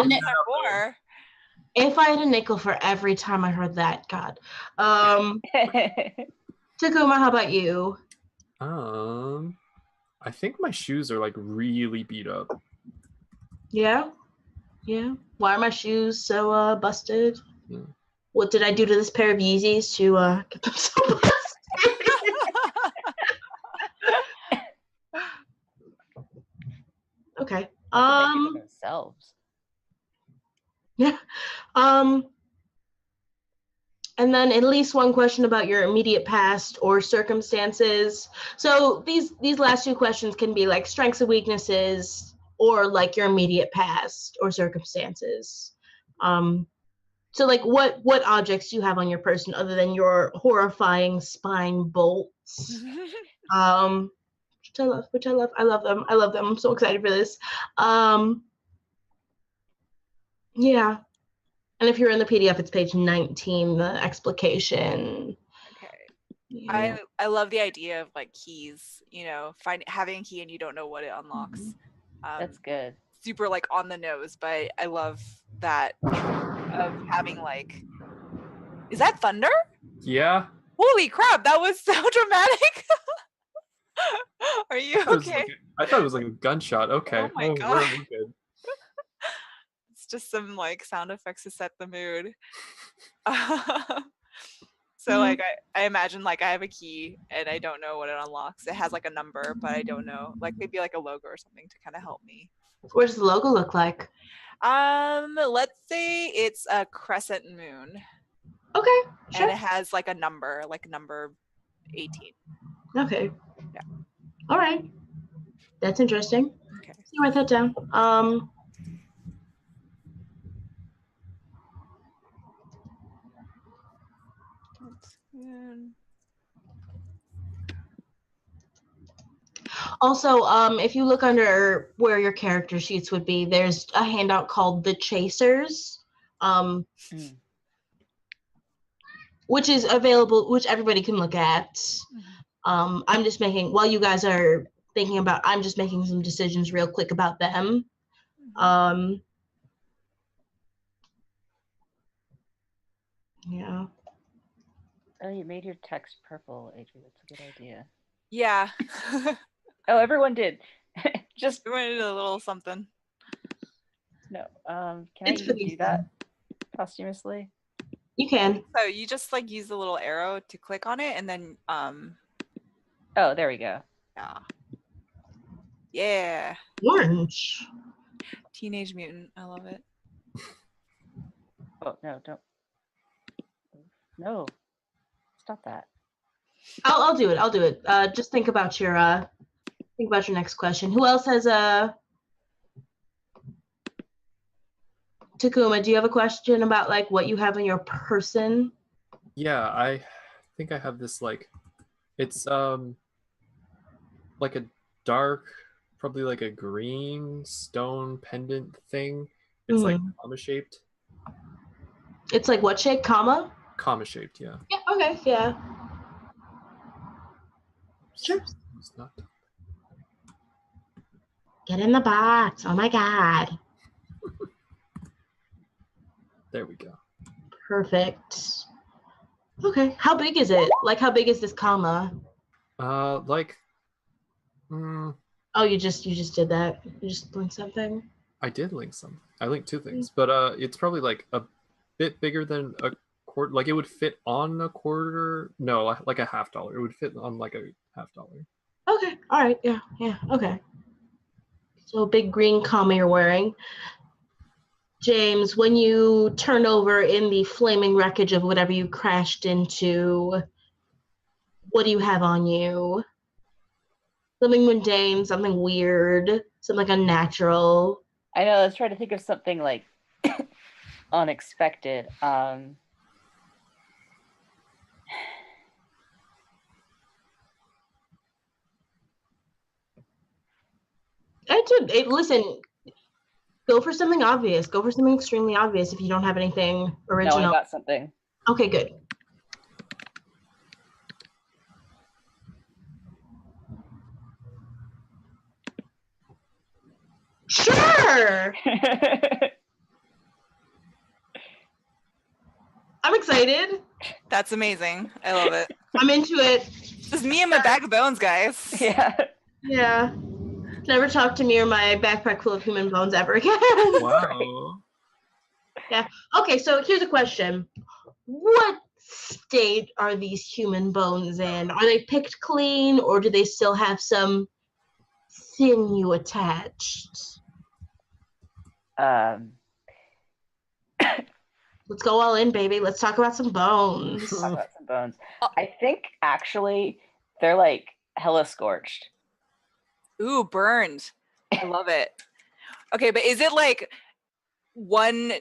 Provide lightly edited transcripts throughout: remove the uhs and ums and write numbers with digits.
more. If I had a nickel for every time I heard that, God. Takuma, how about you? I think my shoes are like really beat up. Yeah? Why are my shoes so busted? Yeah. What did I do to this pair of Yeezys to get them so busted? Okay. What did they do to themselves? Yeah. And then at least one question about your immediate past or circumstances. So these last two questions can be like strengths and weaknesses or like your immediate past or circumstances. So like what objects do you have on your person other than your horrifying spine bolts? Which I love. I love them. I'm so excited for this. Yeah. And if you're in the PDF, it's page 19, the explication. Okay. Yeah. I love the idea of like keys, having a key and you don't know what it unlocks. That's good. Super like on the nose, but I love that of having like, is that thunder? Yeah. Holy crap, that was so dramatic. Are you okay? I thought it was like a gunshot. Okay. Oh my God. We're good. Just some like sound effects to set the mood. So like I imagine like I have a key and I don't know what it unlocks. It has like a number, but I don't know, like maybe like a logo or something to kind of help me. What does the logo look like? Let's say it's a crescent moon. Okay, sure. And it has like a number, like number 18. Okay. Yeah. All right. That's interesting. Okay. So you write that down. Also, if you look under where your character sheets would be, there's a handout called The Chasers, which is available, which everybody can look at. I'm just making, while you guys are thinking about, I'm just making some decisions real quick about them. Yeah. Oh, you made your text purple, Adri. That's a good idea. Yeah. Oh, everyone did. Just we wanted a little something. No. Can I even do that posthumously? You can. So you just like use the little arrow to click on it and then Oh, there we go. Yeah. Orange. Teenage Mutant. I love it. Oh, no, don't. No. Stop that. I'll do it. Just think about your next question. Who else has Takuma, do you have a question about like what you have in your person? Yeah, I think I have this like, it's like a dark, probably like a green stone pendant thing. It's like comma shaped. It's like what shape? Comma? Comma shaped, yeah. Yeah, okay, yeah. Sure. It's not. Get in the box. Oh my God. There we go. Perfect. Okay. How big is it? Like, how big is this comma? Like. Oh, you just did that. You just linked something. I did link some. I linked two things, but it's probably like a bit bigger than a quarter. Like it would fit on a quarter. No, like a $50. It would fit on like a $50. Okay. All right. Yeah. Okay. So a big green comma you're wearing. James, when you turn over in the flaming wreckage of whatever you crashed into, what do you have on you? Something mundane, something weird, something unnatural. I know, let's try to think of something like unexpected. Listen, go for something obvious. Go for something extremely obvious if you don't have anything original. No, I got something. Okay, good. Sure. excited. That's amazing. I love it. I'm into it. This is me and my bag of bones, guys. Yeah. Yeah. Never talk to me or my backpack full of human bones ever again. Wow. Yeah. Okay, so here's a question. What state are these human bones in? Are they picked clean or do they still have some sinew attached? Let's go all in, baby. Let's talk about some bones. Talk about some bones. I think actually they're like hella scorched. Ooh, burned. I love it. Okay, but is it like one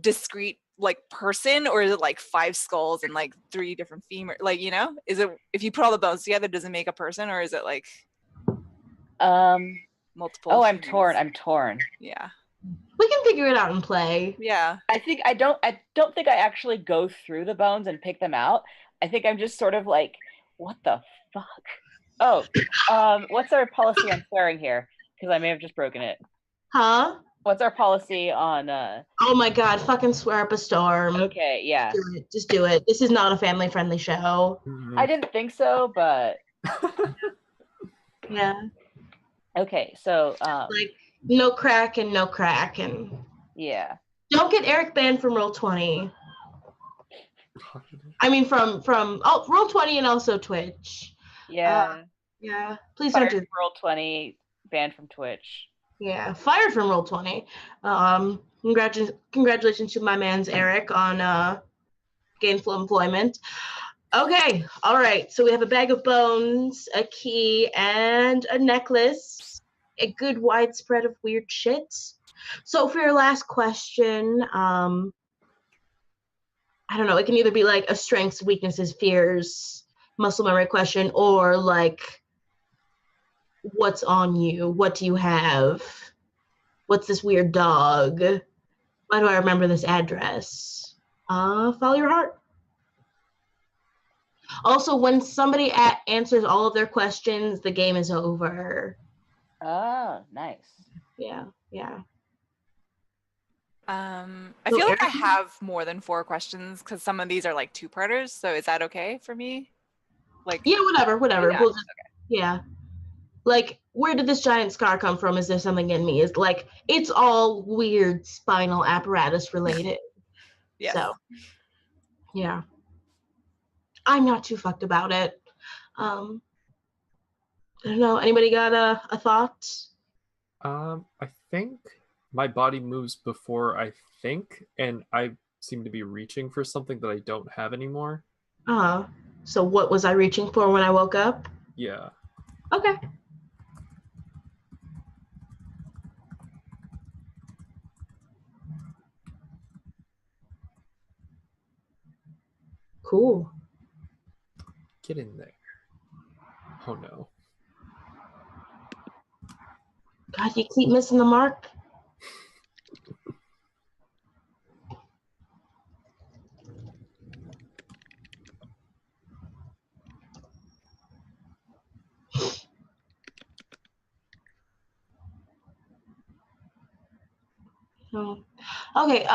discrete like person, or is it like 5 skulls and like 3 different femur? Like, you know, is it, if you put all the bones together, does it make a person, or is it like multiple? Oh, humans? I'm torn. Yeah. We can figure it out and play. Yeah. I don't think I actually go through the bones and pick them out. I think I'm just sort of like, what the fuck? Oh, what's our policy on swearing here? Because I may have just broken it. Huh? What's our policy on Oh my god, fucking swear up a storm. Okay, yeah. Just do it. This is not a family friendly show. I didn't think so, but Yeah. okay, so Like no crack and no crack and yeah. don't get Eric banned from Roll20. I mean from Roll20 and also Twitch. Yeah. Yeah. Please Fired don't do from Roll20, banned from Twitch. Yeah, fired from Roll20. Congratulations to my man's Eric on gainful employment. Okay, all right. So we have a bag of bones, a key, and a necklace. A good widespread of weird shit. So for your last question, I don't know. It can either be like a strengths, weaknesses, fears, muscle memory question, or like, what's on you? What do you have? What's this weird dog? Why do I remember this address? Follow your heart. Also, when somebody answers all of their questions, the game is over. Oh, nice. Yeah. I So feel like I Eric- have more than 4 questions because some of these are like 2-parters. So is that okay for me? Like, Yeah, whatever. Yeah, We'll just, yeah. Like, where did this giant scar come from? Is there something in me? It's like, it's all weird spinal apparatus related. yes. So, yeah. I'm not too fucked about it. I don't know. Anybody got a thought? I think my body moves before I think, and I seem to be reaching for something that I don't have anymore. So what was I reaching for when I woke up? Yeah. Okay. Cool. Get in there. Oh no. God, you keep missing the mark. Okay,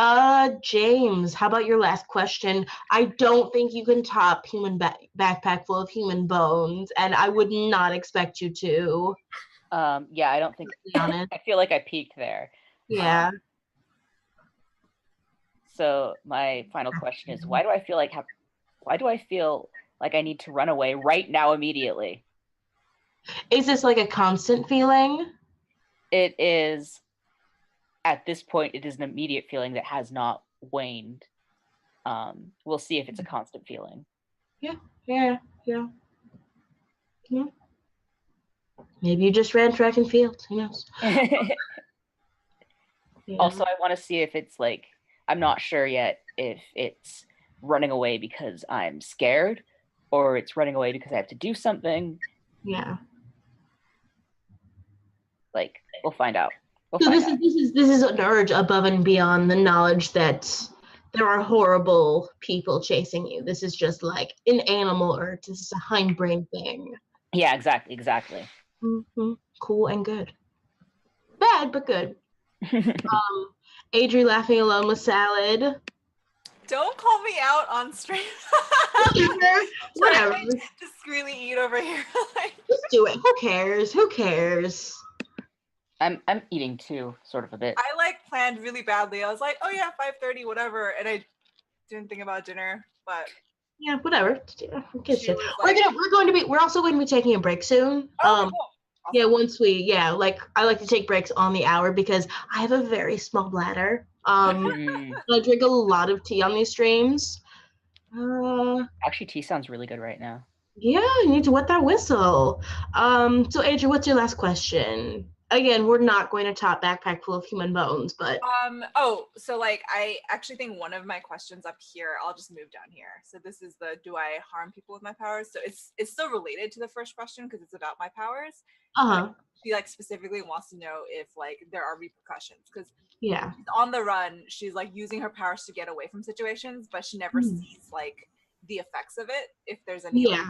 James, how about your last question? I don't think you can top human backpack full of human bones, and I would not expect you to. Yeah, I don't think. To be honest. I feel like I peaked there. Yeah. So my final question is: why do I feel like I need to run away right now, immediately? Is this like a constant feeling? It is. At this point, it is an immediate feeling that has not waned. We'll see if it's a constant feeling. Yeah. Maybe you just ran track and field. Who knows? Yeah. Also, I want to see if it's like, I'm not sure yet if it's running away because I'm scared or it's running away because I have to do something. Yeah. Like, we'll find out. So this is an urge above and beyond the knowledge that there are horrible people chasing you. This is just like an animal urge. This is a hindbrain thing. Yeah, exactly. Mm-hmm. Cool and good. Bad, but good. Adri laughing alone with salad. Don't call me out on stream. Whatever. Trying to discreetly eat over here. Just do it. Who cares? Who cares? I'm eating too, sort of a bit. I like planned really badly. I was like, oh yeah, 5:30, whatever, and I didn't think about dinner. But Yeah, whatever. We're like, we're also going to be taking a break soon. oh, cool. Yeah, like I like to take breaks on the hour because I have a very small bladder. I drink a lot of tea on these streams. Actually, tea sounds really good right now. Yeah, you need to wet that whistle. So Adrian, what's your last question? Again, we're not going to top backpack full of human bones, but so like I actually think one of my questions up here, I'll just move down here. So this is the do I harm people with my powers? So it's still related to the first question because it's about my powers. She like specifically wants to know if like there are repercussions because yeah, on the run, she's like using her powers to get away from situations, but she never sees like the effects of it if there's any like,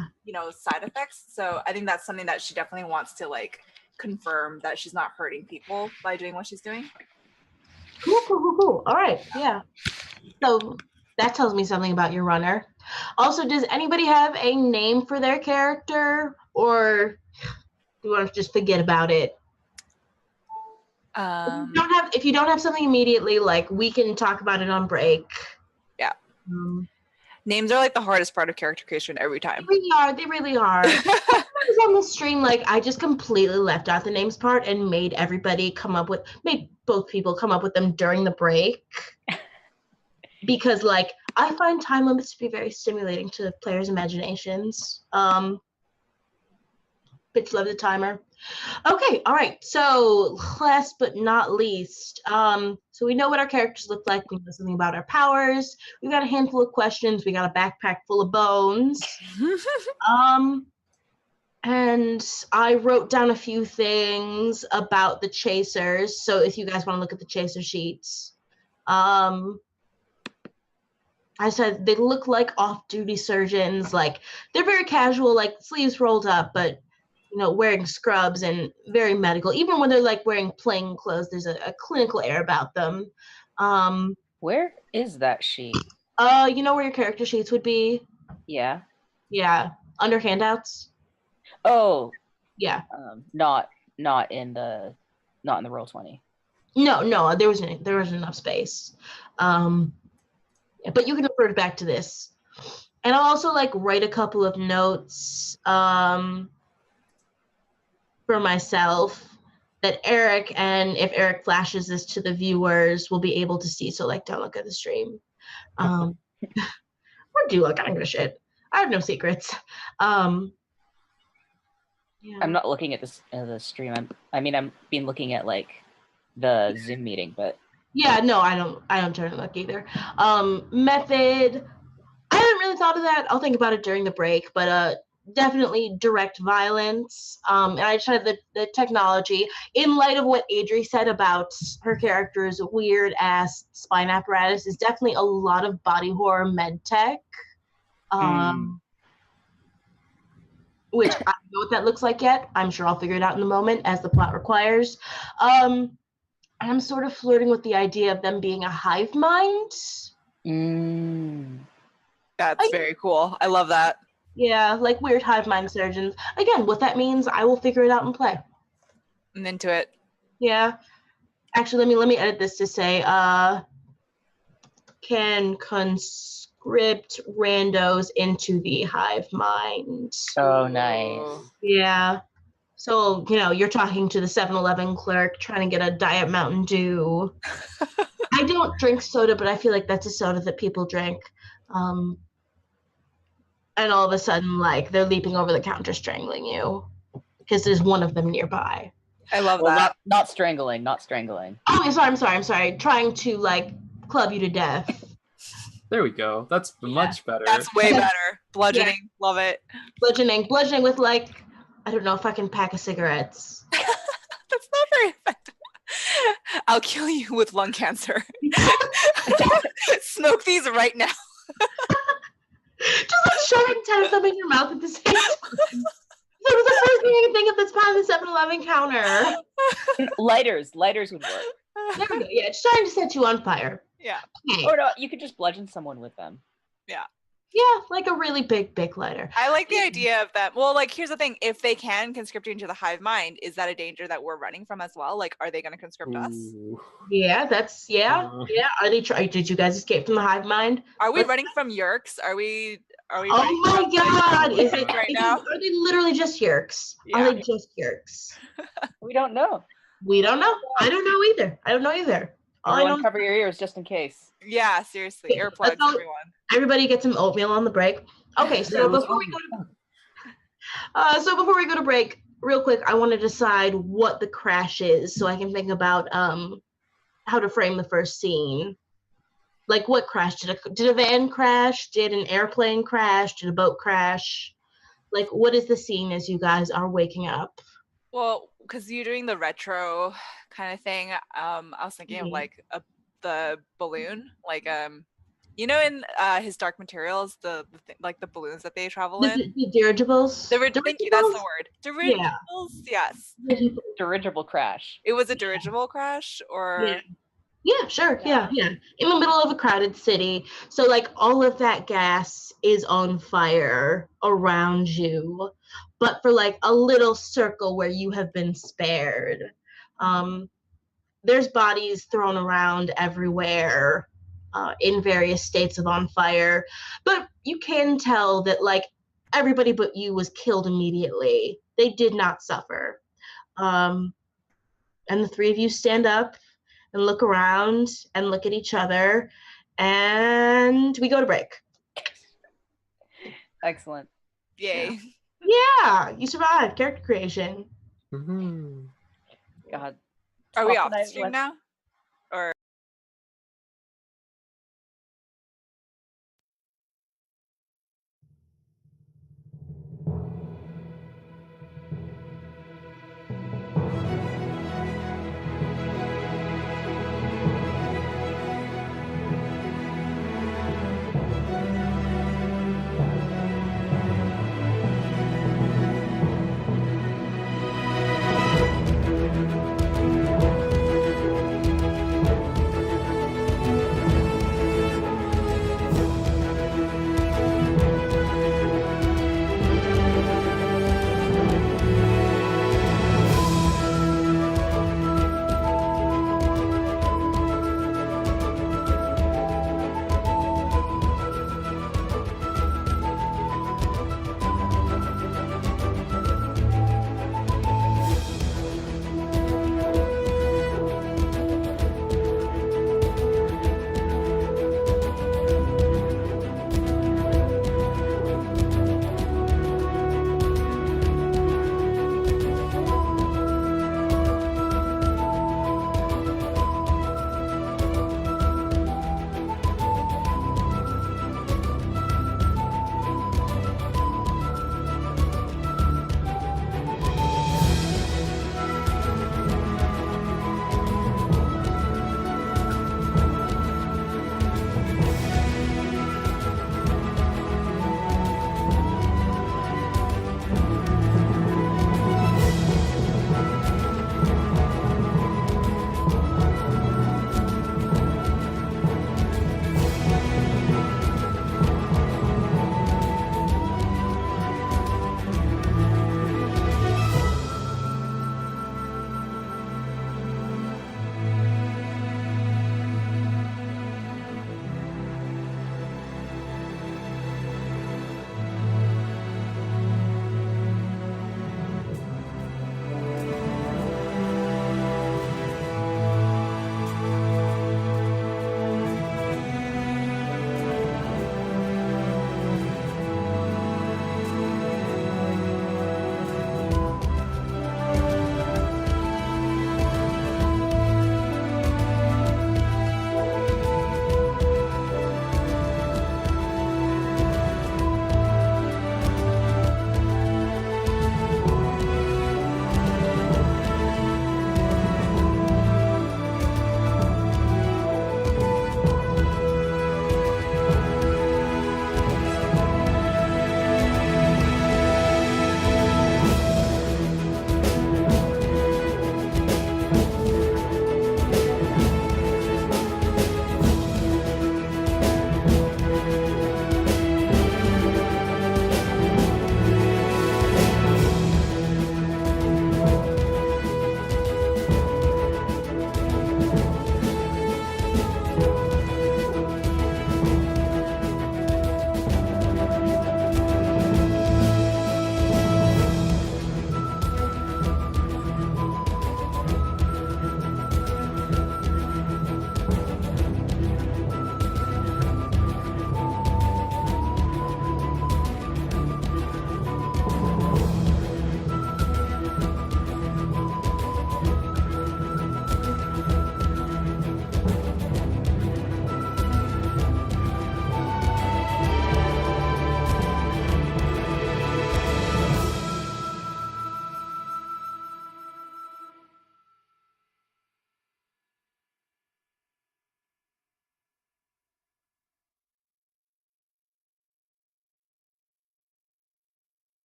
side effects. So I think that's something that she definitely wants to like confirm that she's not hurting people by doing what she's doing. Cool. All right, yeah. So that tells me something about your runner. Also, does anybody have a name for their character, or do you want to just forget about it? If you don't have something immediately, like we can talk about it on break. Yeah. Names are like the hardest part of character creation every time. They really are. On the stream, like I just completely left out the names part and made both people come up with them during the break. Because like I find time limits to be very stimulating to players' imaginations. Bitch love the timer. Okay, all right. So last but not least, so we know what our characters look like. We know something about our powers. We got a handful of questions. We got a backpack full of bones. And I wrote down a few things about the chasers. So if you guys want to look at the chaser sheets, I said they look like off-duty surgeons. Like they're very casual, like sleeves rolled up, but wearing scrubs and very medical. Even when they're like wearing plain clothes, there's a clinical air about them. Where is that sheet? You know where your character sheets would be? Yeah. Yeah, under handouts. Oh. Yeah. Not in the Roll20. No, there wasn't enough space. But you can refer back to this. And I'll also like write a couple of notes for myself that Eric, and if Eric flashes this to the viewers, will be able to see. So like don't look at the stream. Or do look, I don't give a shit. I have no secrets. Yeah. I'm not looking at the stream. I've been looking at like the Zoom meeting, but yeah, no, I don't turn to look either. Method, I haven't really thought of that. I'll think about it during the break, but definitely direct violence. And I tried the technology in light of what Adri said about her character's weird ass spine apparatus is definitely a lot of body horror med tech. Which I don't know what that looks like yet. I'm sure I'll figure it out in the moment as the plot requires. I'm sort of flirting with the idea of them being a hive mind. That's very cool. I love that. Yeah, like weird hive mind surgeons. Again, what that means, I will figure it out and play. I'm into it. Yeah. Actually, let me edit this to say, can conscript randos into the hive mind. Oh, nice. Yeah. So, you're talking to the 7-Eleven clerk trying to get a Diet Mountain Dew. I don't drink soda, but I feel like that's a soda that people drink. And all of a sudden, like, they're leaping over the counter strangling you because there's one of them nearby. I love that. Not strangling. Oh, I'm sorry. Trying to, like, club you to death. There we go. That's much better. That's way better. Bludgeoning. Yeah. Love it. Bludgeoning with, like, I don't know, a fucking pack of cigarettes. That's not very effective. I'll kill you with lung cancer. Smoke these right now. Just like shoving 10 of them in your mouth at the same time. That was the first thing I could think of that's behind the 7-Eleven counter. Lighters would work. There we go. Yeah, it's trying to set you on fire. Yeah. Okay. Or no, you could just bludgeon someone with them. Yeah, like a really big lighter. I like the idea of that. Well, like, here's the thing. If they can conscript you into the hive mind, is that a danger that we're running from as well? Like, are they going to conscript us? Ooh. Yeah, that's yeah. Are they did you guys escape from the hive mind? Are we Let's- running from Yerks? Are we running Oh my from, like, god! Is it right now? Are they literally just Yerks? Yeah. Are they just Yerks? We don't know. We don't know. I don't know either. All I know Everyone is cover your ears just in case. Yeah, seriously. Yeah, Earplugs, let's go. everyone. everybody get some oatmeal on the break. Okay, so let's before we go to break, real quick, I want to decide what the crash is so I can think about how to frame the first scene. Like, what crash? Did a van crash? Did an airplane crash? Did a boat crash? Like, what is the scene as you guys are waking up? Well, because you're doing the retro kind of thing, I was thinking of Mhm. like the balloon, like you know, in his Dark Materials, like the balloons that they travel in. The dirigibles? Thank you, that's the word. Dirigibles, yes. Dirigible crash. It was a dirigible crash, or Yeah. Yeah, sure. Yeah. In the middle of a crowded city. So, like, all of that gas is on fire around you, but for like a little circle where you have been spared. There's bodies thrown around everywhere in various states of on fire, but you can tell that, like, everybody but you was killed immediately. They did not suffer. And the three of you stand up and look around and look at each other, and we go to break. Excellent. yay. Yeah, you survived. Character creation. Mhm. God. Are we Top off the night, stream let's- now?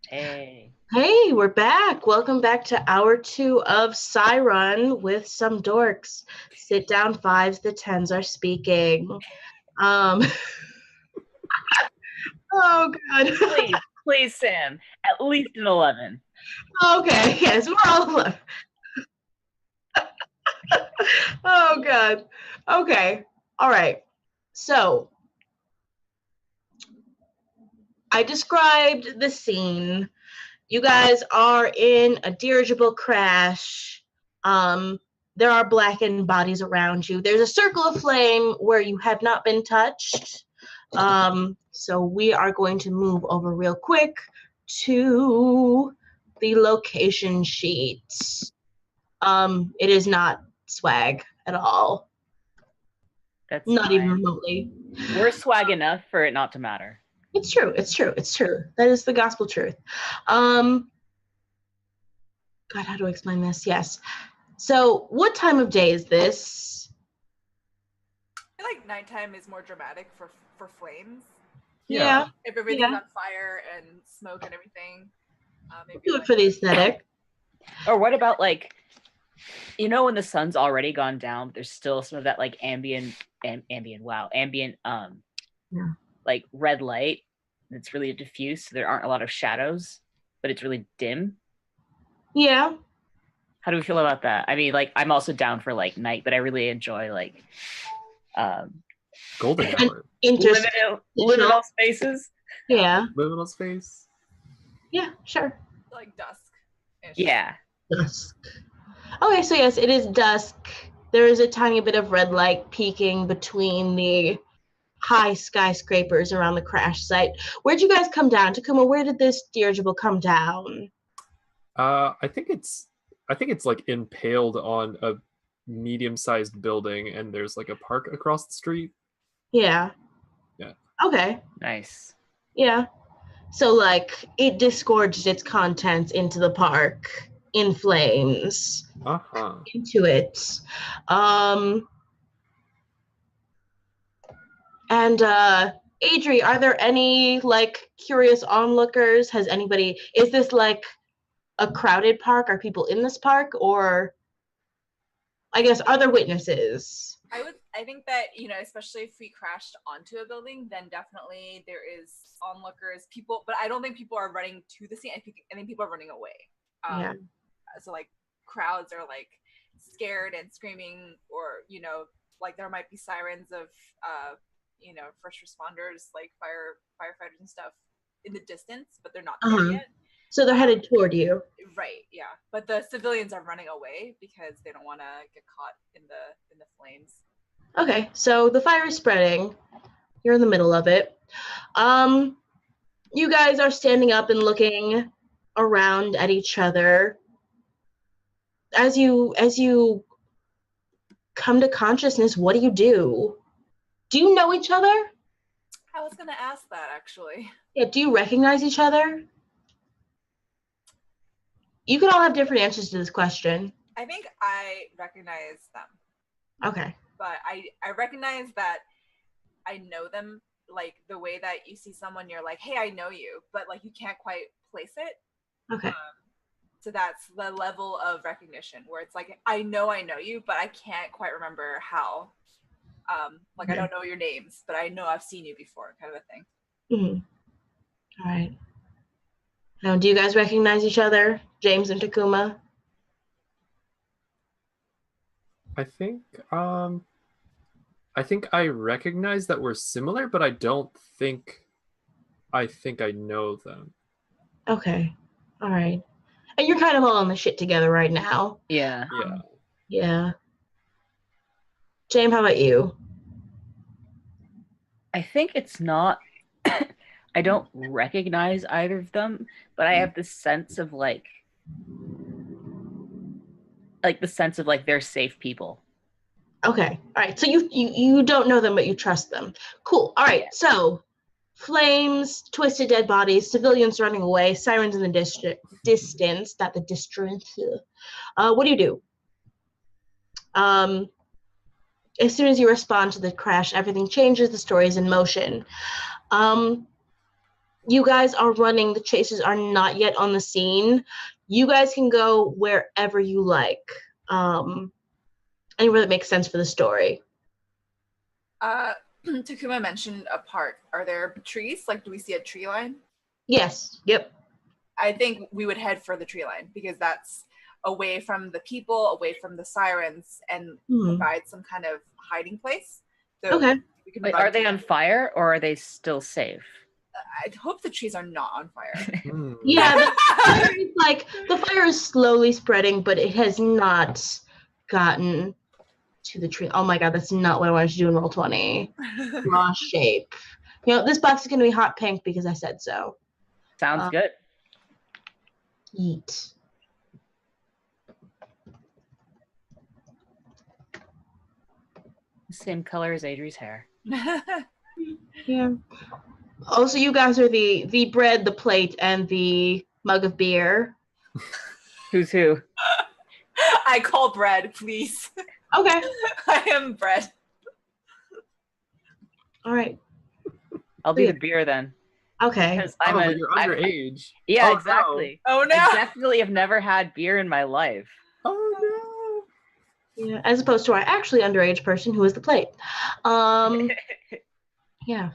Hey. Hey, we're back. Welcome back to hour 2 of Siren with some dorks. Sit down fives, the tens are speaking. Oh God. Please, Sam. At least an 11. Okay, yes, we're all. Oh God. Okay. All right. So I described the scene. You guys are in a dirigible crash. There are blackened bodies around you. There's a circle of flame where you have not been touched. So we are going to move over real quick to the location sheet. It is not swag at all. That's Not even fine. remotely. We're swag enough for it not to matter. It's true. It's true. It's true. That is the gospel truth. God, how do I explain this? Yes. So, what time of day is this? I feel like nighttime is more dramatic for flames. Yeah. If everything's on fire and smoke and everything. Maybe Do it like for the aesthetic. Or what about like, you know, when the sun's already gone down, there's still some of that like ambient, like red light. It's really diffuse, so there aren't a lot of shadows, but it's really dim. Yeah. How do we feel about that? I mean, like, I'm also down for like night, but I really enjoy like Golden hour. liminal spaces. Yeah. Liminal space. Yeah, sure. like dusk. Yeah. Dusk. Okay, so yes, it is dusk. There is a tiny bit of red light peeking between the high skyscrapers around the crash site. Where'd you guys come down? Takuma, where did this dirigible come down? I think it's like impaled on a medium-sized building, and there's like a park across the street. Yeah. Yeah. Okay. Nice. Yeah. So like it disgorged its contents into the park in flames. Into it. And Adri, are there any like curious onlookers? Is this like a crowded park? Are people in this park, or I guess other witnesses? I think that, especially if we crashed onto a building, then definitely there is onlookers, people, but I don't think people are running to the scene. I think people are running away. Yeah. So like crowds are like scared and screaming, or like there might be sirens of first responders, like firefighters and stuff in the distance, but they're not there yet. So they're headed toward you. Right, yeah. But the civilians are running away because they don't want to get caught in the flames. Okay, so the fire is spreading. You're in the middle of it. You guys are standing up and looking around at each other. As you come to consciousness, what do you do? Do you know each other? I was gonna ask that actually. Yeah, do you recognize each other? You can all have different answers to this question. I think I recognize them. Okay. But I recognize that I know them, like the way that you see someone, you're like, hey, I know you, but like you can't quite place it. Okay. So that's the level of recognition where it's like, I know you, but I can't quite remember how. Like I don't know your names, but I know I've seen you before, kind of a thing. Mm-hmm. All right. Now, do you guys recognize each other, James and Takuma? I think I recognize that we're similar, but I don't think I know them. Okay. All right. And you're kind of all on the shit together right now. Yeah. Yeah. James, how about you? I think it's not I don't recognize either of them, but I have this sense of like they're safe people. Okay. All right. So you don't know them, but you trust them. Cool. All right. Yeah. So flames, twisted dead bodies, civilians running away, sirens in the distance. Not the distance. What do you do? As soon as you respond to the crash, everything changes. The story is in motion. you guys are running, the chasers are not yet on the scene. You guys can go wherever you like. Anywhere that makes sense for the story. Takuma mentioned a park. Are there trees? Like, do we see a tree line? Yes. Yep. I think we would head for the tree line because that's away from the people, away from the sirens, and provide some kind of hiding place. So Okay. we can Wait, are they on fire or are they still safe? I hope the trees are not on fire. Yeah, the fire is slowly spreading, but it has not gotten to the tree. Oh my god, that's not what I wanted to do in Roll20. Raw shape. This box is going to be hot pink because I said so. Sounds good. Eat. Same color as Adri's hair. Yeah. Also, you guys are the bread, the plate, and the mug of beer. Who's who? I call bread, please. Okay. I am bread. All right. I'll be the beer then. Okay. Because but you're underage. Yeah, Oh, exactly. No. Oh no. I definitely have never had beer in my life. Oh no. Yeah, as opposed to our actually underage person who is the plate. Yeah.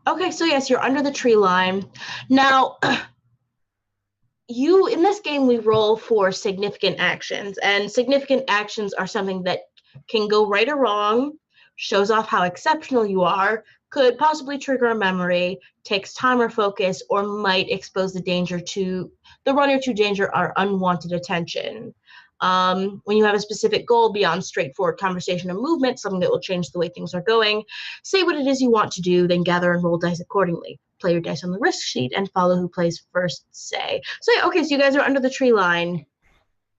Okay, so yes, you're under the tree line. Now, in this game, we roll for significant actions, and significant actions are something that can go right or wrong, shows off how exceptional you are, could possibly trigger a memory, takes time or focus, or might expose the runner to danger or unwanted attention. When you have a specific goal beyond straightforward conversation or movement, something that will change the way things are going, say what it is you want to do, then gather and roll dice accordingly. Play your dice on the risk sheet and follow who plays first, say. So yeah, okay, so you guys are under the tree line.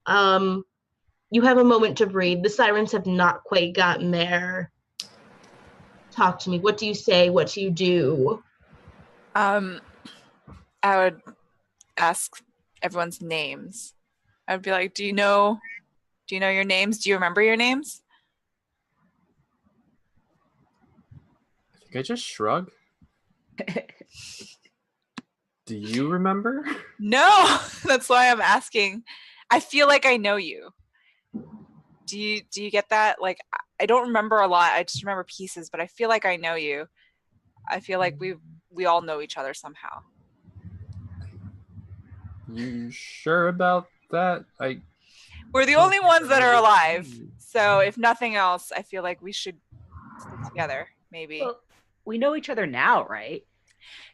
You have a moment to breathe. The sirens have not quite gotten there. Talk to me. What do you say? What do you do? I would ask everyone's names. I'd be like, do you know your names? Do you remember your names? I think I just shrug. Do you remember? No, that's why I'm asking. I feel like I know you. Do you get that? Like, I don't remember a lot. I just remember pieces, but I feel like I know you. I feel like we all know each other somehow. You sure about that? We're the only ones that are alive. So if nothing else, I feel like we should stick together, maybe. Well, we know each other now, right?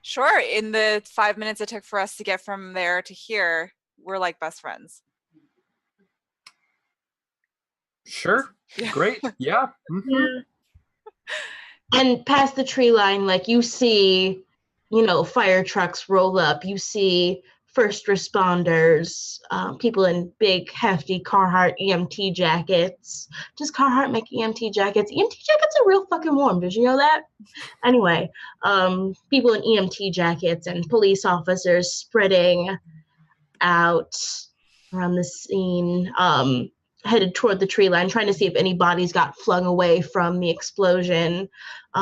Sure. In the 5 minutes it took for us to get from there to here, we're like best friends. Sure. Yeah. Great. Yeah. Mm-hmm. And past the tree line, like you see, fire trucks roll up. You see first responders, people in big, hefty Carhartt EMT jackets. Does Carhartt make EMT jackets? EMT jackets are real fucking warm. Did you know that? Anyway, people in EMT jackets and police officers spreading out around the scene, headed toward the tree line, trying to see if any bodies got flung away from the explosion. We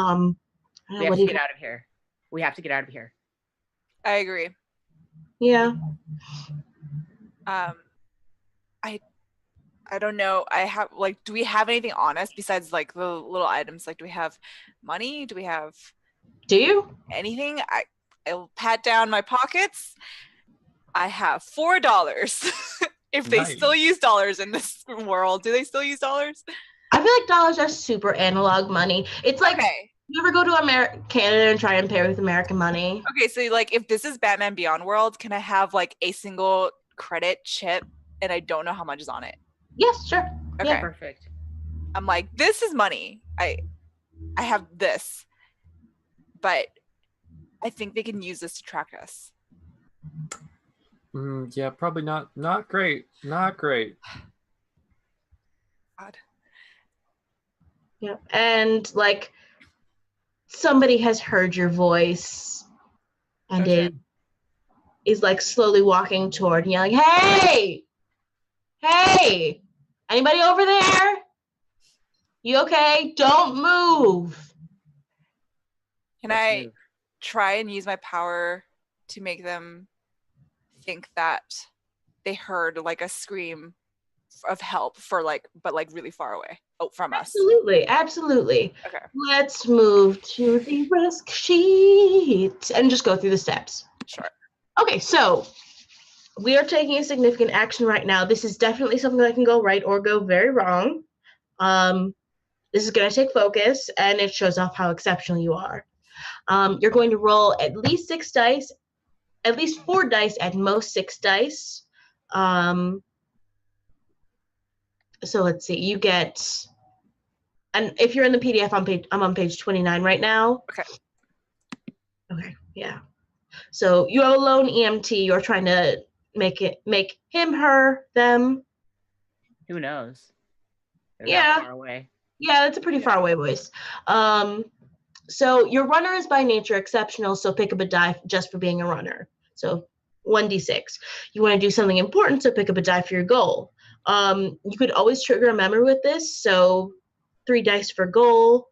have to get out of here. We have to get out of here. I agree. Yeah. I don't know. Do we have anything on us besides like the little items? Like, do we have money? Do we have anything? I'll pat down my pockets. I have $4. If they still use dollars in this world, do they still use dollars? I feel like dollars are super analog money. It's like, you ever go to Canada and try and pay with American money? Okay, so like if this is Batman Beyond World, can I have like a single credit chip and I don't know how much is on it? Yes, sure. Okay. Yeah. Perfect. I'm like, this is money. I have this, but I think they can use this to track us. Yeah, probably not. Not great. Not great. God. Yeah, and like somebody has heard your voice, and is like slowly walking toward and yelling, "Hey, hey, anybody over there? You okay? Don't move." Can I try and use my power to make them think that they heard like a scream of help but really far away from us. Absolutely. Okay. Let's move to the risk sheet and just go through the steps. Sure. Okay, so we are taking a significant action right now. This is definitely something that can go right or go very wrong. This is going to take focus, and it shows off how exceptional you are. You're going to roll at least 6 dice, at least 4 dice, at most 6 dice. So let's see, you get, and if you're in the PDF I'm on page 29 right now. Okay, yeah. So you have a lone EMT, you're trying to make him, her, them. Who knows? They're Yeah. that far away. Yeah, that's a pretty far away voice. So your runner is by nature exceptional, so pick up a die just for being a runner. So 1d6. You want to do something important, so pick up a die for your goal. You could always trigger a memory with this, so 3 dice for goal.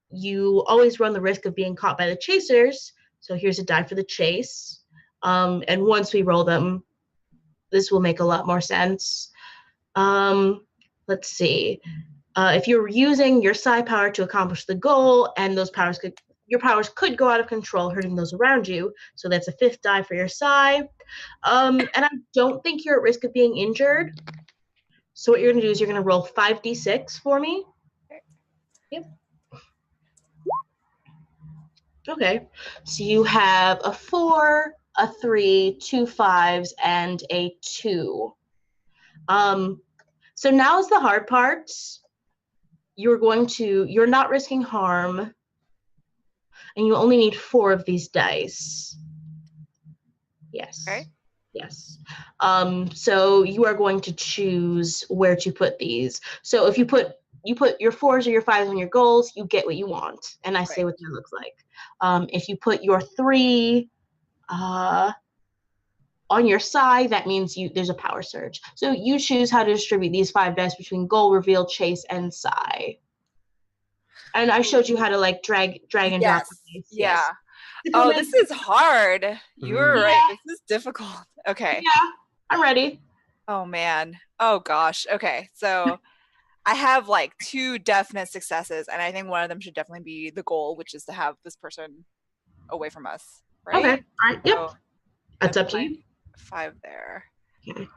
You always run the risk of being caught by the chasers, so here's a die for the chase. And once we roll them, this will make a lot more sense. Let's see. If you're using your psi power to accomplish the goal, and your powers could go out of control, hurting those around you. So that's a 5th die for your psi. And I don't think you're at risk of being injured. So what you're going to do is you're going to roll 5d6 for me. Yep. Okay. So you have a 4, a 3, 2 5s, and a 2. So now is the hard part. You're not risking harm, and you only need 4 of these dice. Yes. Okay. Yes. So you are going to choose where to put these. So if you put your 4s or your 5s on your goals, you get what you want, and I say what that looks like. If you put your 3 on your side, that means there's a power surge. So you choose how to distribute these 5 dice between goal, reveal, chase, and psi. And I showed you how to like drag and drop. Yeah. Yes. Oh, this is hard. You were right. This is difficult. Okay. Yeah, I'm ready. Oh man. Oh gosh. Okay. So I have like 2 definite successes, and I think one of them should definitely be the goal, which is to have this person away from us. Right? Okay. All right. Yep. So that's up to you. 5 there. Okay.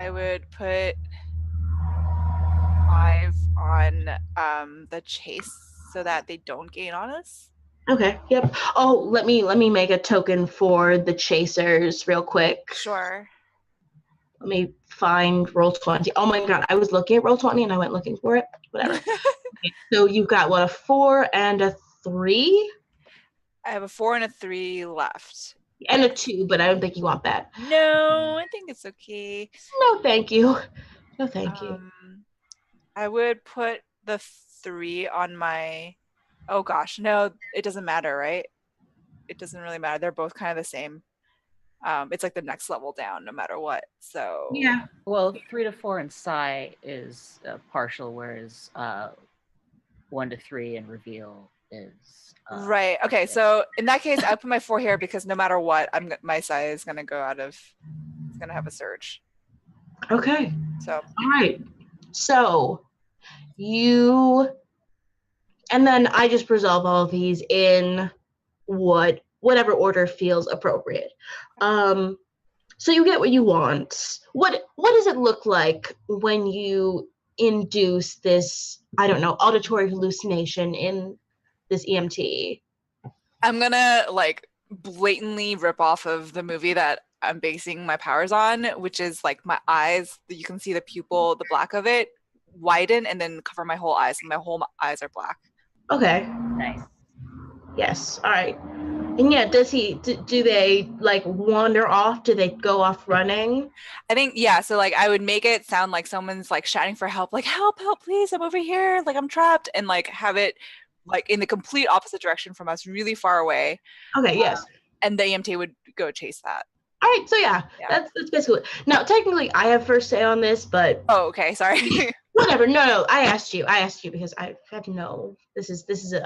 I would put 5 on the chase so that they don't gain on us. Okay. Yep. Oh, let me make a token for the chasers real quick. Sure. Let me find Roll20. Oh my god, I was looking at Roll20 and I went looking for it. Whatever. Okay, so you've got what, a 4 and a 3? I have a 4 and a 3 left. And a 2, but I don't think you want that. No, I think it's okay. No, thank you. No, thank you. I would put the 3 on my. Oh gosh, no, it doesn't matter, right? It doesn't really matter. They're both kind of the same. It's like the next level down, no matter what. So Yeah. Well, 3 to 4 in psi is partial, whereas 1 to 3 in reveal is right. Okay, so in that case, I put my 4 here because no matter what, my psi is gonna go out of. It's gonna have a surge. Okay. So. All right. So and then I just resolve all of these in whatever order feels appropriate. So you get what you want. What does it look like when you induce this, I don't know, auditory hallucination in this EMT? I'm gonna like blatantly rip off of the movie that I'm basing my powers on, which is like my eyes, you can see the pupil, the black of it, widen and then cover my whole eyes, and my whole eyes are black. Okay. nice. Yes. All right. And yeah, do they like wander off? Do they go off running? I think, yeah, so like I would make it sound like someone's like shouting for help, like help, please, I'm over here, like I'm trapped, and like have it like in the complete opposite direction from us, really far away. Okay, yes. And the EMT would go chase that. All right, so yeah. That's basically it. Now, technically, I have first say on this, but... Oh, okay, sorry. Whatever. No. I asked you because I have no.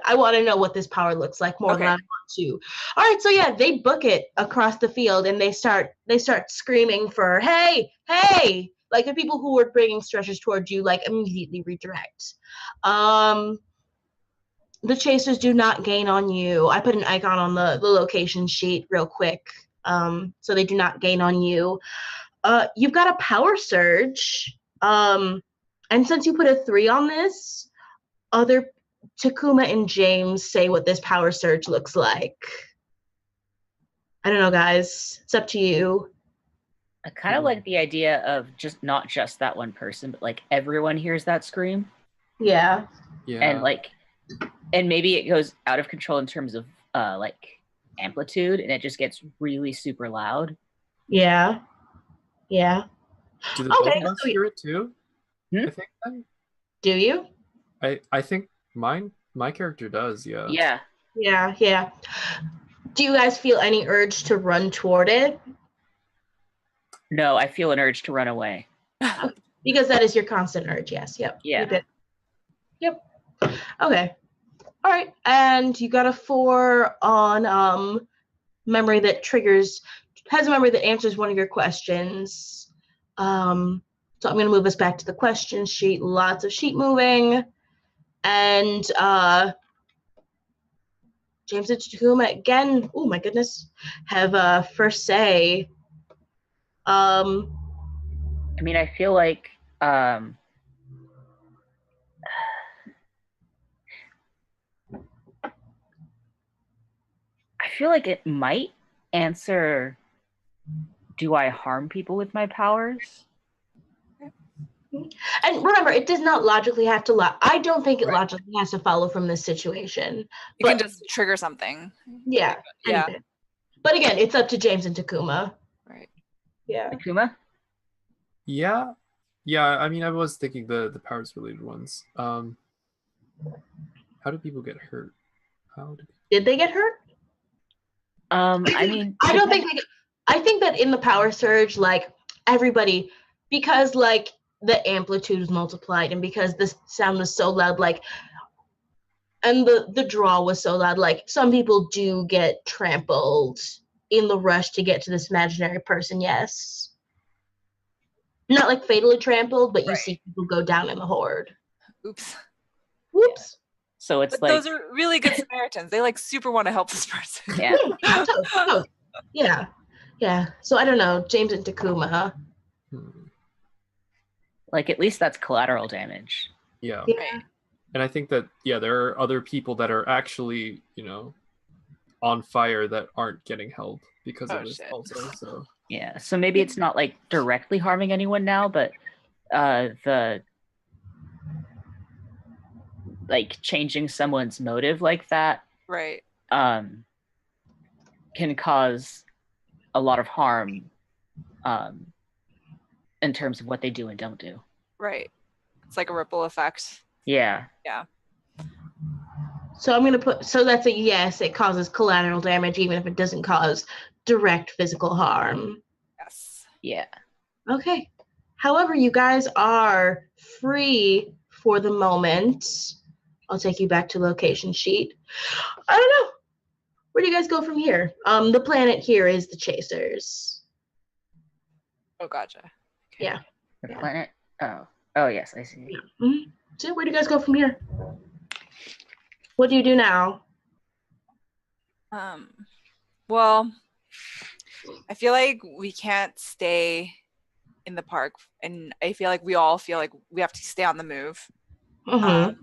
I want to know what this power looks like more than Okay. I want to. All right. So yeah, they book it across the field and they start screaming for hey. Like the people who were bringing stretchers towards you, like immediately redirect. The chasers do not gain on you. I put an icon on the location sheet real quick. So they do not gain on you. You've got a power surge. And since you put a 3 on this, other Takuma and James say what this power surge looks like. I don't know, guys. It's up to you. I kind of like the idea of not just that one person, but like everyone hears that scream. Yeah. Yeah. And maybe it goes out of control in terms of like amplitude, and it just gets really super loud. Yeah. Do the both of us hear it too? I think then? Do you? I think my character does, yeah. Yeah. Do you guys feel any urge to run toward it? No, I feel an urge to run away. Because that is your constant urge, yes. Yep. Yeah. Yep. Okay. All right. And you got a 4 on memory that has a memory that answers one of your questions. So I'm going to move us back to the question sheet. Lots of sheet moving. And James and Takuma again, oh my goodness, have first say. I mean, I feel like it might answer, do I harm people with my powers? And remember, it does not logically have to I don't think it logically has to follow from this situation. You can just trigger something. Yeah. Anything. But again, it's up to James and Takuma. Right. Yeah. Takuma? Yeah. I mean, I was thinking the powers related ones. How do people get hurt? Did they get hurt? I mean, I don't think I think that in the power surge, like everybody, because like the amplitude was multiplied and because the sound was so loud, like, and the draw was so loud, like some people do get trampled in the rush to get to this imaginary person. Yes. Not like fatally trampled, but you see people go down in the horde. Oops. Whoops. So it's but those are really good Samaritans. They like super want to help this person. Yeah. Yeah. So I don't know, James and Takuma. Like at least that's collateral damage. Yeah. Right. And I think that there are other people that are actually, on fire that aren't getting held because of this also. So yeah. So maybe it's not like directly harming anyone now, but the like changing someone's motive like that can cause a lot of harm in terms of what they do and don't do. Right. It's like a ripple effect. Yeah. So I'm going to so that's a yes, it causes collateral damage even if it doesn't cause direct physical harm. Yes. Yeah. Okay. However, you guys are free for the moment. I'll take you back to location sheet. I don't know. Where do you guys go from here? The planet here is the Chasers. Oh, gotcha. Okay. Yeah. The planet? Oh, yes, I see. Yeah. Mm-hmm. So where do you guys go from here? What do you do now? Well, I feel like we can't stay in the park, and I feel like we all feel like we have to stay on the move. Mm-hmm.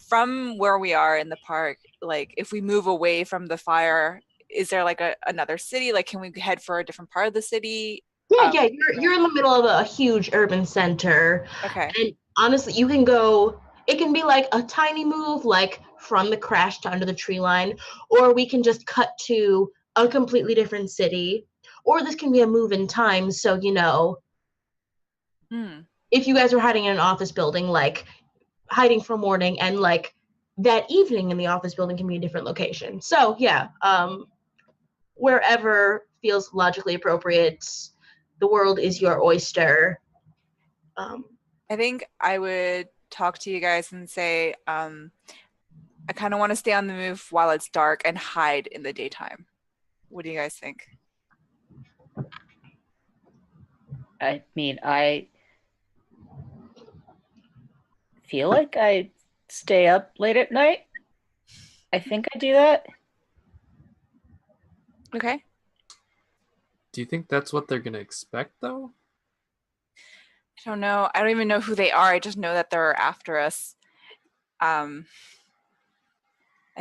From where we are in the park, like if we move away from the fire, is there like another city? Like, can we head for a different part of the city? Yeah, you're in the middle of a huge urban center. Okay. And honestly, you can go, it can be like a tiny move, like from the crash to under the tree line, or we can just cut to a completely different city, or this can be a move in time. So, if you guys are hiding in an office building, like hiding for morning, and like that evening in the office building can be a different location. So yeah, wherever feels logically appropriate. The world is your oyster. I think I would talk to you guys and say, I kind of want to stay on the move while it's dark and hide in the daytime. What do you guys think? I mean, I feel like I stay up late at night. I think I do that. Okay. Do you think that's what they're gonna expect though? I don't know. I don't even know who they are. I just know that they're after us. I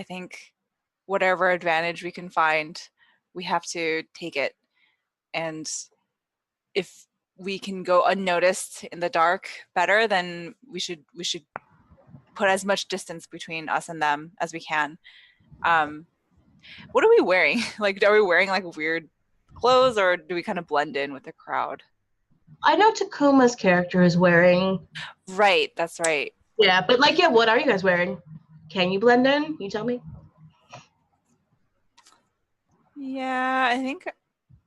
think whatever advantage we can find, we have to take it. And if we can go unnoticed in the dark better, then we should put as much distance between us and them as we can. What are we wearing? Like, are we wearing like weird clothes, or do we kind of blend in with the crowd? I know Takuma's character is wearing. Right, that's right. Yeah, but like, yeah, what are you guys wearing? Can you blend in? You tell me. Yeah, I think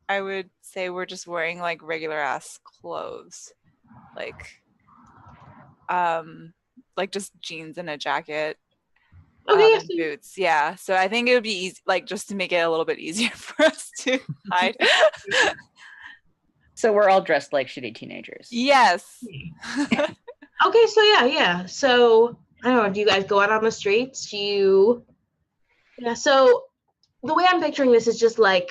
I would say we're just wearing like regular ass clothes. Like just jeans and a jacket. Okay, And boots. Yeah. So I think it would be easy, like just to make it a little bit easier for us to hide. So we're all dressed like shitty teenagers. Yes. Okay, so yeah. So I don't know, do you guys go out on the streets? Yeah, so the way I'm picturing this is just like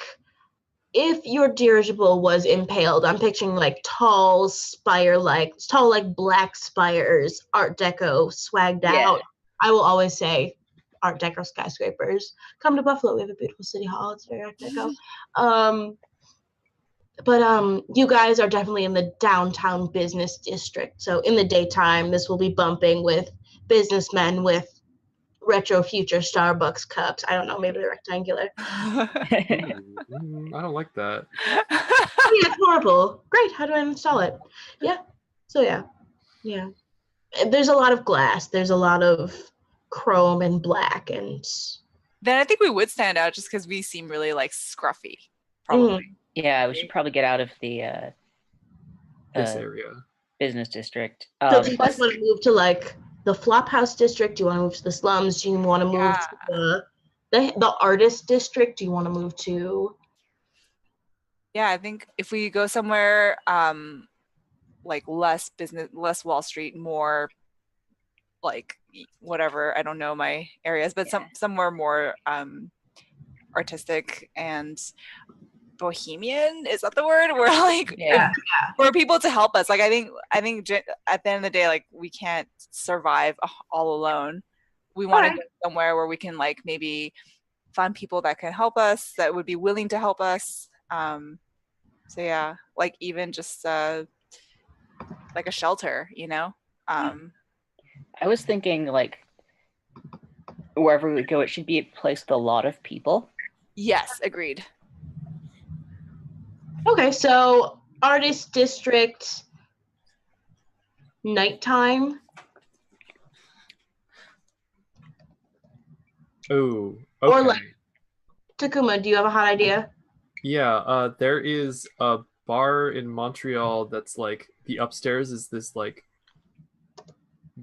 if your dirigible was impaled, I'm picturing like tall like black spires, Art Deco, swagged out. I will always say Art Deco skyscrapers. Come to Buffalo, we have a beautiful city hall. It's very Art Deco. But you guys are definitely in the downtown business district. So in the daytime, this will be bumping with businessmen with retro future Starbucks cups. I don't know, maybe they're rectangular. I don't like that. Oh, yeah, it's horrible. Great, how do I install it? Yeah. So yeah. There's a lot of glass. There's a lot of chrome and black, and then I think we would stand out just because we seem really like scruffy, probably. Yeah, we should probably get out of the This area. business district. So do you guys want to move to like the Flophouse district? Do you want to move to the slums? Do you want to move to the artist district? Do you want to move to? Yeah, I think if we go somewhere like less Wall Street, more like whatever, I don't know my areas, but somewhere more artistic and bohemian, is that the word? Where like for people to help us. Like I think at the end of the day, like we can't survive all alone. We want to go somewhere where we can like maybe find people that can help us, that would be willing to help us. So yeah, like even just like a shelter, you know. I was thinking like wherever we go, it should be a place with a lot of people. Yes, agreed. Okay, so artist district, nighttime. Oh, okay. Or like Takuma, do you have a hot idea? Yeah, there is a bar in Montreal that's like the upstairs is this like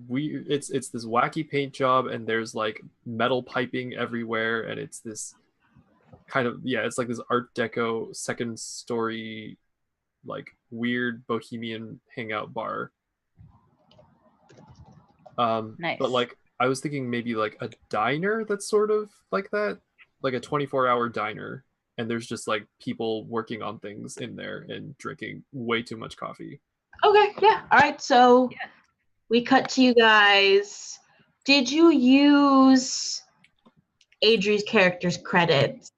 it's this wacky paint job, and there's like metal piping everywhere, and it's this kind of it's like this Art Deco second story like weird bohemian hangout bar. Nice. But like I was thinking maybe like a diner that's sort of like that, like a 24-hour diner, and there's just like people working on things in there and drinking way too much coffee. Okay, yeah. All right, so we cut to you guys. Did you use Adri's character's credits?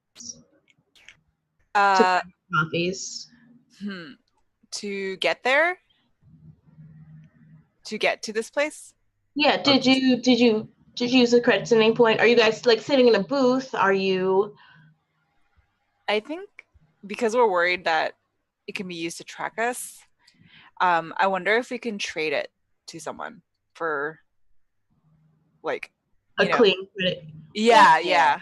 To coffees. To get there? To get to this place? Yeah, did you use the credits at any point? Are you guys like sitting in a booth? Are you? I think because we're worried that it can be used to track us, I wonder if we can trade it to someone for like a clean credit. Yeah.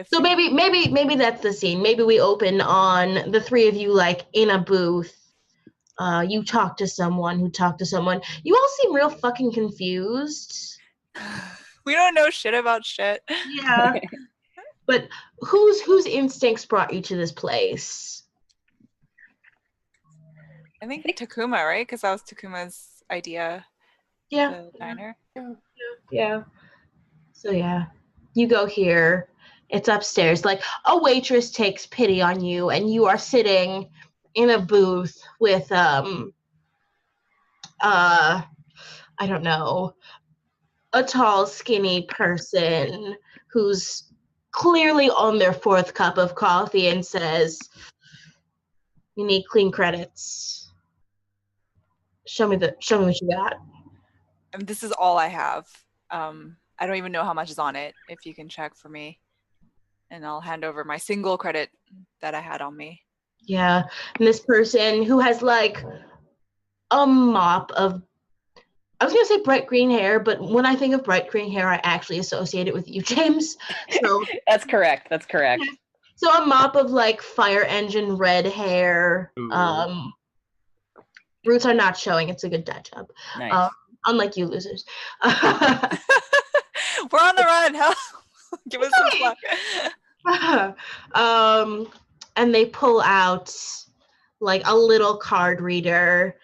So maybe that's the scene. Maybe we open on the three of you like in a booth, You talk to someone who talked to someone. You all seem real fucking confused. We don't know shit about shit. Yeah. But whose instincts brought you to this place? I think Takuma, right? Because that was Takuma's idea. Yeah. The diner. Yeah. So yeah, you go here. It's upstairs. Like a waitress takes pity on you, and you are sitting in a booth with I don't know, a tall, skinny person who's clearly on their fourth cup of coffee and says, "You need clean credits. Show me what you got." And this is all I have. I don't even know how much is on it. If you can check for me, and I'll hand over my single credit that I had on me. Yeah, and this person who has like a mop of, I was gonna say bright green hair, but when I think of bright green hair, I actually associate it with you, James. So That's correct. That's correct. so a mop of like fire engine red hair. Ooh. Roots are not showing. It's a good dad job. Nice. Unlike you losers. We're on the run. Hell, give us some luck. And they pull out like a little card reader,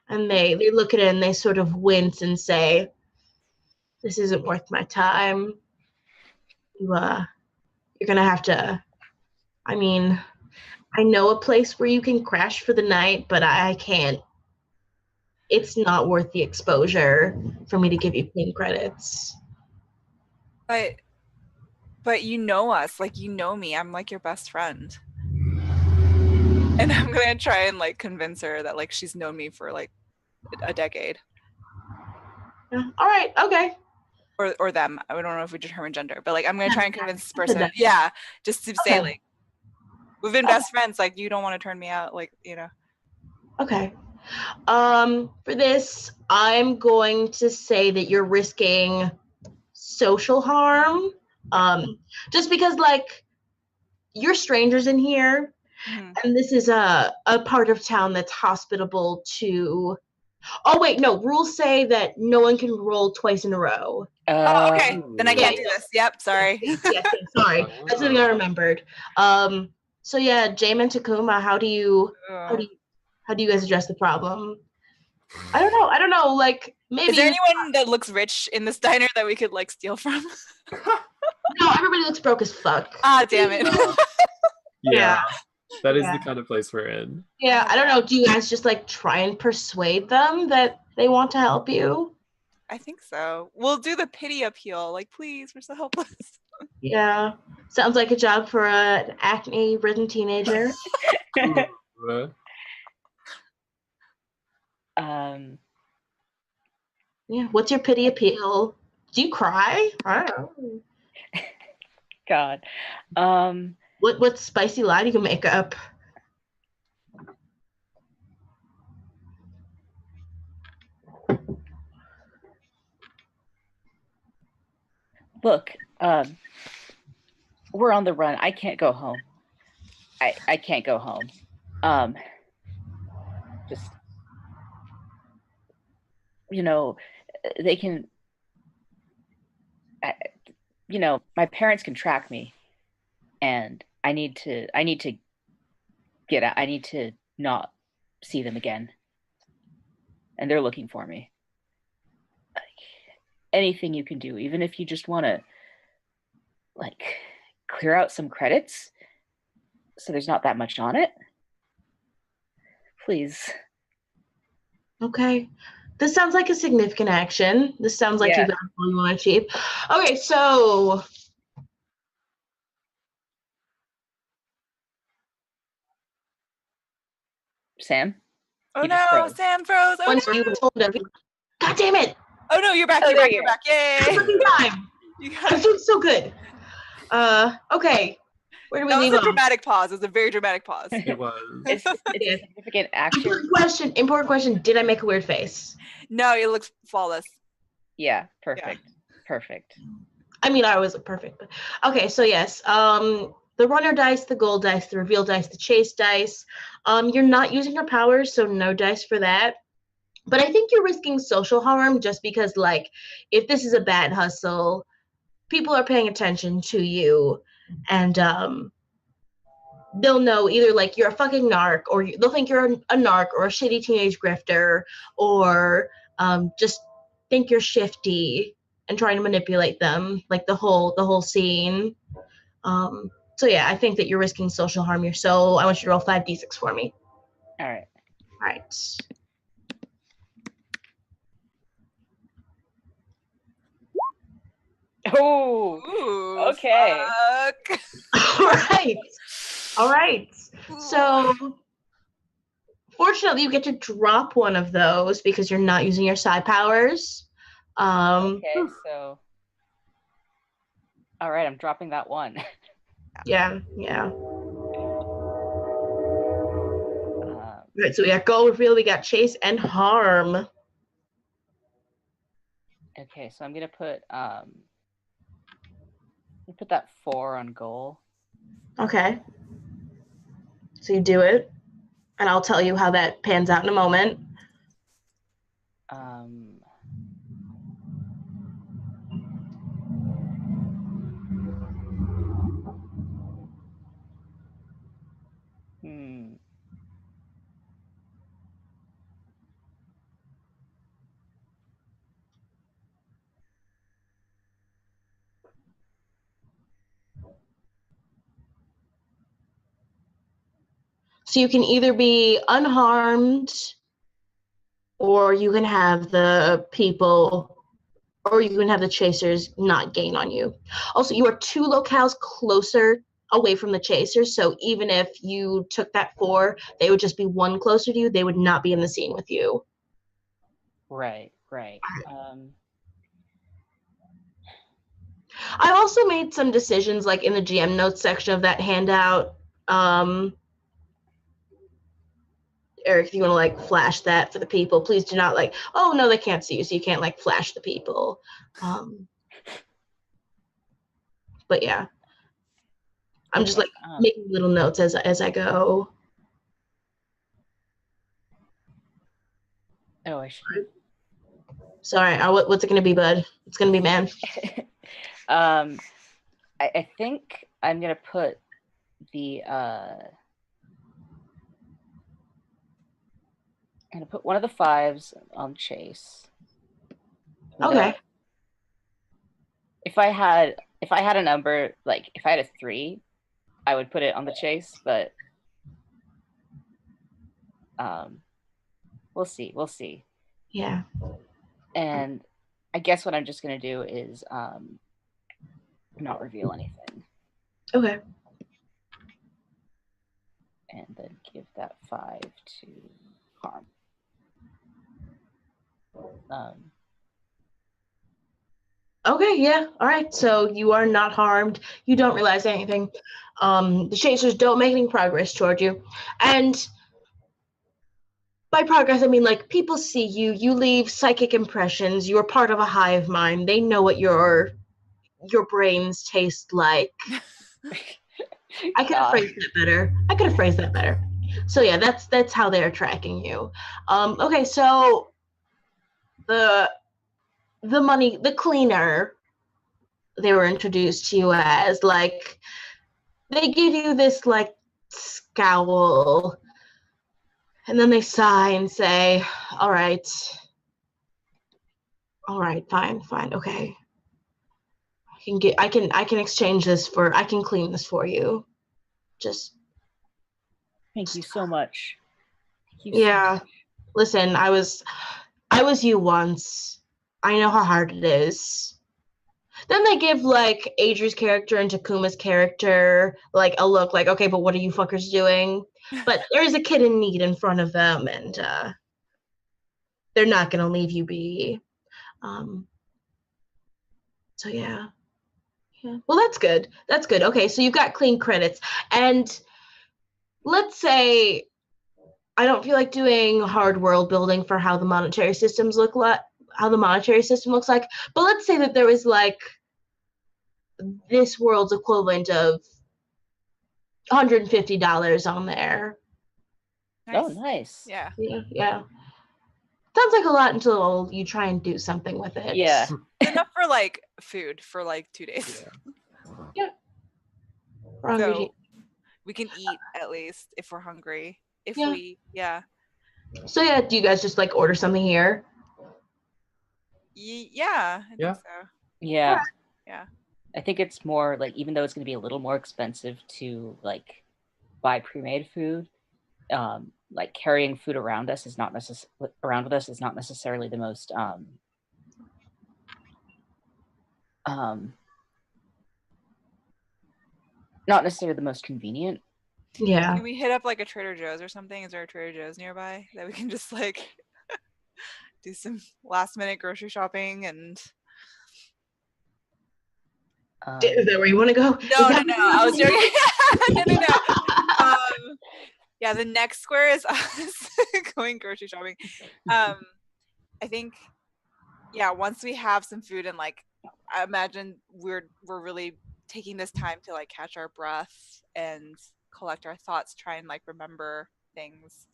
and they look at it and they sort of wince and say, "This isn't worth my time. You're gonna have to. I mean, I know a place where you can crash for the night, but I can't. It's not worth the exposure for me to give you clean credits." But you know us, like you know me. I'm like your best friend. And I'm gonna try and like convince her that like she's known me for like a decade. Yeah. All right. Okay. Or them. I don't know if we determine gender, but like I'm gonna try and convince this person. Yeah, just to say like we've been best friends. Like you don't want to turn me out. Like Okay. For this, I'm going to say that you're risking social harm. Just because like you're strangers in here, and this is a part of town that's hospitable to. Oh wait, no. Rules say that no one can roll twice in a row. Oh, okay. Then I can't do this. Yep. Sorry. Yes, sorry. That's something I remembered. So yeah, Jamin and Takuma, how do you guys address the problem? I don't know. Like maybe. Is there anyone that looks rich in this diner that we could like steal from? No, everybody looks broke as fuck. Ah, damn it. Yeah. That is the kind of place we're in. Yeah, I don't know. Do you guys just like try and persuade them that they want to help you? I think so. We'll do the pity appeal. Like, please, we're so helpless. Yeah. Sounds like a job for an acne-ridden teenager. Yeah. What's your pity appeal? Do you cry? I don't know. God. What spicy lie do you make up? Look, we're on the run. I can't go home. I can't go home. Just, they can, my parents can track me, and I need to get out. I need to not see them again. And they're looking for me. Anything you can do, even if you just want to like clear out some credits so there's not that much on it, please. Okay, this sounds like a significant action. This sounds like you got what you want to achieve. Okay, so Sam? Oh no, Sam froze. Oh, once no. you told them, God damn it! Oh no, you're back. Oh, you're back. Yay! Time. I'm doing so good. Okay. Where do we leave off? That was a off? dramatic pause. It was a very dramatic pause. It was. It's a significant action. Important question. Did I make a weird face? No, it looks flawless. Yeah, perfect. Yeah. Perfect. I mean, I was perfect. But okay, so yes. the runner dice, the gold dice, the reveal dice, the chase dice. You're not using your powers, so no dice for that. But I think you're risking social harm just because, like, if this is a bad hustle, people are paying attention to you, and they'll know either, like, you're a fucking narc, or they'll think you're a narc or a shitty teenage grifter, or just think you're shifty and trying to manipulate them, like the whole scene. So yeah, I think that you're risking social harm here. So I want you to roll 5d6 for me. All right. All right. Oh, Ooh, okay. fuck. All right. So fortunately, you get to drop one of those because you're not using your psi powers. Okay, so all right, I'm dropping that one. Yeah. Right, so we got goal reveal, we got chase and harm. Okay, so I'm gonna put that 4 on goal. Okay. So you do it, and I'll tell you how that pans out in a moment. So you can either be unharmed, or you can have the people, or you can have the chasers not gain on you. Also, you are 2 locales closer away from the chasers, so even if you took that 4, they would just be 1 closer to you. They would not be in the scene with you. Right. I also made some decisions, like in the GM notes section of that handout. Eric, if you want to like flash that for the people, please do not like, oh no, they can't see you, so you can't like flash the people. But yeah, I'm just like making little notes as I go. Oh, I should. Sorry, what's it gonna be, bud? It's gonna be man. I think I'm gonna put the I'm gonna put one of the 5s on chase. Okay. If I had a number, like if I had a 3, I would put it on the chase, but we'll see. Yeah. And I guess what I'm just gonna do is not reveal anything. Okay. And then give that 5 to harm. Okay, yeah. All right. So you are not harmed. You don't realize anything. The chasers don't make any progress toward you. And by progress, I mean, like, people see you. You leave psychic impressions. You are part of a hive mind. They know what your brains taste like. I could have phrased that better. So yeah, that's how they're tracking you. Okay, so the money, the cleaner, they were introduced to you as, like, they give you this like scowl, and then they sigh and say, all right, fine, okay, I can exchange this for, I can clean this for you. Just thank you so much. Yeah. Listen, I was you once. I know how hard it is. Then they give like Adri's character and Takuma's character like a look like, okay, but what are you fuckers doing? But there's a kid in need in front of them, and they're not gonna leave you be. So yeah. Well, that's good. Okay, so you've got clean credits, and let's say I don't feel like doing hard world building for how the monetary system looks like, but let's say that there was like this world's equivalent of $150 on there. Oh, nice. Yeah. Yeah. Sounds like a lot until you try and do something with it. Yeah. It's enough for like food for like 2 days. We're hungry. So we can eat at least if we're hungry. If Yeah. So do you guys just like order something here? Yeah, I think so. Yeah. Yeah. I think it's more like, even though it's going to be a little more expensive to like buy pre-made food, like carrying food around us is not around with us is not necessarily the most not necessarily the most convenient. Yeah. Can we hit up like a Trader Joe's or something? Is there a Trader Joe's nearby that we can just like do some last minute grocery shopping and Is that where you want to go? No, I was joking. No. Yeah, the next square is us going grocery shopping. I think, once we have some food and like, I imagine we're really taking this time to like catch our breath and collect our thoughts, try and like remember things.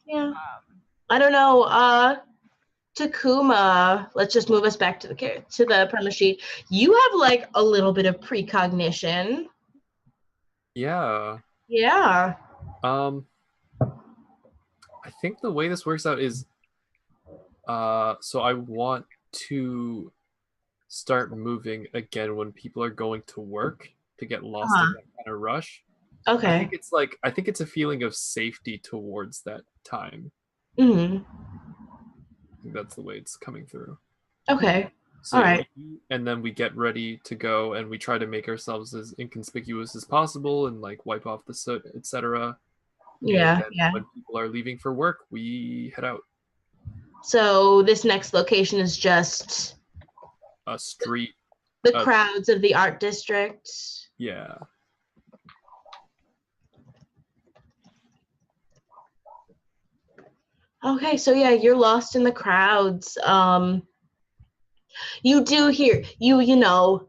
Yeah. I don't know. Takuma, let's just move us back to the premise sheet. You have like a little bit of precognition. Yeah. Yeah. I think the way this works out is so I want to start moving again when people are going to work to get lost in that kind of rush. Okay. I think it's a feeling of safety towards that time. Mm-hmm. I think that's the way it's coming through. Okay. So, all right. And then we get ready to go and we try to make ourselves as inconspicuous as possible and like wipe off the soot, etc. Yeah. When people are leaving for work, we head out. So this next location is just a street. The crowds of the art district. Yeah. Okay, so yeah, you're lost in the crowds. You do hear you know,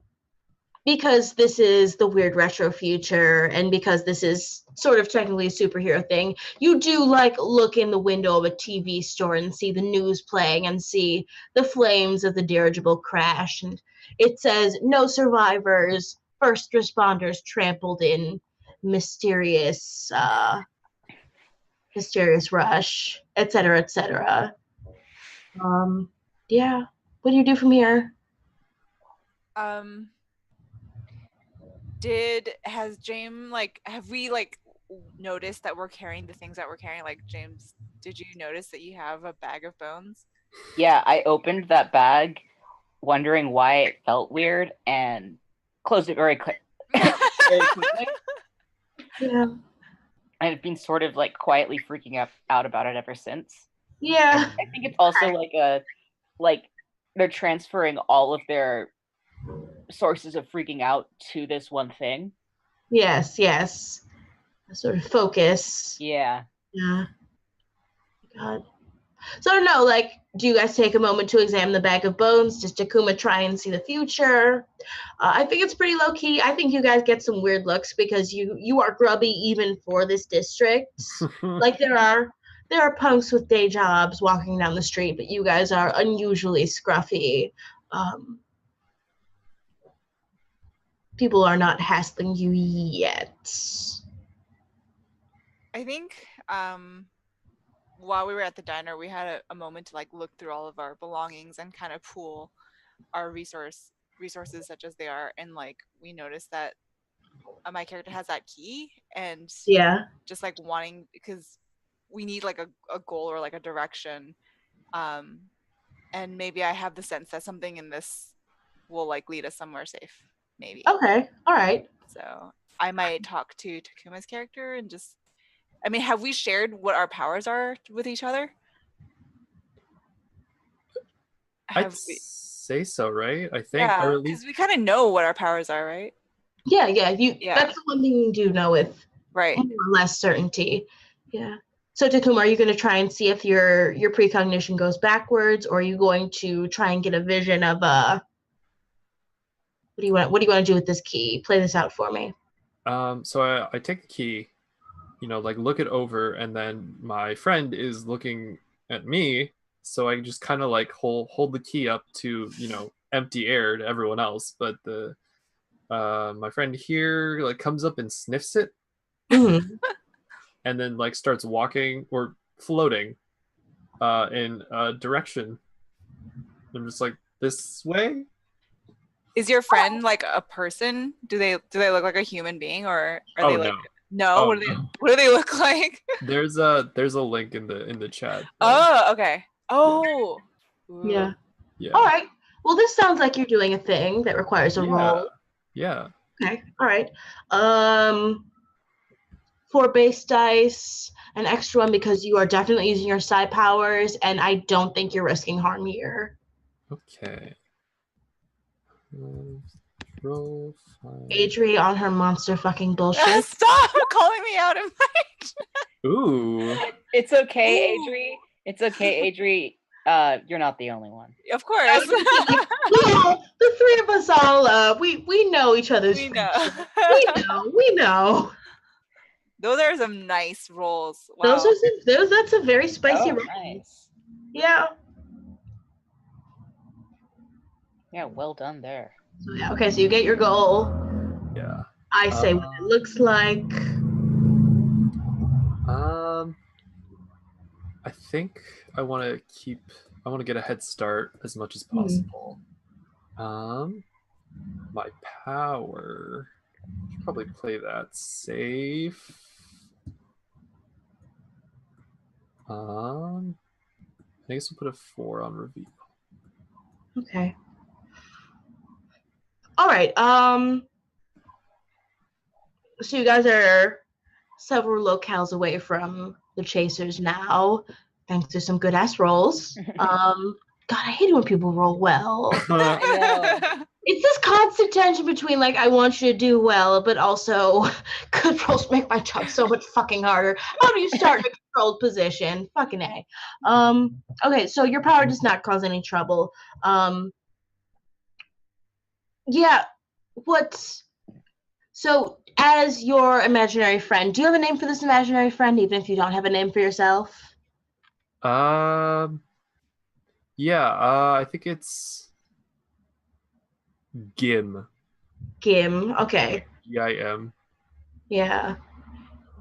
because this is the weird retro future and because this is sort of technically a superhero thing, you do like look in the window of a TV store and see the news playing and see the flames of the dirigible crash, and it says no survivors, first responders trampled in mysterious rush, etc., etc. Yeah. What do you do from here? Has James have we noticed that we're carrying the things that we're carrying? Like, James, did you notice that you have a bag of bones? Yeah, I opened that bag wondering why it felt weird and closed it very quickly. Yeah. I've been sort of like quietly freaking out about it ever since. Yeah. I think it's also like they're transferring all of their sources of freaking out to this one thing. Yes. A sort of focus. Yeah. God. So I don't know, like, do you guys take a moment to examine the bag of bones? Does Takuma try and see the future? I think it's pretty low key. I think you guys get some weird looks because you are grubby even for this district. Like there are punks with day jobs walking down the street, but you guys are unusually scruffy. People are not hassling you yet. I think while we were at the diner, we had a moment to like look through all of our belongings and kind of pool our resources such as they are, and like we noticed that my character has that key, and just like wanting, because we need like a goal or like a direction, and maybe I have the sense that something in this will like lead us somewhere safe, maybe. Okay, all right. So I might talk to Takuma's character and just, I mean, have we shared what our powers are with each other? I'd say so, right? I think. Yeah, because we kind of know what our powers are, right? Yeah. That's the one thing you do know with more or less certainty. Yeah. So Takuma, are you going to try and see if your precognition goes backwards, or are you going to try and get a vision of what do you want to do with this key? Play this out for me. So I take the key, like look it over, and then my friend is looking at me, so I just kind of like hold the key up to empty air to everyone else, but the my friend here like comes up and sniffs it, Mhm. and then like starts walking or floating in a direction. I'm just like, this way. Is your friend like a person? Do they look like a human being, or are they Oh like no. no? Oh What do they no. what do they look like? There's a link in the chat. Oh, okay. Oh. Yeah. Ooh. Yeah. All right. Well, this sounds like you're doing a thing that requires a roll. Yeah. Okay. All right. 4 base dice, an extra one because you are definitely using your psi powers, and I don't think you're risking harm here. Okay. Roll 5. Adri on her monster fucking bullshit. Stop calling me out in my Ooh. It's okay, Ooh. Adri. It's okay, Adri. You're not the only one. Of course. The three of us all, we know each other's We know. friendship. We know. Those are some nice rolls. Wow. That's a very spicy roll. Nice. Yeah. Yeah, well done there. So yeah, okay, so you get your goal. Yeah. I say what it looks like. I think I want to get a head start as much as possible. My power, should probably play that safe. I guess we'll put a 4 on reveal. Okay. All right. So you guys are several locales away from the chasers now, thanks to some good ass rolls. God, I hate it when people roll well. I know. It's this constant tension between like I want you to do well, but also good rolls make my job so much fucking harder. How do you start in a controlled position? Fucking A. Okay, so your power does not cause any trouble. Yeah, so as your imaginary friend, do you have a name for this imaginary friend, even if you don't have a name for yourself? Yeah, I think it's Gim. Gim. Okay. Gim. Yeah.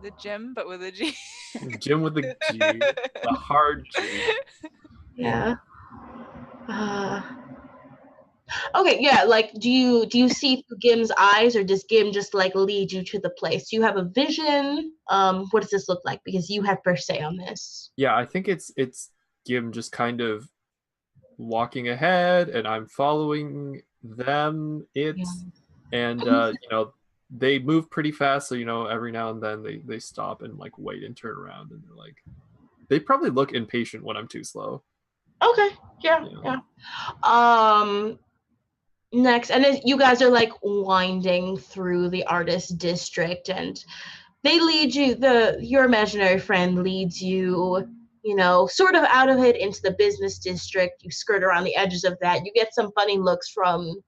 The gym, but with a G. Jim with the G. The hard G. Yeah. Okay, yeah, like do you see through Gim's eyes, or does Gim just like lead you to the place? Do you have a vision? What does this look like? Because you have per se on this. Yeah, I think it's Gim just kind of walking ahead, and I'm following them. And they move pretty fast, so every now and then they stop and like wait and turn around, and they're like, they probably look impatient when I'm too slow. Okay. Yeah. Next, and then you guys are like winding through the artist district, and they lead you, your imaginary friend leads you, sort of out of it into the business district. You skirt around the edges of that. You get some funny looks from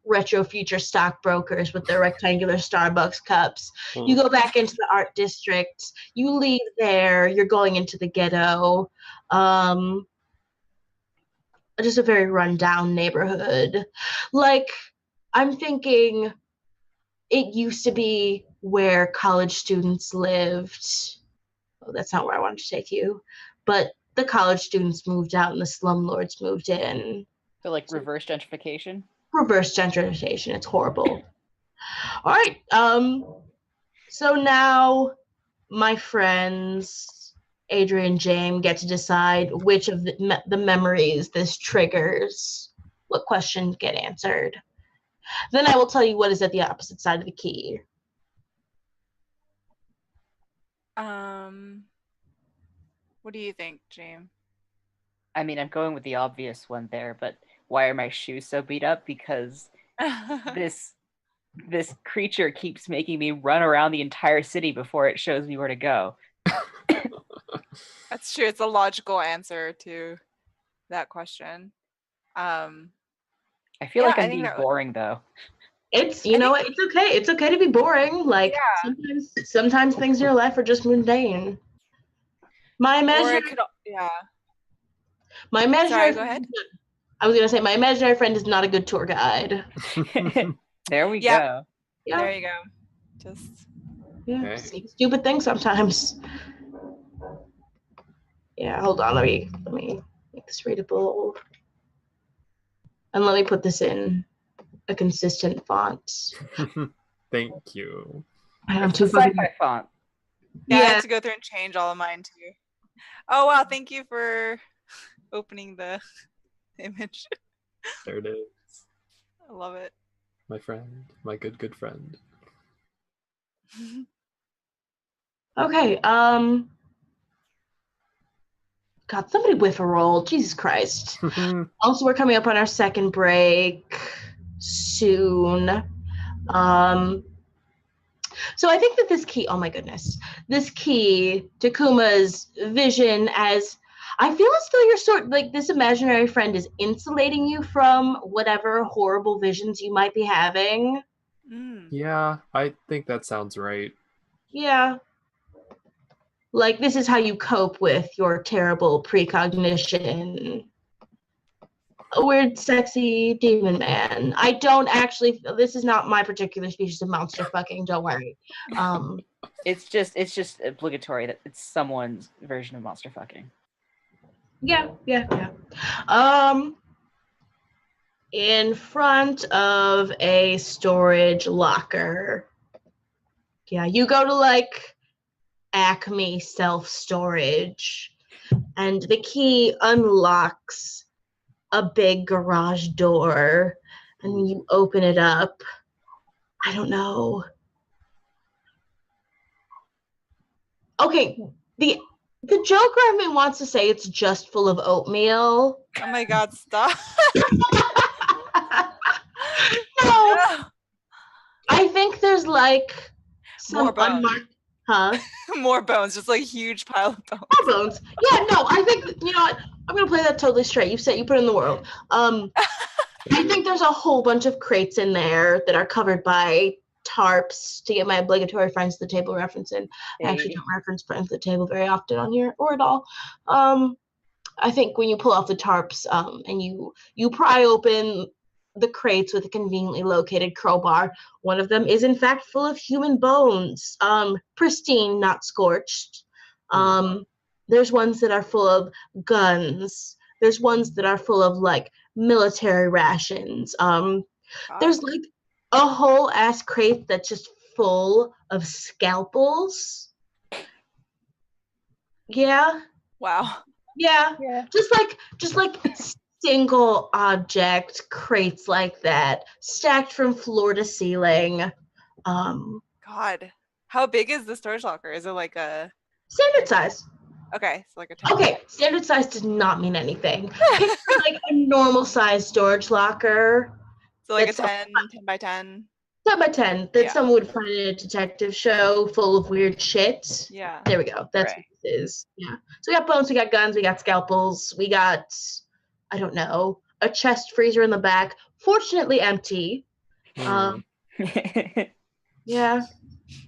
retro future stockbrokers with their rectangular Starbucks cups. You go back into the art district. You leave there. You're going into the ghetto. Just a very rundown neighborhood. Like, I'm thinking it used to be where college students lived. Oh, that's not where I wanted to take you. But the college students moved out and the slumlords moved in. So like reverse gentrification? Reverse gentrification. It's horrible. All right. So now my friends Adrian and James get to decide which of the memories this triggers, what questions get answered. Then I will tell you what is at the opposite side of the key. What do you think, James? I mean, I'm going with the obvious one there, but why are my shoes so beat up? Because this creature keeps making me run around the entire city before it shows me where to go. That's true. It's a logical answer to that question. I feel like I'm being boring though. It's it's okay. It's okay to be boring. Like Yeah. sometimes things in your life are just mundane. My Or imaginary it could, yeah. my imaginary Sorry, go ahead. I was gonna say my imaginary friend is not a good tour guide. There we Yep. go. Yeah. There you go. Just Yeah. Say stupid things sometimes. Yeah, hold on, let me make this readable. And let me put this in a consistent font. Thank you. I'm It's the too fucking sci-fi font. yeah, I yeah. had to go through and change all of mine too. Oh wow, thank you for opening the image. There it is. I love it. My friend. My good friend. Okay, God, somebody whiff a roll. Jesus Christ. Also, we're coming up on our second break soon. So I think that this key, oh my goodness, this key, Takuma's vision as, I feel as though you're sort like this imaginary friend is insulating you from whatever horrible visions you might be having. Yeah, I think that sounds right. Yeah. Like this is how you cope with your terrible precognition. A weird, sexy demon man. I don't actually, this is not my particular species of monster fucking, don't worry. It's just obligatory that it's someone's version of monster fucking. Yeah. In front of a storage locker. Yeah, you go to like Acme self-storage, and the key unlocks a big garage door, and when you open it up, I don't know. Okay, the Joker in me wants to say it's just full of oatmeal. Oh my god, stop. No, I think there's like some More bones. unmarked, huh? More bones, just like a huge pile of bones. More bones. Yeah, no, I think you know what? I'm gonna play that totally straight. You said you put it in the world. I think there's a whole bunch of crates in there that are covered by tarps to get my obligatory friends to the table reference in. I actually don't reference friends to the table very often on here or at all. I think when you pull off the tarps and you pry open the crates with a conveniently located crowbar, one of them is in fact full of human bones, pristine, not scorched. There's ones that are full of guns. There's ones that are full of like military rations. There's like a whole ass crate that's just full of scalpels. Yeah. Wow. Yeah. Just like single object crates like that, stacked from floor to ceiling. God. How big is the storage locker? Is it like a Standard size. Okay, so like a 10. Okay, standard size does not mean anything. Picture like a normal size storage locker. So like a 10 by 10. 10 by 10 that someone would find in a detective show full of weird shit. Yeah. There we go. That's what this is. Yeah. So we got bones, we got guns, we got scalpels, we got, I don't know, a chest freezer in the back. Fortunately empty. Yeah.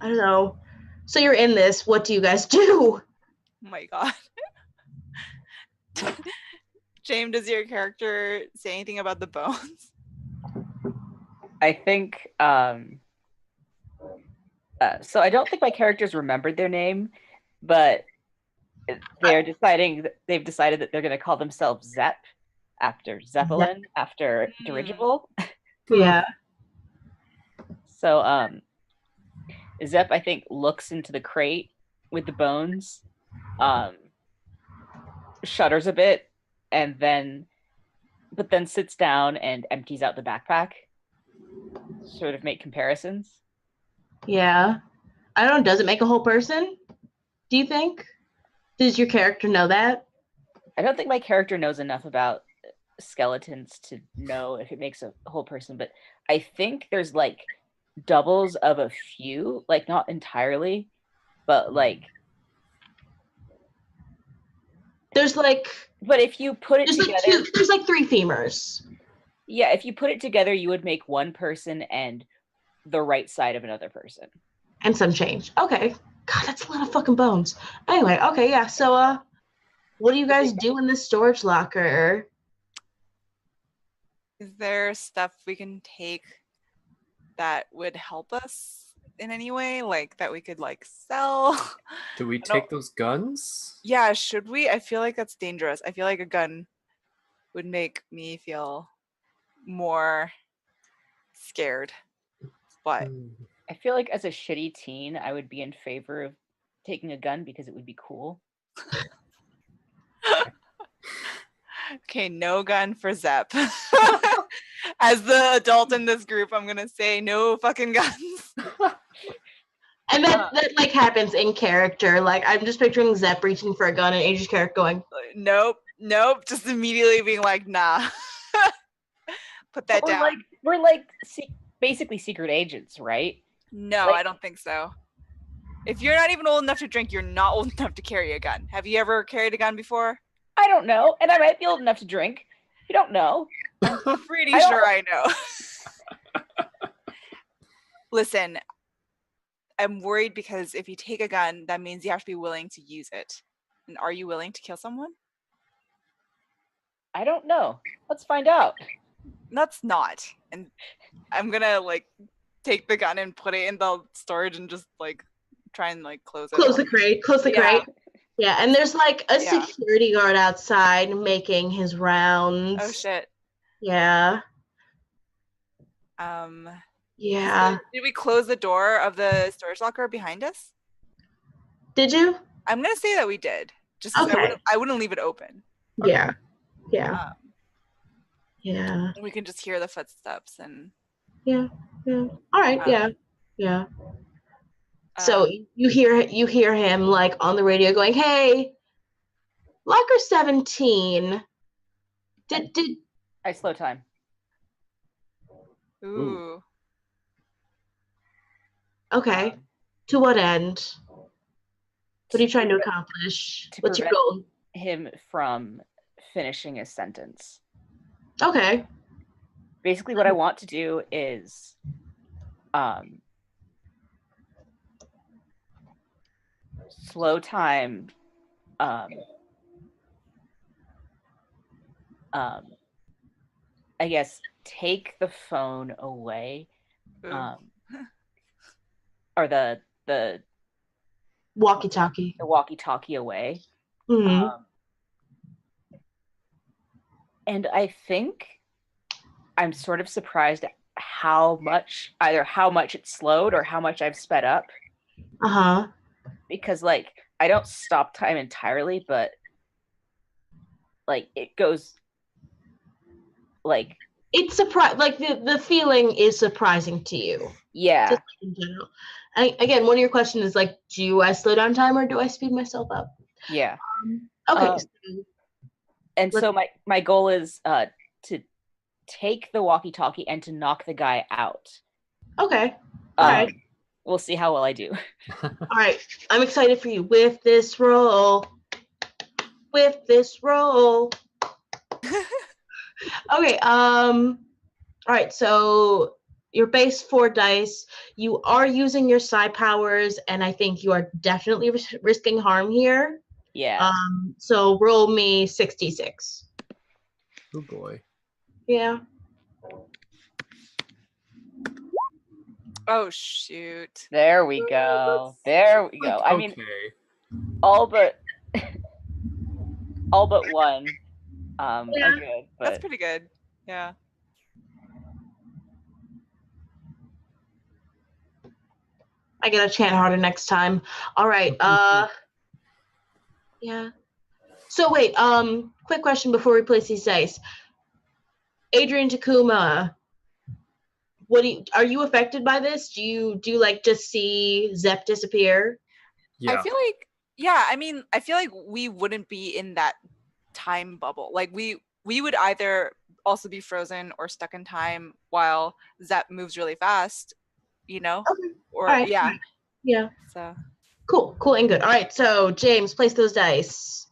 I don't know. So you're in this. What do you guys do? Oh my god. James, does your character say anything about the bones? I think so I don't think my characters remembered their name, but they've decided that they're going to call themselves Zepp after Zeppelin, after dirigible. Yeah. So Zepp, I think, looks into the crate with the bones, shudders a bit, but then sits down and empties out the backpack. Sort of make comparisons. Yeah. I don't know, does it make a whole person? Do you think? Does your character know that? I don't think my character knows enough about skeletons to know if it makes a whole person, but I think there's like doubles of a few, like not entirely, but like there's like, but if you put it together, like there's like 3 femurs. Yeah, if you put it together, you would make one person, and the right side of another person. And some change. Okay. God, that's a lot of fucking bones. Anyway, okay, yeah. So, what do you guys do in this storage locker? Is there stuff we can take that would help us in any way? Like that we could like sell? Do we I don't- take those guns? Yeah, should we? I feel like that's dangerous. I feel like a gun would make me feel more scared. But Hmm. I feel like as a shitty teen, I would be in favor of taking a gun because it would be cool. okay, no gun for Zep. As the adult in this group, I'm gonna say no fucking guns. And that like happens in character. Like I'm just picturing Zep reaching for a gun and Asia's character going, Nope. Just immediately being like, nah. Put that But down. we're like basically secret agents, right? No, like- I don't think so. If you're not even old enough to drink, you're not old enough to carry a gun. Have you ever carried a gun before? I don't know, and I might be old enough to drink. You don't know. Pretty I don't- sure I know. Listen, I'm worried because if you take a gun, that means you have to be willing to use it. And are you willing to kill someone? I don't know. Let's find out. That's not. And I'm gonna like take the gun and put it in the storage and just like try and like close it. close the crate. Yeah. Yeah, and there's like a Yeah. security guard outside making his rounds. Oh shit. Yeah. Yeah. So did we close the door of the storage locker behind us? Did you? I'm gonna say that we did. Just 'cause Okay. I wouldn't leave it open. Yeah. Yeah. Um, Yeah. we can just hear the footsteps and Yeah. Yeah. All right. Um, Yeah. Yeah. So you hear him like on the radio going, "Hey, locker 17. Did I slow time. ooh. okay. Um, To what end? What are you trying to accomplish? to What's your prevent- goal? him from finishing his sentence. Okay. Basically, what I want to do is, slow time. I guess take the phone away, Ooh. or the Walkie-talkie. walkie-talkie away. Hmm. And I think I'm sort of surprised at how much it slowed or how much I've sped up, Uh-huh. because like I don't stop time entirely, but like it goes like It's like the feeling is surprising to you. yeah. Just in general. Again, one of your questions is like, do I slow down time or do I speed myself up? Yeah. Okay. And so my goal is to take the walkie-talkie and to knock the guy out. Okay. All right. We'll see how well I do. All right. I'm excited for you with this roll. With this roll. Okay. All right. So your base 4 dice. You are using your psi powers, and I think you are definitely risking harm here. Yeah. So roll me 66. Oh boy. Yeah. Oh shoot. There we go. There we go. I mean, Okay. all but one Yeah. are good. But That's pretty good. Yeah. I gotta chant harder next time. All right. Yeah. So wait, quick question before we place these dice. Adrian Takuma, are you affected by this? Do you like just see Zep disappear? Yeah. I feel like I mean, I feel like we wouldn't be in that time bubble. Like we would either also be frozen or stuck in time while Zep moves really fast, you know? Okay. Or All right. yeah. Yeah. So Cool and good. All right, so James, place those dice.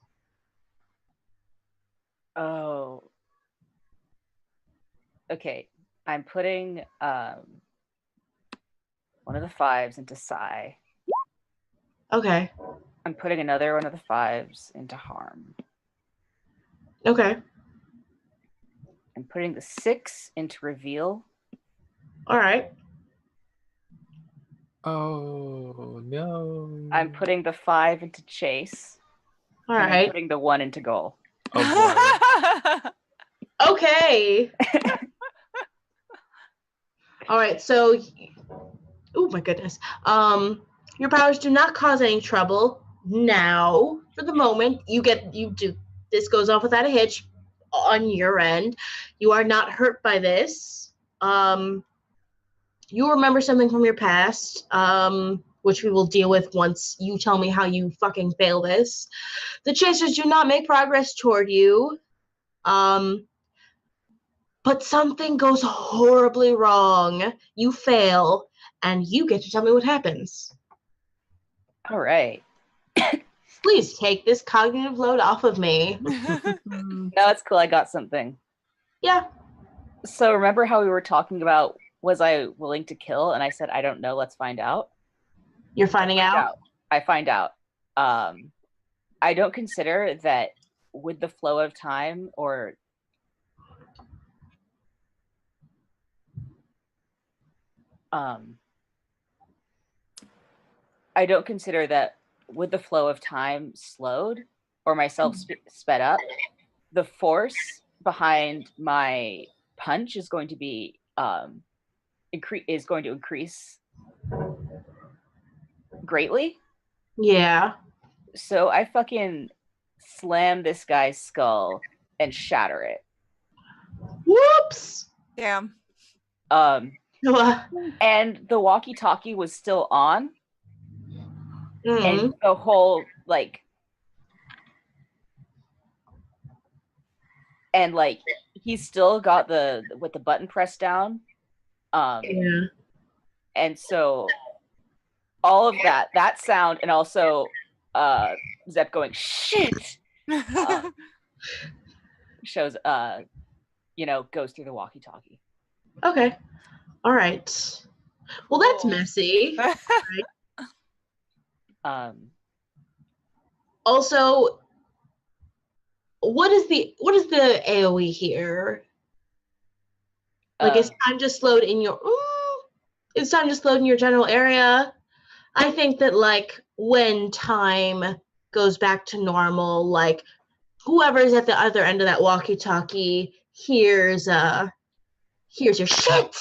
oh. Okay. I'm putting one of the 5s into psi. Okay. I'm putting another one of the 5s into harm. Okay. I'm putting the 6 into reveal. All right. Oh no. I'm putting the 5 into chase. All and I'm right. putting the 1 into goal. Oh boy. Okay. All right. So, oh my goodness. Your powers do not cause any trouble now. For the moment, you do. This goes off without a hitch on your end. You are not hurt by this. You remember something from your past, which we will deal with once you tell me how you fucking fail this. The chasers do not make progress toward you. But something goes horribly wrong. You fail, and you get to tell me what happens. All right. Please take this cognitive load off of me. No, it's cool. I got something. Yeah. So remember how we were talking about, was I willing to kill? And I said, I don't know. Let's find out. You're finding out? I find out. I don't consider that with the flow of time or I don't consider that with the flow of time slowed or myself sped up, the force behind my punch is going to be increase greatly. Yeah. So I fucking slam this guy's skull and shatter it. Whoops. Damn. And the walkie-talkie was still on. And the whole he's still got with the button pressed down. Yeah. And so all of that sound, and also Zep going shit shows goes through the walkie-talkie. Okay. All right. Well, that's messy. Also, what is the AoE here? Like, is time just slowed in your? Is time just slowed in your general area? I think that when time goes back to normal, whoever's at the other end of that walkie-talkie hears your shit,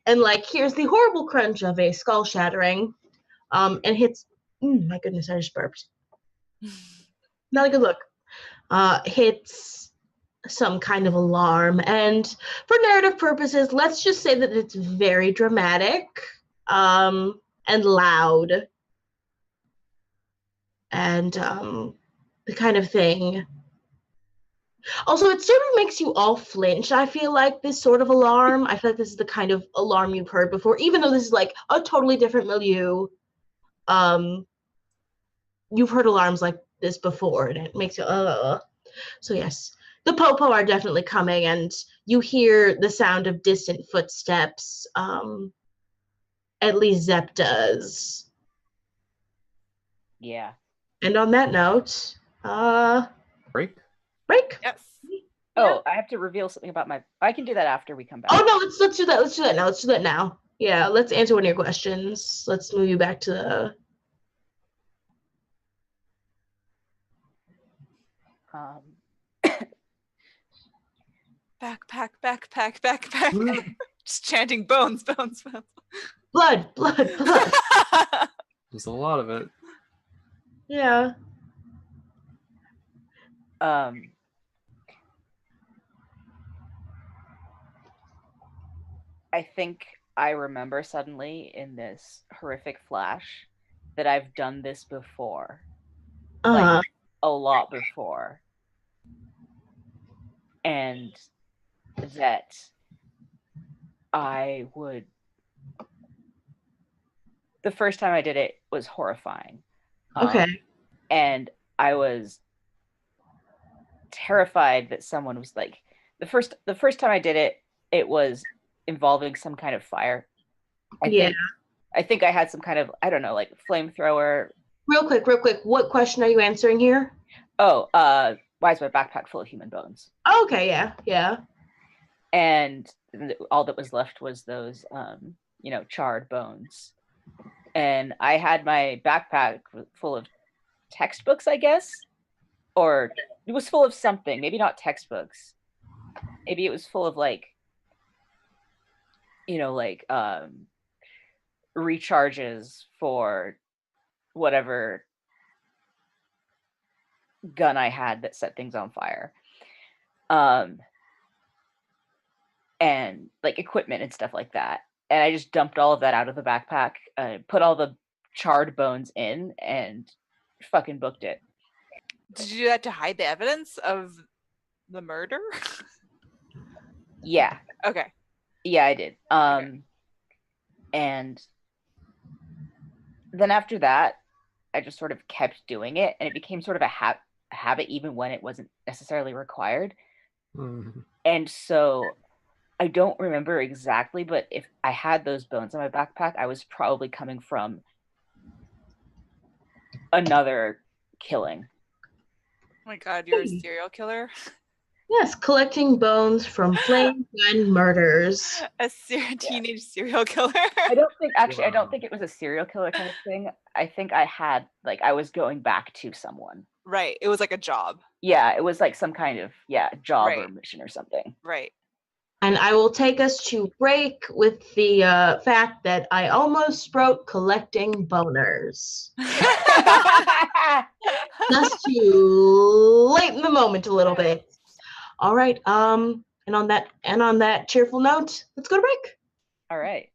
and hears the horrible crunch of a skull shattering, and hits. My goodness, I just burped. Not a good look. Hits some kind of alarm, and for narrative purposes, let's just say that it's very dramatic, and loud, and the kind of thing. Also, it sort of makes you all flinch, I feel like, this sort of alarm. I feel like this is the kind of alarm you've heard before, even though this is a totally different milieu. You've heard alarms like this before, and it makes you So yes, the popo are definitely coming, and you hear the sound of distant footsteps. At least Zep does. Yeah. And on that note, break. Yes. Oh, I have to reveal something about I can do that after we come back. Oh no, let's do that. Let's do that now. Yeah, let's answer one of your questions. Let's move you back to the. Back. Just chanting bones. Blood. There's a lot of it. Yeah. I think I remember suddenly in this horrific flash that I've done this before. A lot before. And that the first time I did it was horrifying. Okay. And I was terrified that someone was the first time I did it, it was involving some kind of fire. I think I think I had some kind of, I don't know, like flamethrower. Real quick. What question are you answering here? Oh, why is my backpack full of human bones? Okay, yeah. And all that was left was those, charred bones. And I had my backpack full of textbooks, I guess, or it was full of something. Maybe not textbooks. Maybe it was full of recharges for whatever gun I had that set things on fire. And like equipment and stuff like that. And I just dumped all of that out of the backpack, put all the charred bones in, and fucking booked it. Did you do that to hide the evidence of the murder? Yeah. Okay. Yeah, I did. Okay. And then after that, I just sort of kept doing it, and it became sort of a habit even when it wasn't necessarily required. Mm-hmm. And so I don't remember exactly, but if I had those bones in my backpack, I was probably coming from another killing. Oh my god, you're a serial killer? Yes, collecting bones from flame gun murders. A teenage serial killer? I don't think it was a serial killer kind of thing. I think I was going back to someone. Right. It was like a job. Yeah, it was like some kind of job Right. or mission or something. Right. And I will take us to break with the fact that I almost wrote collecting boners. Just to lighten the moment a little bit. All right. And on that cheerful note, let's go to break. All right.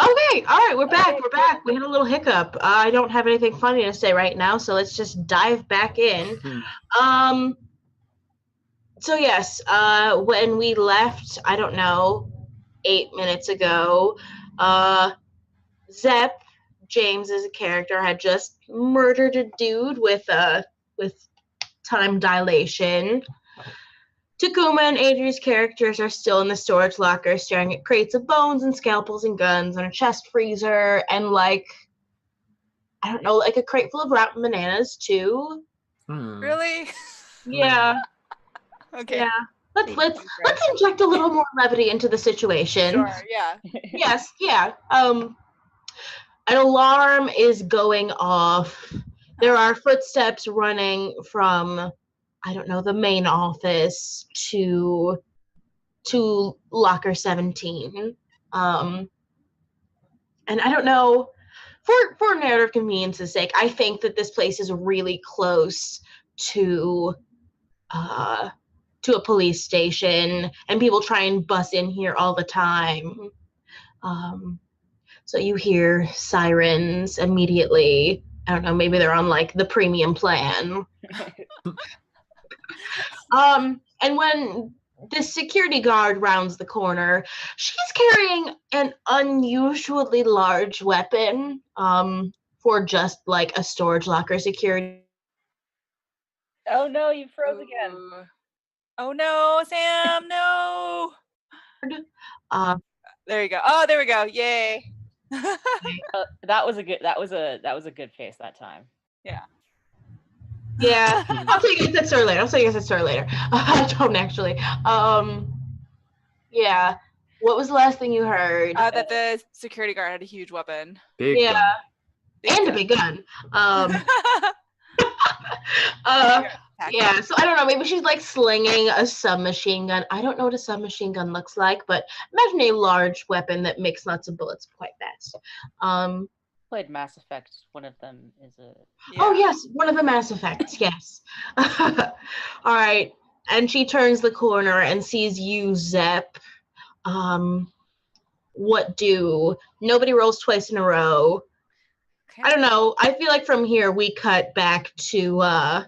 Okay, all right, we're back. We're back. We had a little hiccup. I don't have anything funny to say right now, so let's just dive back in. So yes, when we left, I don't know, 8 minutes ago, Zepp, James as a character, had just murdered a dude with time dilation. Takuma and Adri's characters are still in the storage locker, staring at crates of bones and scalpels and guns and a chest freezer and I don't know, like a crate full of rotten bananas too. Really? Yeah. Okay. Yeah. Let's inject a little more levity into the situation. Sure. Yeah. Yes. Yeah. An alarm is going off. There are footsteps running from, I don't know, the main office to locker 17. And I don't know, for narrative convenience's sake, I think that this place is really close to a police station, and people try and bus in here all the time. So you hear sirens immediately. I don't know, maybe they're on like the premium plan. And when the security guard rounds the corner, she's carrying an unusually large weapon for just like a storage locker security. Oh no, you froze again. Ooh. Oh no, Sam, no. There you go. Oh, there we go. Yay. That was a good face that time. Yeah. Yeah. I'll tell you guys that story later. I don't actually. Yeah. What was the last thing you heard? That the security guard had a huge weapon. Big gun. And a big gun. Yeah, so I don't know, maybe she's like slinging a submachine gun. I don't know what a submachine gun looks like, but imagine a large weapon that makes lots of bullets quite fast. Played Mass Effect. One of them is a. Yeah. Oh yes, one of the Mass Effects. Yes. All right, and she turns the corner and sees you, Zepp. What do? Nobody rolls twice in a row. Okay. I don't know. I feel like from here we cut back to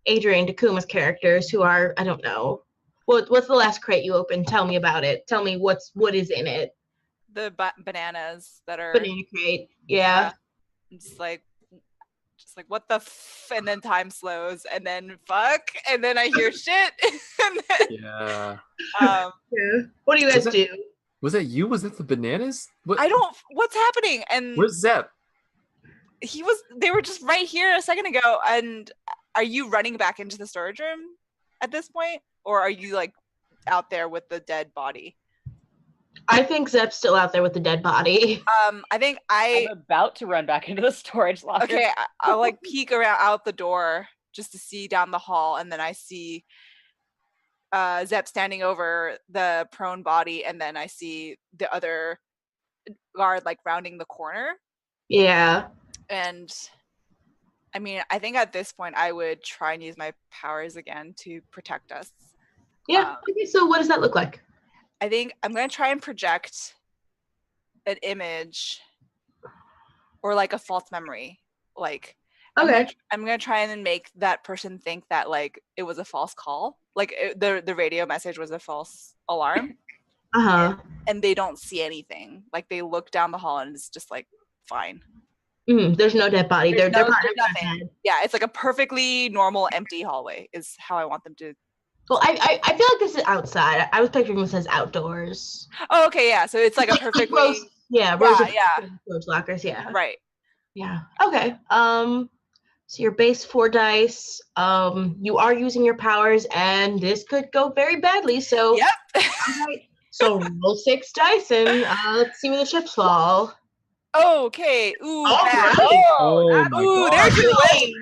Adrian and Takuma's characters, who are, I don't know. What's the last crate you opened? Tell me about it. Tell me what is in it. The bananas that are banana crate. Yeah. Just like what the and then time slows and then fuck and then I hear shit. And then, yeah. What do you guys do? Was that you? Was that the bananas? What's happening? And where's Zepp? They were just right here a second ago. And are you running back into the storage room at this point? Or are you like out there with the dead body? I think Zepp's still out there with the dead body. I think I'm about to run back into the storage locker. Okay, I'll like peek around out the door just to see down the hall, and then I see Zepp standing over the prone body, and then I see the other guard like rounding the corner. Yeah. And I mean, I think at this point I would try and use my powers again to protect us. Yeah. Okay, so what does that look like? I think I'm going to try and project an image or like a false memory. Like, okay. I'm going to try and make that person think that like it was a false call. Like the radio message was a false alarm. Uh-huh. And they don't see anything. Like they look down the hall and it's just like fine. There's no dead body. There's nothing. Yeah, it's like a perfectly normal empty hallway is how I want them to. Well, I feel like this is outside. I was picturing this as outdoors. Oh, okay, yeah. So it's like a perfectly rows of lockers, yeah. Right. Yeah. Okay. So your base 4 dice. You are using your powers, and this could go very badly. So yep. Right. So roll 6 dice, and let's see where the chips fall. Okay. Ooh. Right. Oh my God. There's your win.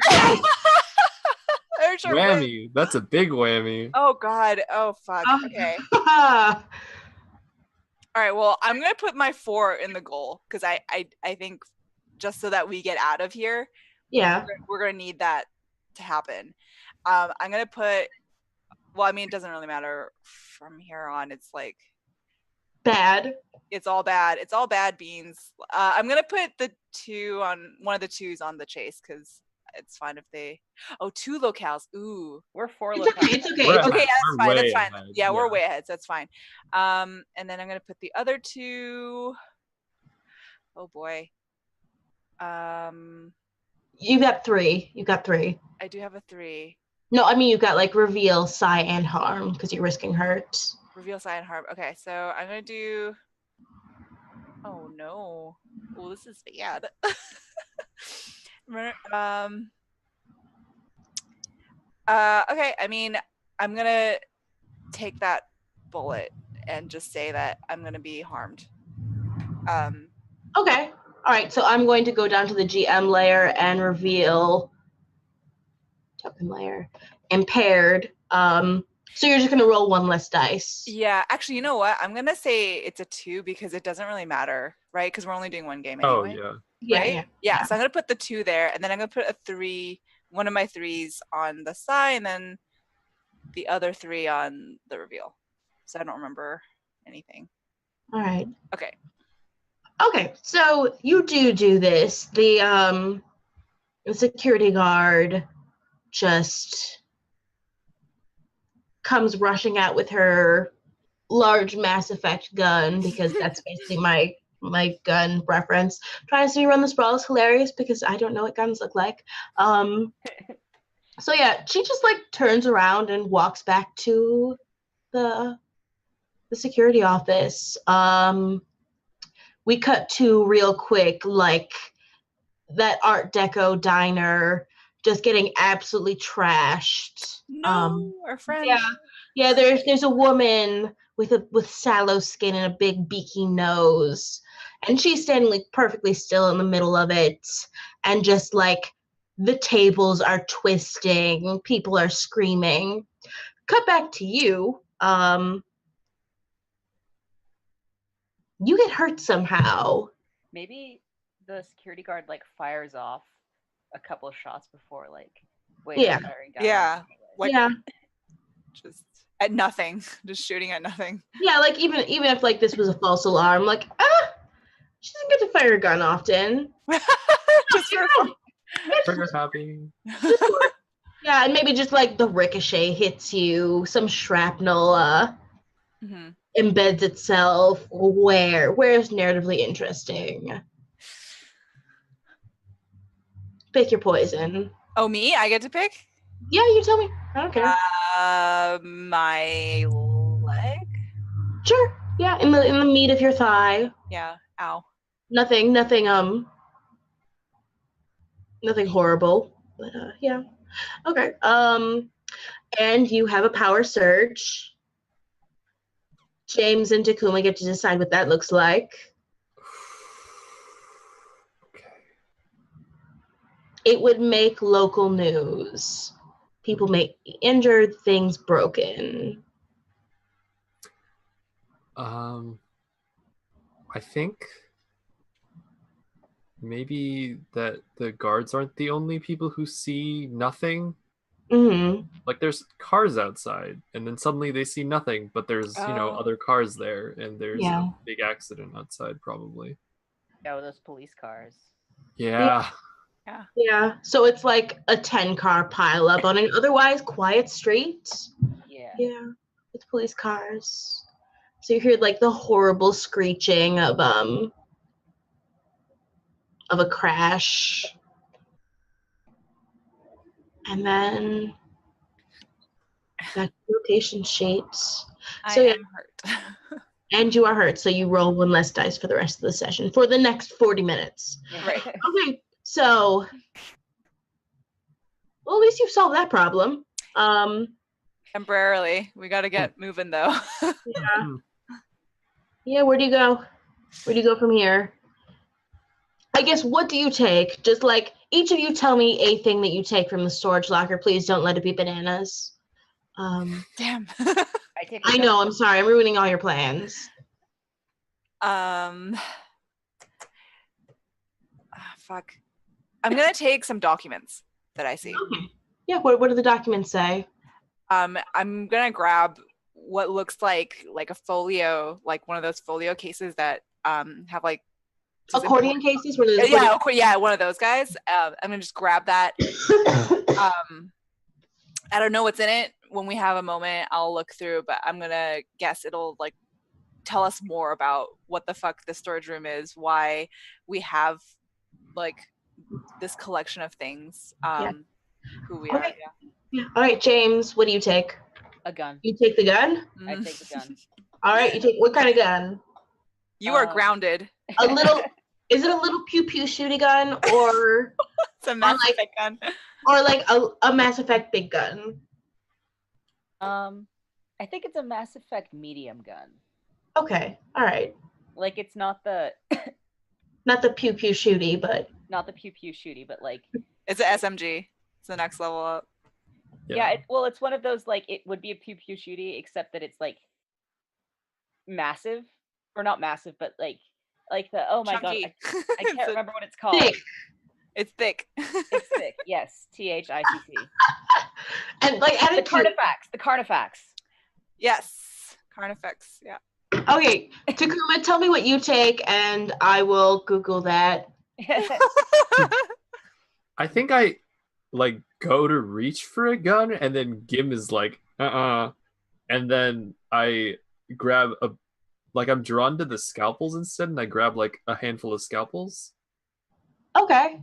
There's your whammy. Win. That's a big whammy. Oh God. Oh fuck. Okay. All right. Well, I'm gonna put my 4 in the goal because I think just so that we get out of here. Yeah. We're gonna need that to happen. I'm gonna put. Well, I mean, it doesn't really matter from here on. It's like bad. It's all bad. It's all bad beans. I'm gonna put the one of the twos on the chase because it's fine if they. Oh, 2 locales. Ooh. We're 4 It's okay. locales. It's okay. We're It's ahead. okay. Okay, yeah, We're that's fine. way That's fine. ahead. Yeah, we're way ahead. So that's fine. And then I'm gonna put the other 2. Oh boy. You got 3. You got 3. I do have a 3. No, I mean you got like reveal, psi, and harm because you're risking hurt. Reveal, sign, harm. Okay, so I'm gonna do. Oh no. Oh, this is bad. Okay, I mean, I'm gonna take that bullet and just say that I'm gonna be harmed. Okay. All right. So I'm going to go down to the GM layer and reveal token layer impaired. So you're just gonna roll 1 less dice. Yeah, actually, you know what? I'm gonna say it's a 2 because it doesn't really matter, right? Because we're only doing 1 game Oh anyway. yeah. Right? Yeah. So I'm gonna put the 2 there, and then I'm gonna put a 3, one of my 3s on the side, and then the other 3 on the reveal. So I don't remember anything. All right. Okay. Okay. So you do this. The security guard just comes rushing out with her large Mass Effect gun because that's basically my gun reference. Trying to see me run the sprawl is hilarious because I don't know what guns look like. So yeah, she just like turns around and walks back to the security office. We cut to real quick like that Art Deco diner just getting absolutely trashed. No, our friend. Yeah, there's a woman with sallow skin and a big beaky nose, and she's standing like perfectly still in the middle of it, and just like the tables are twisting, people are screaming. Cut back to you. You get hurt somehow. Maybe the security guard like fires off a couple of shots before like Yeah. firing down. Yeah. Like, Yeah. just at nothing, just shooting at nothing. Yeah, like even if like this was a false alarm, like she doesn't get to fire a gun often. Just for fun. Trigger happy. Yeah, and maybe just like the ricochet hits you, some shrapnel embeds itself. Where's narratively interesting? Pick your poison. Oh, me? I get to pick? Yeah, you tell me. I don't care. My leg? Sure. Yeah, in the meat of your thigh. Yeah. Ow. Nothing horrible. But yeah. Okay. And you have a power surge. James and Takuma get to decide what that looks like. Okay. It would make local news. People may be injured, things broken. I think maybe that the guards aren't the only people who see nothing. Mm-hmm. Like there's cars outside, and then suddenly they see nothing, but there's other cars there, and there's a big accident outside probably. Yeah, with those police cars. Yeah. Yeah. So it's like a 10-car pileup on an otherwise quiet street. Yeah. Yeah. With police cars. So you hear like the horrible screeching of a crash. And then back to location sheets. So I am hurt. And you are hurt, so you roll 1 less dice for the rest of the session for the next 40 minutes. Right. Okay, so well, at least you've solved that problem. Temporarily. We got to get moving though. Yeah. Yeah, where do you go? Where do you go from here? I guess, what do you take? Just like, each of you tell me a thing that you take from the storage locker. Please don't let it be bananas. Damn. I know, I'm sorry. I'm ruining all your plans. Fuck. I'm going to take some documents that I see. Okay. Yeah, what do the documents say? I'm going to grab what looks like a folio, like one of those folio cases that have like accordion cases where there's yeah, one of those guys. I'm gonna just grab that. I don't know what's in it. When we have a moment, I'll look through, but I'm gonna guess it'll like tell us more about what the fuck the storage room is, why we have like this collection of things, who we are. Yeah. All right, James, what do you take? A gun. You take the gun? I take the gun. All right, you take what kind of gun? You are grounded. A little. Is it a little pew pew shooty gun, or it's a Mass Effect gun, or like a Mass Effect big gun? I think it's a Mass Effect medium gun. Okay, all right. Like it's not the not the pew pew shooty, but not the pew pew shooty, but like it's an SMG. It's the next level up. Yeah, it's one of those, like, it would be a pew pew shooty, except that it's like massive, or not massive, but like the Chunky. God, I can't remember what it's called. Thick. It's thick. It's thick. Yes, THICC. And like the Carnifex. The Carnifex. Yes, Carnifex. Yeah. Okay, Takuma, tell me what you take, and I will Google that. I think I like go to reach for a gun, and then Gim is like, and then I grab I'm drawn to the scalpels instead, and I grab like a handful of scalpels. Okay,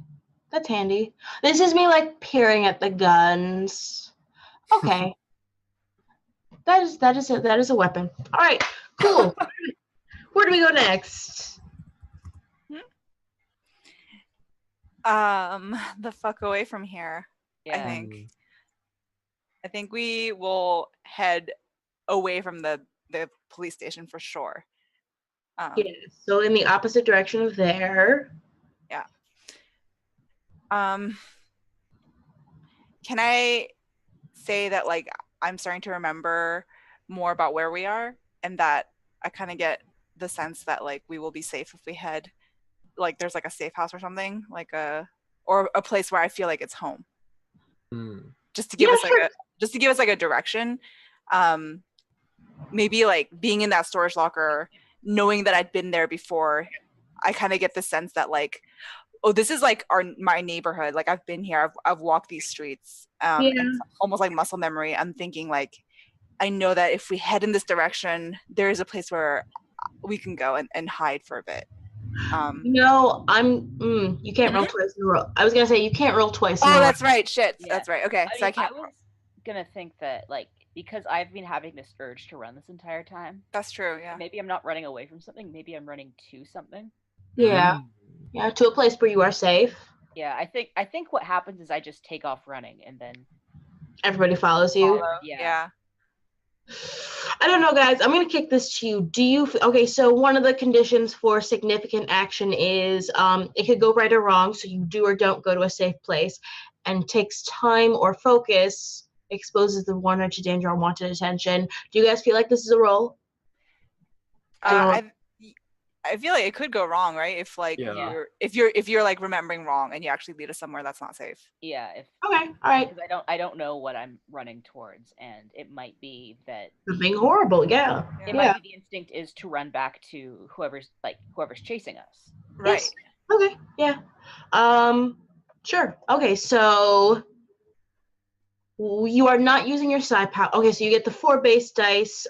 that's handy. This is me like peering at the guns. Okay, that is a weapon. All right, cool. Where do we go next? The fuck away from here. Yeah. I think we will head away from the police station for sure. Yeah, so in the opposite direction of there. Yeah. Can I say that like I'm starting to remember more about where we are, and that I kind of get the sense that like we will be safe if we head, like there's like a safe house or something, like or a place where I feel like it's home. Just to give us like a direction. Maybe like being in that storage locker, knowing that I'd been there before, I kind of get the sense that like, oh, this is like my neighborhood. Like I've been here. I've walked these streets. And it's almost like muscle memory. I'm thinking like, I know that if we head in this direction, there is a place where we can go and hide for a bit. No, you can't roll twice in a row. I was gonna say you can't roll twice in a row. Oh, that's right. Shit. Yeah. That's right. Okay. I was gonna think that like, because I've been having this urge to run this entire time. That's true, yeah. Maybe I'm not running away from something. Maybe I'm running to something. Yeah. Yeah, to a place where you are safe. Yeah, I think what happens is I just take off running, and then everybody follows you. Yeah. I don't know, guys. I'm going to kick this to you. Okay, so one of the conditions for significant action is it could go right or wrong, so you do or don't go to a safe place, and takes time or focus, exposes the one or to danger or wanted attention. Do you guys feel like this is a roll? I feel like it could go wrong, right? If like if you're like remembering wrong and you actually lead us somewhere that's not safe. Yeah. Okay. All right. Because I don't know what I'm running towards, and it might be that something horrible. Yeah. It might be the instinct is to run back to whoever's chasing us. Right. Yes. Okay. Yeah. Sure. Okay. So you are not using your side power. Okay. So you get the 4 base dice.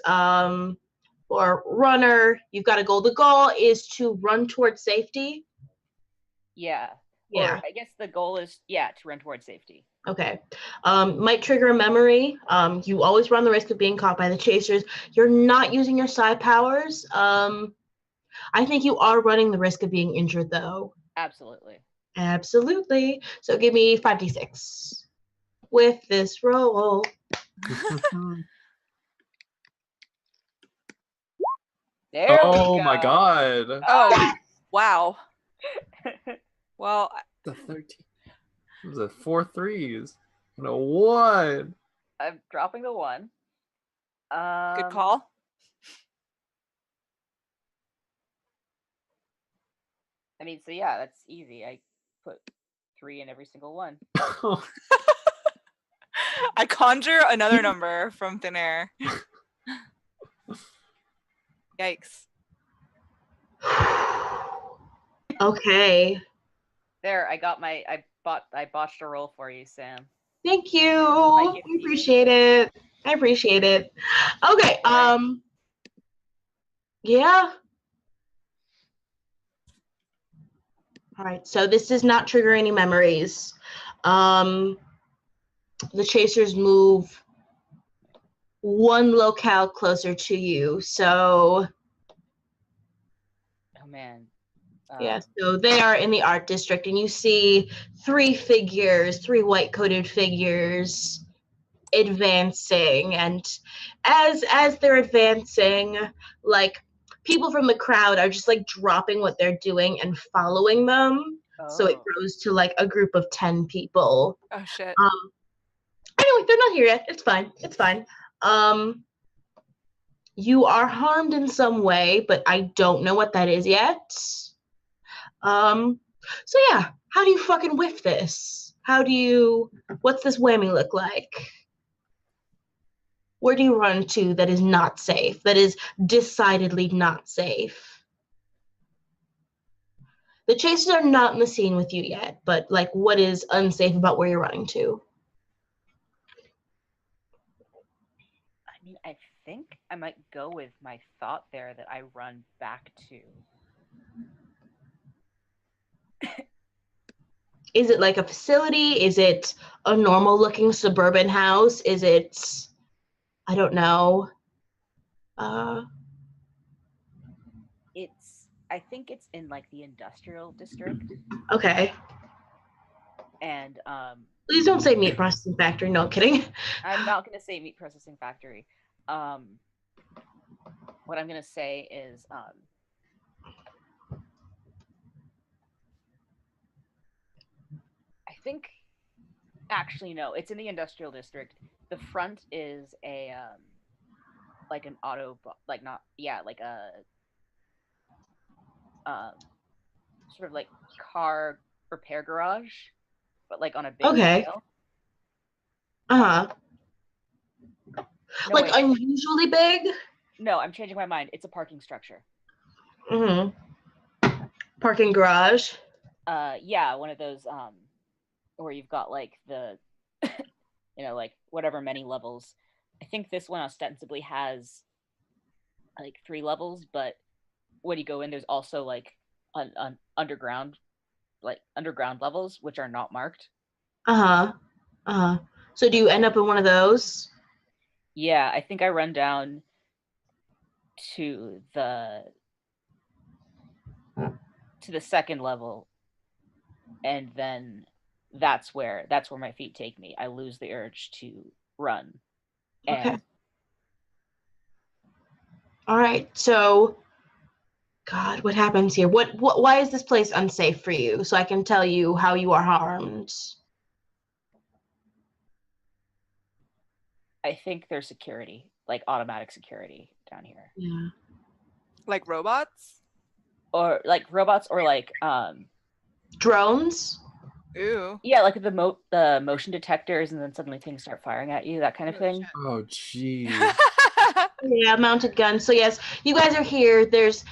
Or runner, you've got a goal. The goal is to run towards safety. Yeah. Yeah. Or I guess the goal is to run towards safety. Okay. Might trigger a memory. You always run the risk of being caught by the chasers. You're not using your psi powers. I think you are running the risk of being injured, though. Absolutely. Absolutely. So give me 5d6 with this roll. There oh my god. Oh, wow. Well, the 13. It was a 4 threes and a 1. I'm dropping the 1. Good call. I mean, so yeah, that's easy. I put 3 in every single one. I conjure another number from thin air. Yikes. Okay. There, I botched a roll for you, Sam. Thank you. I appreciate it. I appreciate it. Okay. Yeah. All right. So this does not trigger any memories. The chasers move one locale closer to you. So Oh man. yeah, so they are in the art district, and you see three white-coated figures advancing, and as they're advancing, like, people from the crowd are just like dropping what they're doing and following them. So it grows to like a group of 10 people. Oh shit. Anyway, they're not here yet. It's fine. You are harmed in some way, but I don't know what that is yet. So yeah, how do you fucking whiff this? What's this whammy look like? Where do you run to that is not safe, that is decidedly not safe? The chasers are not in the scene with you yet, but like, what is unsafe about where you're running to? I mean, I think I might go with my thought there that I run back to. Is it like a facility? Is it a normal looking suburban house? Is it, I don't know. I think it's in like the industrial district. Okay. And please don't say meat processing factory. No, I'm kidding. I'm not going to say meat processing factory. What I'm going to say is I think actually no, it's in the industrial district. The front is a like an auto, like not, yeah, like a sort of like car repair garage, but like on a big scale. Uh-huh. No, like wait. Unusually big? No, I'm changing my mind. It's a parking structure. Mm-hmm. Parking garage? Yeah, one of those where you've got like the like whatever many levels. I think this one ostensibly has like 3 levels, but when you go in, there's also like an underground levels which are not marked. So do you end up in one of those? Yeah, I think I run down to the second level, and then that's where my feet take me. I lose the urge to run. Okay. All right. So, God, what happens here? Why is this place unsafe for you? So I can tell you how you are harmed. I think there's security, like automatic security down here. Yeah. Like robots? Or like robots, or like drones? Ooh. Yeah, like the motion detectors, and then suddenly things start firing at you, that kind of thing. Oh, geez. Yeah, mounted guns. So yes, you guys are here. It does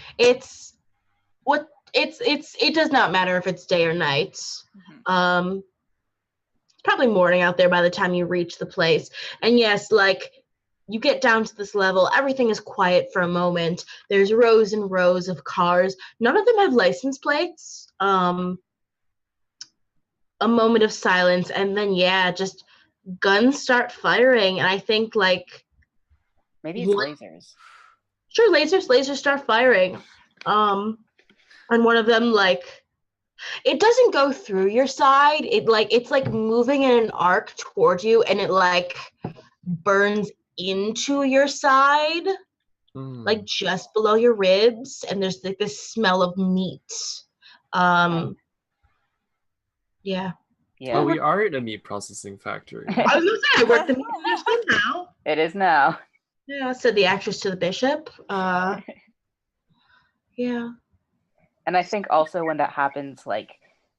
not matter if it's day or night. Mm-hmm. It's probably morning out there by the time you reach the place. And yes, like, you get down to this level, everything is quiet for a moment. There's rows and rows of cars. None of them have license plates. A moment of silence, and then just guns start firing, and I think like maybe it's lasers. Sure, lasers start firing. And one of them, like, it doesn't go through your side. It's like moving in an arc towards you, and it like burns into your side, like just below your ribs, and there's like this smell of meat. Yeah. Oh, we are in a meat processing factory. I was gonna say, I work the meat industry now. It is now. Yeah, said the actress to the bishop. Yeah. And I think also when that happens, like,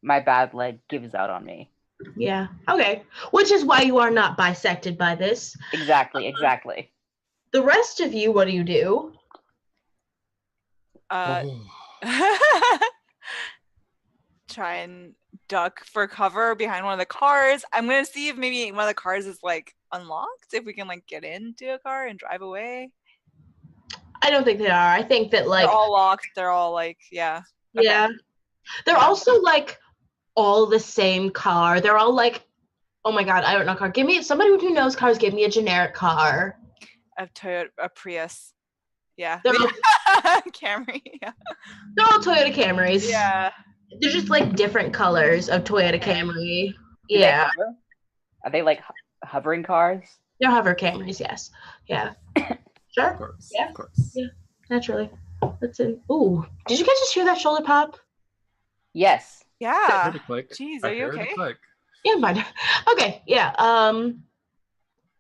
my bad leg gives out on me. Yeah. Okay. Which is why you are not bisected by this. Exactly. The rest of you, what do you do? Oh. Try and duck for cover behind one of the cars. I'm gonna see if maybe one of the cars is like unlocked, if we can like get into a car and drive away. I don't think they are. I think that like They're all locked. They're all like, yeah. Okay. yeah. They're also like all the same car. They're all like, oh my god, I don't know car. Give me somebody who knows cars. Give me a generic car. A Prius. Yeah. They're all, Camry. Yeah. they're all Toyota Camrys. Yeah. They're just like different colors of Toyota Okay. Camry. Do they Yeah, hover? Are they like hovering cars? they're hover Camrys. Yes. Yeah. Of Sure. course. Yeah. Of course. Yeah. Naturally. That's it. Ooh, did you guys just hear that shoulder pop? Yes. I Yeah. heard a click. Jeez, I are you heard a okay? click. Yeah, mine. Okay. Yeah.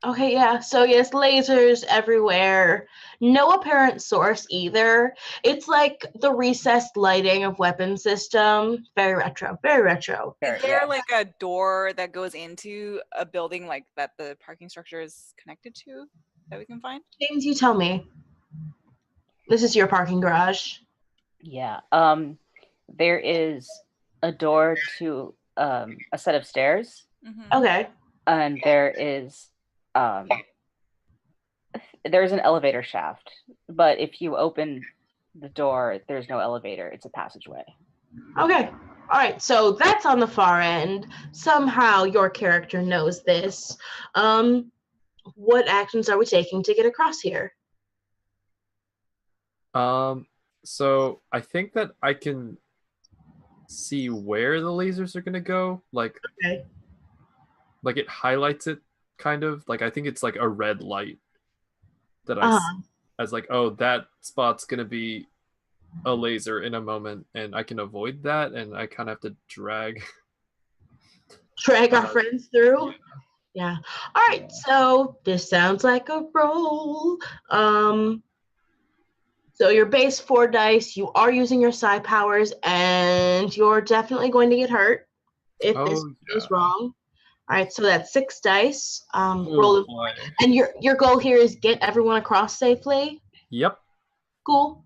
Okay, yeah. So yes, lasers everywhere. No apparent source either. It's like the recessed lighting of weapon system. Very retro. Very retro. Is there Yeah. like a door that goes into a building like that the parking structure is connected to that we can find? James, you tell me. This is your parking garage. Yeah. There is a door to a set of stairs, Mhm. Okay. and there's an elevator shaft. But if you open the door, there's no elevator. It's a passageway. Okay. All right. So that's on the far end. Somehow your character knows this. What actions are we taking to get across here? So I think that I can see where the lasers are gonna go. Like Okay. it highlights it kind of. Like I think it's like a red light that I Uh-huh. as like, oh, that spot's gonna be a laser in a moment, and I can avoid that, and I kind of have to drag. Drag our Uh, friends through. Yeah. All right. So this sounds like a roll. So your base 4 dice, you are using your psi powers, and you're definitely going to get hurt if this Oh, goes yeah. wrong. All right, so that's 6 dice. Oh, Roll, boy. and your goal here is get everyone across safely. Yep. Cool.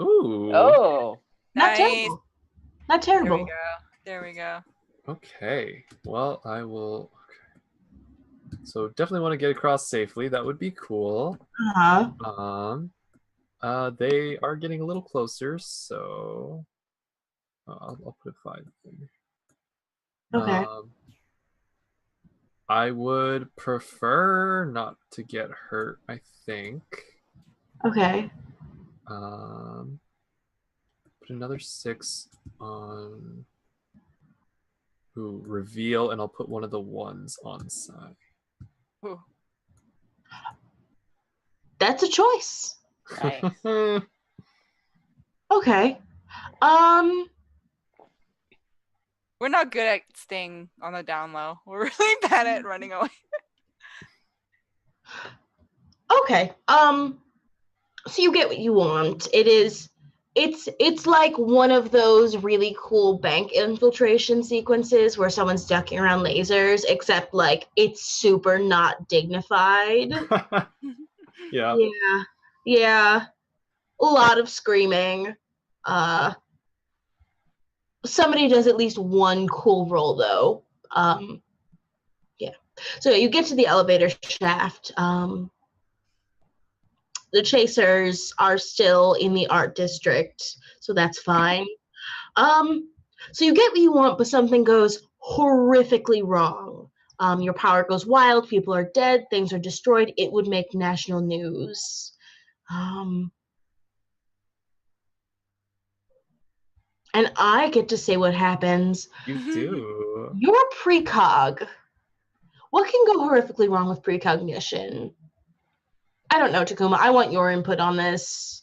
Ooh. Oh. Not Nice. terrible. Not There we terrible. go. There we go. Okay. Well, I will. Okay. So definitely want to get across safely. That would be cool. Uh-huh. They are getting a little closer, so I'll put a 5 there. Okay. I would prefer not to get hurt, I think. Okay. Put another 6 on reveal, and I'll put one of the ones on side. Ooh. That's a choice. Nice. Okay. We're not good at staying on the down low. We're really bad at running away. Okay. So you get what you want. It's like one of those really cool bank infiltration sequences where someone's ducking around lasers, except like it's super not dignified. Yeah. Yeah. Yeah. A lot of screaming. Somebody does at least one cool roll though. Yeah. So you get to the elevator shaft. The chasers are still in the art district, so that's fine. So you get what you want, but something goes horrifically wrong. Your power goes wild, people are dead, things are destroyed. It would make national news. And I get to say what happens. You do. You're precog. What can go horrifically wrong with precognition? I don't know, Takuma. I want your input on this.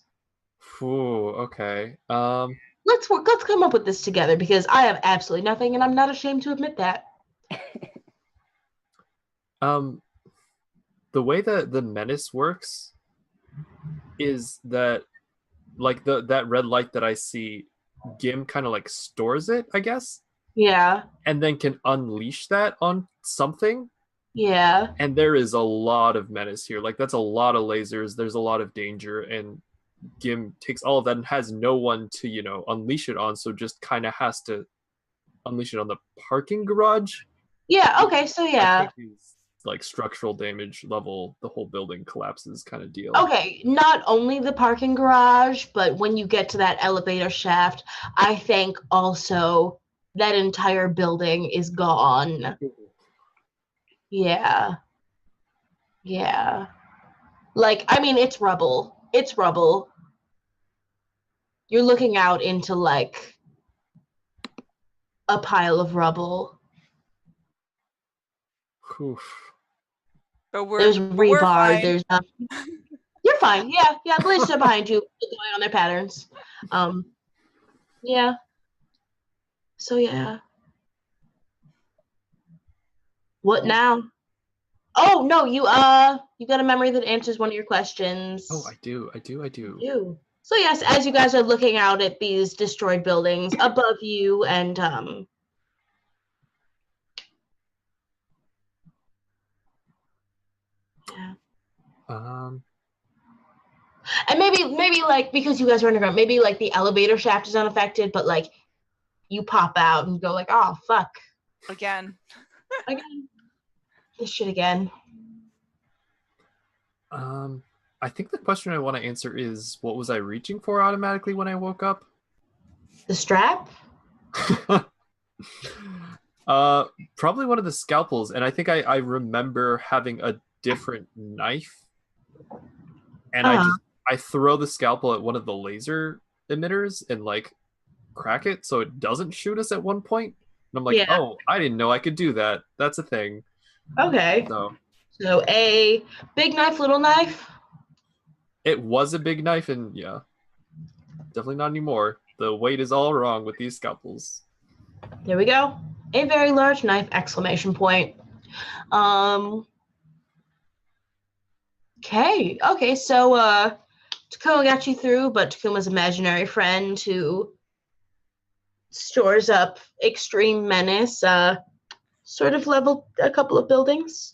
Ooh, okay. Let's come up with this together because I have absolutely nothing and I'm not ashamed to admit that. The way that the menace works is that like that red light that I see, Gim kind of like stores it, I guess. Yeah. And then can unleash that on something. Yeah. And there is a lot of menace here. Like, that's a lot of lasers. There's a lot of danger. And Gim takes all of that and has no one to, unleash it on. So just kind of has to unleash it on the parking garage. Yeah, okay, so I yeah. think he's like structural damage level, the whole building collapses kind of deal. Okay, not only the parking garage, but when you get to that elevator shaft, I think also that entire building is gone. Yeah. Yeah. Like, I mean, it's rubble. It's rubble. You're looking out into like a pile of rubble. Oof. But we're There's but we're rebar. fine. There's You're fine. Yeah, yeah. Glaciers are behind you, going on their patterns. Yeah. So yeah. What now? Oh no, you got a memory that answers one of your questions. Oh, I do. You. So yes, as you guys are looking out at these destroyed buildings above you, and yeah. And maybe like because you guys are underground, maybe like the elevator shaft is unaffected, but like you pop out and go like, oh fuck. Again. This shit again. I think the question I want to answer is, what was I reaching for automatically when I woke up? The strap? Probably one of the scalpels, and I think I remember having a different knife, and I throw the scalpel at one of the laser emitters and like crack it so it doesn't shoot us at one point. And I'm like, Yeah. oh, I didn't know I could do that. That's a thing. Okay. So a big knife, little knife? It was a big knife, and yeah, definitely not anymore. The weight is all wrong with these scalpels. There we go. A very large knife, exclamation point. Okay, so Takuma got you through, but Takuma's imaginary friend who stores up extreme menace sort of leveled a couple of buildings.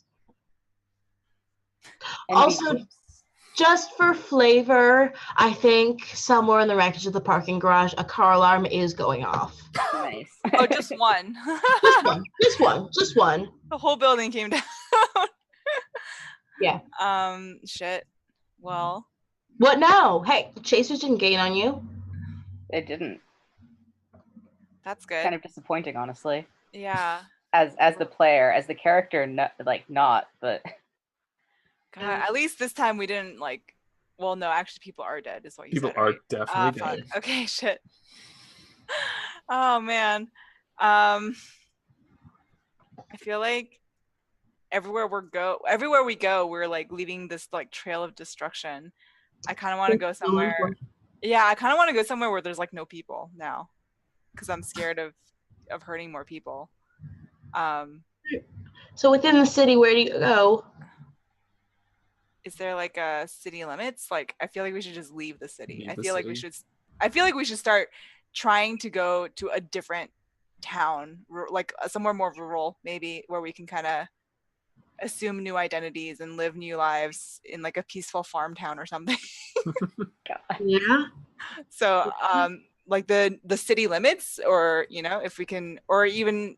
Also, just for flavor, I think somewhere in the wreckage of the parking garage, a car alarm is going off. Nice. Oh, just one. Just one. The whole building came down. Yeah. Shit. Well. What now? Hey, the chasers didn't gain on you. It didn't. That's good. Kind of disappointing, honestly. Yeah. As the player, as the character, not, but. God, at least this time we didn't like. Well, no, actually, people are dead. Is what you said. People are definitely dead. Okay, shit. Oh man. I feel like everywhere we go, we're like leaving this like trail of destruction. I kind of want to go somewhere. Yeah, I kind of want to go somewhere where there's like no people now, because I'm scared of hurting more people. So within the city, where do you go? Is there like a city limits? Like, I feel like we should just leave the city. I feel like we should start trying to go to a different town, like somewhere more rural, maybe, where we can kind of assume new identities and live new lives in like a peaceful farm town or something. Yeah. So, like the city limits, or if we can, or even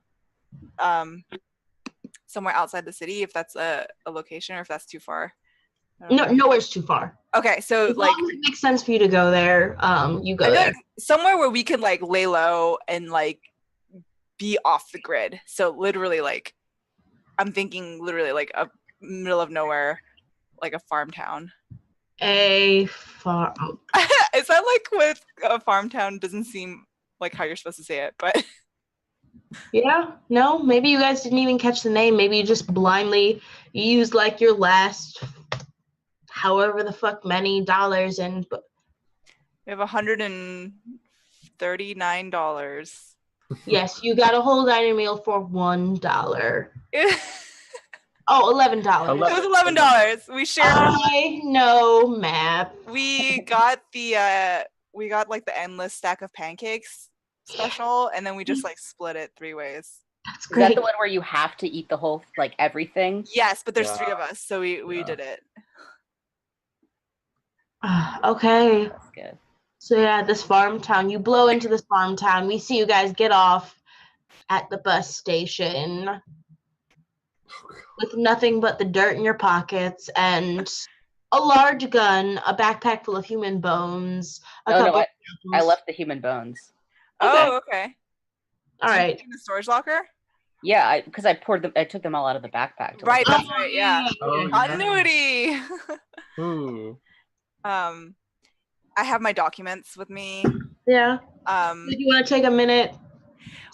somewhere outside the city, if that's a location, or if that's too far. No, nowhere's too far. Okay, so as like long as it makes sense for you to go there, you go there. Like somewhere where we could like lay low and like be off the grid. So literally, like I'm thinking literally like a middle of nowhere, like a farm town. A farm. Is that like with a farm town? Doesn't seem like how you're supposed to say it, but yeah, no, maybe you guys didn't even catch the name. Maybe you just blindly used like your last however the fuck many dollars, and we have $139. Yes, you got a whole dining meal for $1. Oh, $11. It was $11. We shared. I know math. We got like the endless stack of pancakes special, and then we just like split it 3 ways. That's Is great. that the one where you have to eat the whole, like, everything? Yes, but there's 3 Yeah. of us, so we Yeah. did it. Okay. That's good. So yeah, this farm town. You blow into this farm town. We see you guys get off at the bus station with nothing but the dirt in your pockets and a large gun, a backpack full of human bones, a No, couple no, of I apples. left the human bones. Oh, okay. All Did you right. put it in the storage locker? Yeah, because I took them all out of the backpack. To Right, look that's right. Yeah. Oh, Continuity. Ooh. I have my documents with me. Yeah. Um, Do you want to take a minute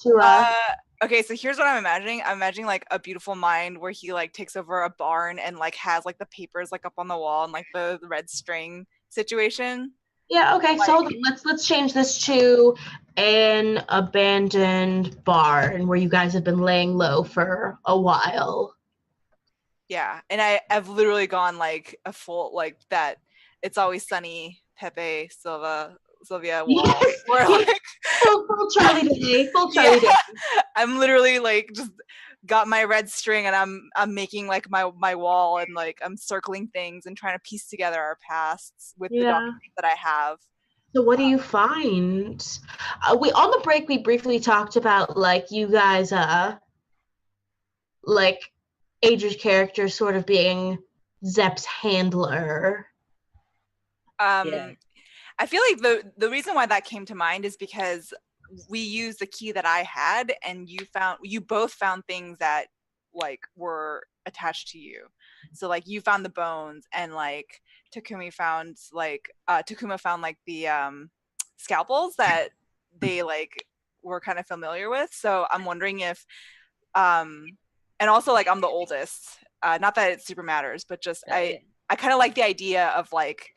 to okay, so here's what I'm imagining. I'm imagining like a beautiful mind where he like takes over a barn and like has like the papers like up on the wall and like the red string situation. Yeah, okay. So hold on. Let's change this to an abandoned barn where you guys have been laying low for a while. Yeah, and I've literally gone like a full like that. It's always sunny. Pepe Sylvia wall. Where like Full Charlie Day. Full Charlie Day. I'm literally like just got my red string and I'm making like my wall and like I'm circling things and trying to piece together our pasts with the Yeah. documents that I have. So what do you find? We on the break we briefly talked about like you guys like Ager's character sort of being Zepp's handler. Yeah. I feel like the reason why that came to mind is because we used the key that I had and you both found things that like were attached to you. So like you found the bones and like Takuma found like the scalpels that they like were kind of familiar with. So I'm wondering if and also like I'm the oldest. Not that it super matters, but just I kind of like the idea of like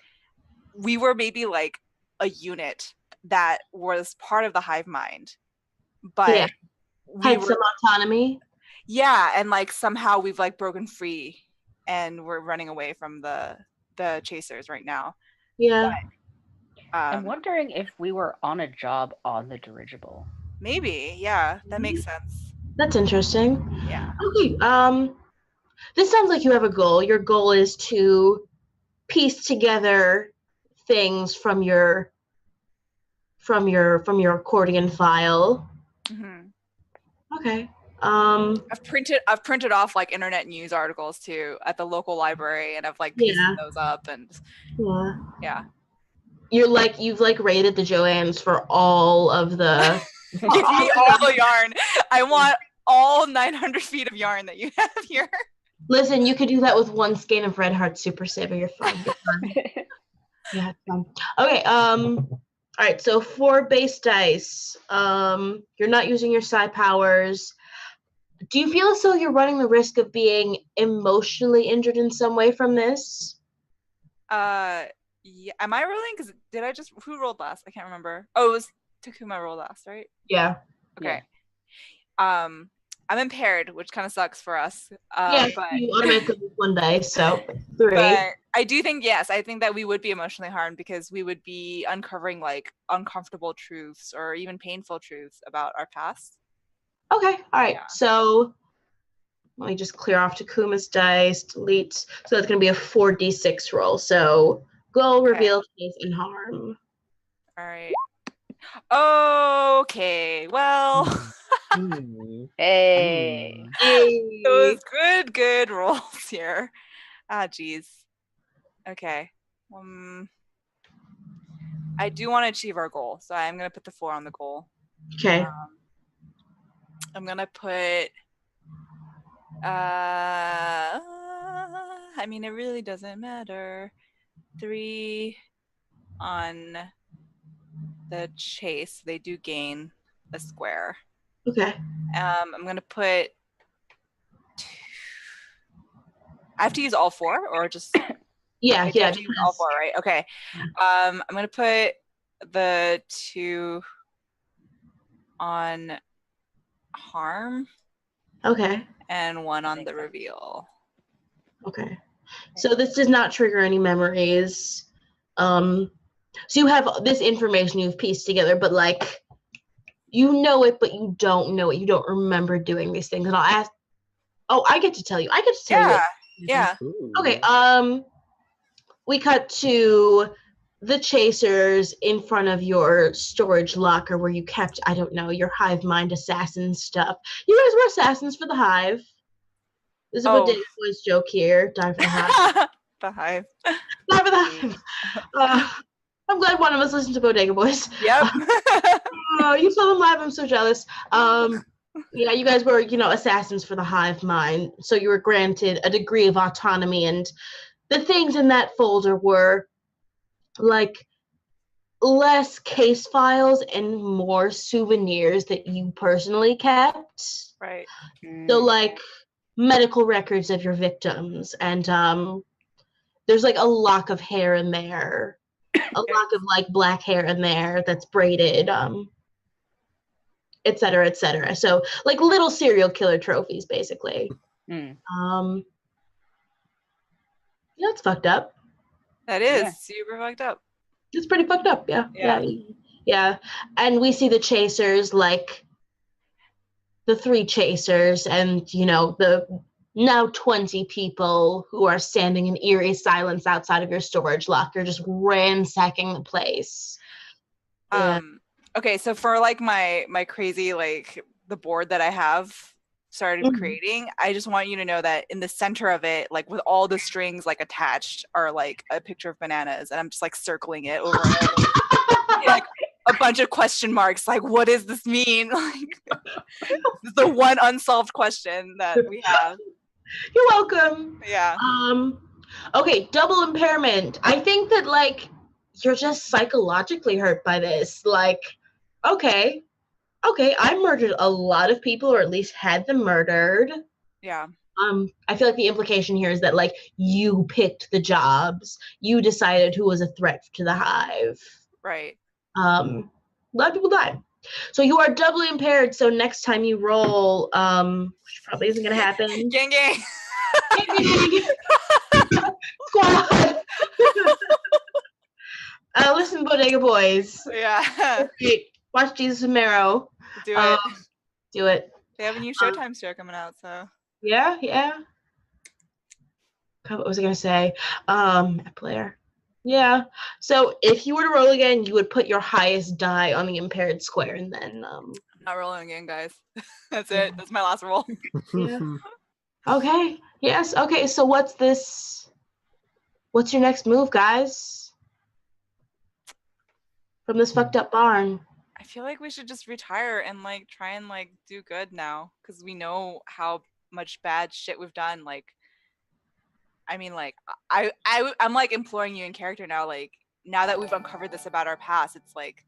we were maybe like a unit that was part of the hive mind, but Yeah. Had some autonomy. Yeah, and like somehow we've like broken free and we're running away from the chasers right now. Yeah. But, I'm wondering if we were on a job on the dirigible. Maybe, yeah, that makes sense. That's interesting. Yeah. Okay. This sounds like you have a goal. Your goal is to piece together things from your accordion file. Mm-hmm. Okay. I've printed off like internet news articles too at the local library, and I've like pieced those up and yeah. You've raided the Joannes for all of the. Give me all the yarn. I want all 900 feet of yarn that you have here. Listen, you could do that with one skein of Red Heart Super Saver. You're fine. You're fine. Yeah, it's fine. Okay. All right. So 4 base dice. You're not using your psi powers. Do you feel as though you're running the risk of being emotionally injured in some way from this? Yeah. Am I rolling? Because who rolled last? I can't remember. Oh, it was Takuma rolled last, right? Yeah. Okay. Yeah. I'm impaired, which kind of sucks for us. But you automatically lose 1 dice, so 3. But I do think I think that we would be emotionally harmed because we would be uncovering like uncomfortable truths or even painful truths about our past. Okay. All right. Yeah. So let me just clear off Takuma's dice, delete. So it's going to be a 4d6 roll. So goal, reveal, case, and harm. All right. Okay. Well. Hey. Those good rolls here. Geez. Okay. I do want to achieve our goal, so I'm going to put the 4 on the goal. Okay. I'm going to put I mean, it really doesn't matter. 3 on the chase. They do gain a square. Okay. I'm going to put I have to use all 4 or just Yeah, I have to use all 4, right? Okay. I'm going to put the 2 on harm. Okay. And 1 on the reveal. Okay. So this does not trigger any memories. So you have this information you've pieced together, but like you know it, but you don't know it. You don't remember doing these things. And I'll ask, oh, I get to tell you. I get to tell you. Yeah. What, Yeah. Ooh. okay, we cut to the chasers in front of your storage locker where you kept, I don't know, your hive mind assassin stuff. You guys were assassins for the hive. This is a Bodega Boys joke here. Die for the hive. The hive. Die for the hive. I'm glad one of us listened to Bodega Boys. Yep. You saw them live. I'm so jealous. Yeah, you guys were, assassins for the hive mind. So you were granted a degree of autonomy, and the things in that folder were like less case files and more souvenirs that you personally kept. Right. So like medical records of your victims, and there's like a lock of hair in there, a lock of like black hair in there that's braided, et cetera, et cetera. So like little serial killer trophies, basically. Yeah, it's fucked up. That is super fucked up. It's pretty fucked up. Yeah. And we see the chasers, like the 3 chasers, and the now 20 people who are standing in eerie silence outside of your storage locker, just ransacking the place. Okay, so for like my crazy, like the board that I have started creating, I just want you to know that in the center of it, like with all the strings like attached, are like a picture of bananas, and I'm just like circling it over and over. Like a bunch of question marks, like what does this mean? Like the one unsolved question that we have. You're welcome. Yeah. Okay, double impairment. I think that like you're just psychologically hurt by this. Like, okay, I murdered a lot of people, or at least had them murdered. Yeah. I feel like the implication here is that like you picked the jobs, you decided who was a threat to the hive. Right. A lot of people died. So you are doubly impaired. So next time you roll, which probably isn't gonna happen. Gang. Squad. Listen, Bodega Boys. Yeah. Okay, watch Jesus and Marrow. Do it. Do it. They have a new Showtime show coming out, so. Yeah. What was I gonna say? Player. Yeah. So if you were to roll again, you would put your highest die on the impaired square, and then I'm not rolling again, guys. That's it. That's my last roll. Yeah. Okay. Yes. Okay. So what's your next move, guys? From this fucked up barn. I feel like we should just retire and like try and like do good now, because we know how much bad shit we've done. Like, I mean, like I'm like imploring you in character now. Like, now that we've uncovered this about our past, it's like,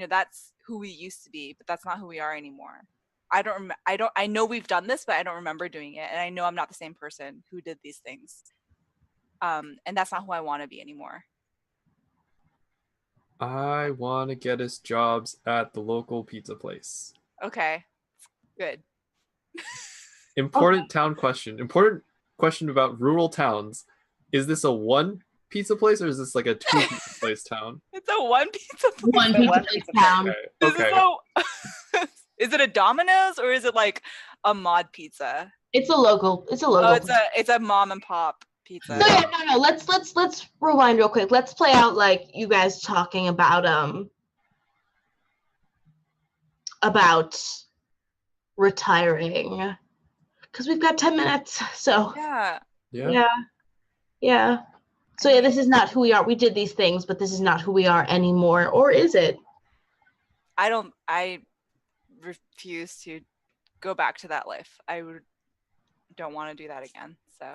that's who we used to be, but that's not who we are anymore. I know we've done this, but I don't remember doing it, and I know I'm not the same person who did these things. And that's not who I want to be anymore. I want to get us jobs at the local pizza place. Okay, good. Important town question. Important question about rural towns. Is this a 1 pizza place, or is this like a 2 pizza place town? It's a 1 pizza place. 1 pizza place town. Okay. Is it a Domino's, or is it like a mod pizza? It's a local. Oh, it's a mom and pop pizza. So yeah, no. Let's rewind real quick. Let's play out like you guys talking about retiring, because we've got 10 minutes. So yeah. So yeah, this is not who we are. We did these things, but this is not who we are anymore. Or is it? I refuse to go back to that life. Don't want to do that again. So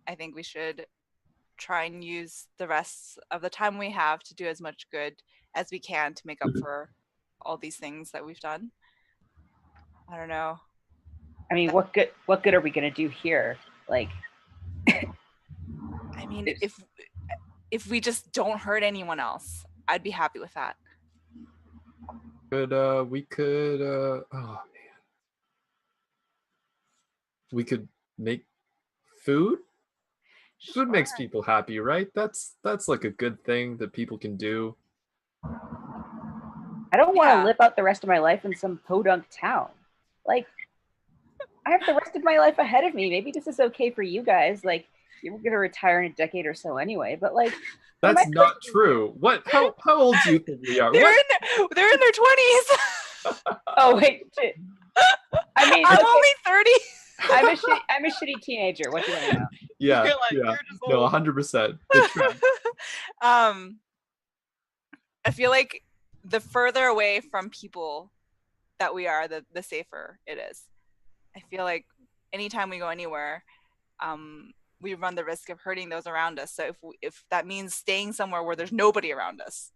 I think we should try and use the rest of the time we have to do as much good as we can to make up for all these things that we've done. I don't know. I mean, what good are we gonna do here? Like, I mean, if we just don't hurt anyone else, I'd be happy with that. We could oh man. We could make food. Food makes people happy, right? That's like a good thing that people can do. I don't want to Yeah. live out the rest of my life in some podunk town. Like, I have the rest of my life ahead of me. Maybe this is okay for you guys. Like, you're gonna retire in a decade or so anyway. But like, That's not true. What? How old do you think we are? They're What? they're in their 20s. oh wait, shit. I mean, I'm okay, only 30. I'm a shitty teenager. What do you want to know? Yeah, You're like, yeah. you're just No, old. 100%. I feel like the further away from people that we are, the safer it is. I feel like anytime we go anywhere, we run the risk of hurting those around us. So if that means staying somewhere where there's nobody around us,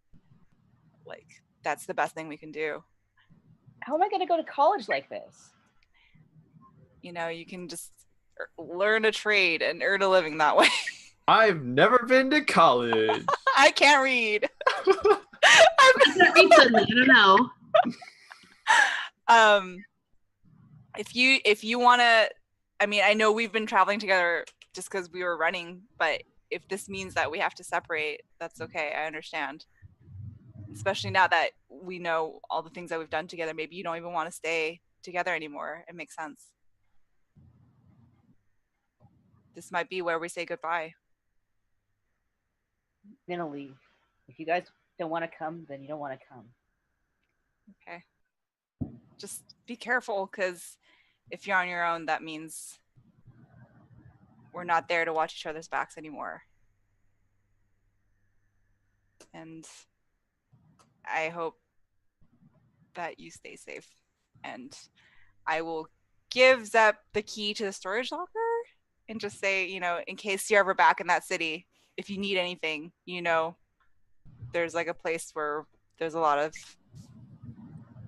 like that's the best thing we can do. How am I going to go to college like this? You know, you can just learn a trade and earn a living that way. I've never been to college. I can't read. I can't read suddenly. I don't know. If you want to, I mean, I know we've been traveling together just because we were running, but if this means that we have to separate, that's okay. I understand. Especially now that we know all the things that we've done together, maybe you don't even want to stay together anymore. It makes sense. This might be where we say goodbye. I'm gonna leave. If you guys don't want to come, then you don't want to come. Okay. Just be careful, because if you're on your own, that means we're not there to watch each other's backs anymore. And I hope that you stay safe. And I will give Zep the key to the storage locker and just say, you know, in case you're ever back in that city, if you need anything, you know, there's like a place where there's a lot of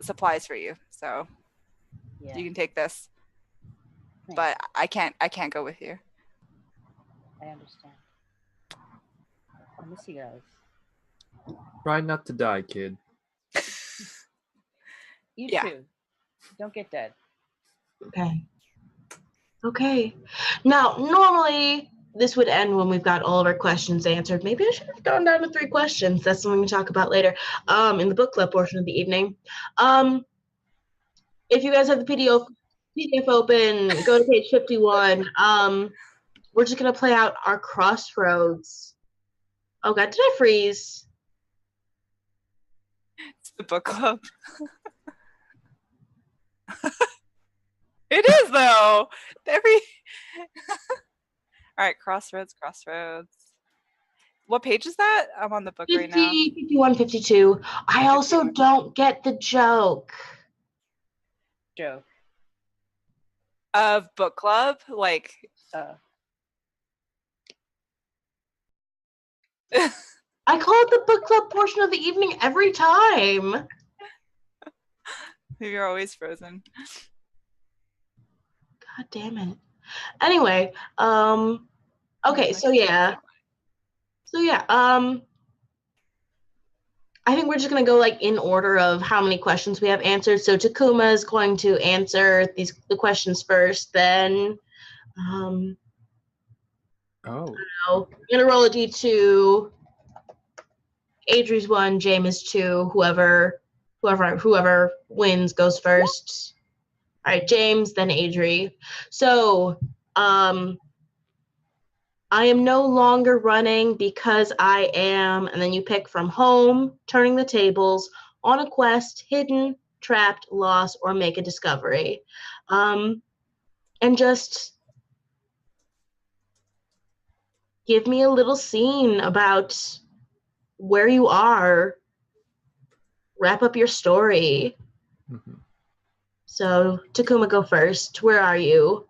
supplies for you. So Yeah. you can take this. Thanks. But I can't go with you. I understand. I miss you guys. Try not to die, kid. You Yeah. too. Don't get dead. Okay. Now, normally this would end when we've got all of our questions answered. Maybe I should have gone down to 3 questions. That's something we can talk about later in the book club portion of the evening. If you guys have the PDF open, go to page 51. We're just going to play out our crossroads. Oh, God, did I freeze? It's the book club. It is though. All right, crossroads. What page is that? I'm on the book 50, right now. 51, 52. I also don't get the joke. Joke. Of book club, like I call it the book club portion of the evening every time. you're always frozen. God damn it. Anyway, okay, so yeah. I think we're just gonna go like in order of how many questions we have answered. So Takuma is going to answer the questions first, then Oh. I'm gonna roll a D2. Adri's 1, James is 2. Whoever wins goes first. All right, James, then Adri. So, I am no longer running because I am, and then you pick from home, turning the tables, on a quest, hidden, trapped, lost, or make a discovery. And just give me a little scene about where you are. Wrap up your story. Mm-hmm. So, Takuma, go first. Where are you?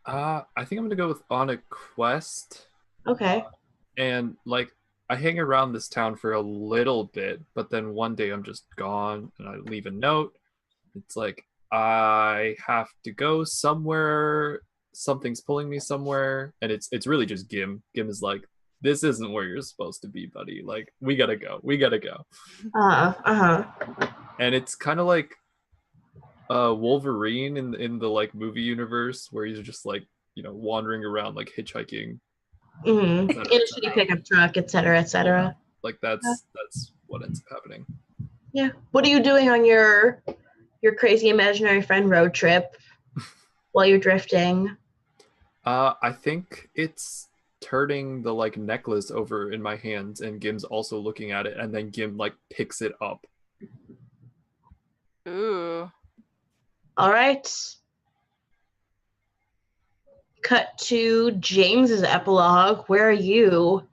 I think I'm gonna go with on a quest. Okay. And like I hang around this town for a little bit, but then one day I'm just gone and I leave a note. It's like I have to go somewhere, something's pulling me somewhere, and it's really just Gim. Gim is like, this isn't where you're supposed to be, buddy. Like, we gotta go. And it's kind of like Wolverine in the like movie universe where he's just like, you know, wandering around like hitchhiking. In a shitty pickup truck, etc., etc. Like that's what ends up happening. Yeah. What are you doing on your crazy imaginary friend road trip while you're drifting? I think it's turning the like necklace over in my hands, and Gim's also looking at it, and then Gim like picks it up. Ooh. All right. Cut to James's epilogue. Where are you?